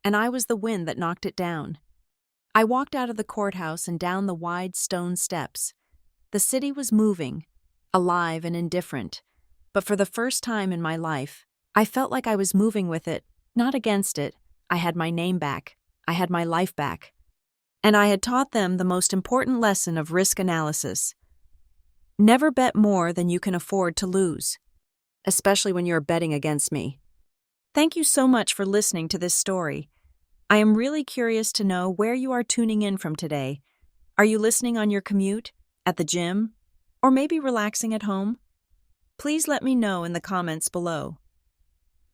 and I was the wind that knocked it down. I walked out of the courthouse and down the wide stone steps. The city was moving, alive and indifferent, but for the first time in my life, I felt like I was moving with it, not against it. I had my name back. I had my life back. And I had taught them the most important lesson of risk analysis. Never bet more than you can afford to lose, especially when you're betting against me. Thank you so much for listening to this story. I am really curious to know where you are tuning in from today. Are you listening on your commute, at the gym, or maybe relaxing at home? Please let me know in the comments below.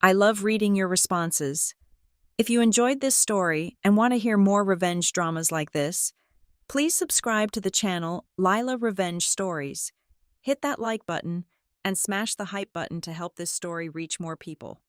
I love reading your responses. If you enjoyed this story and want to hear more revenge dramas like this, please subscribe to the channel Lila Revenge Stories. Hit that like button and smash the hype button to help this story reach more people.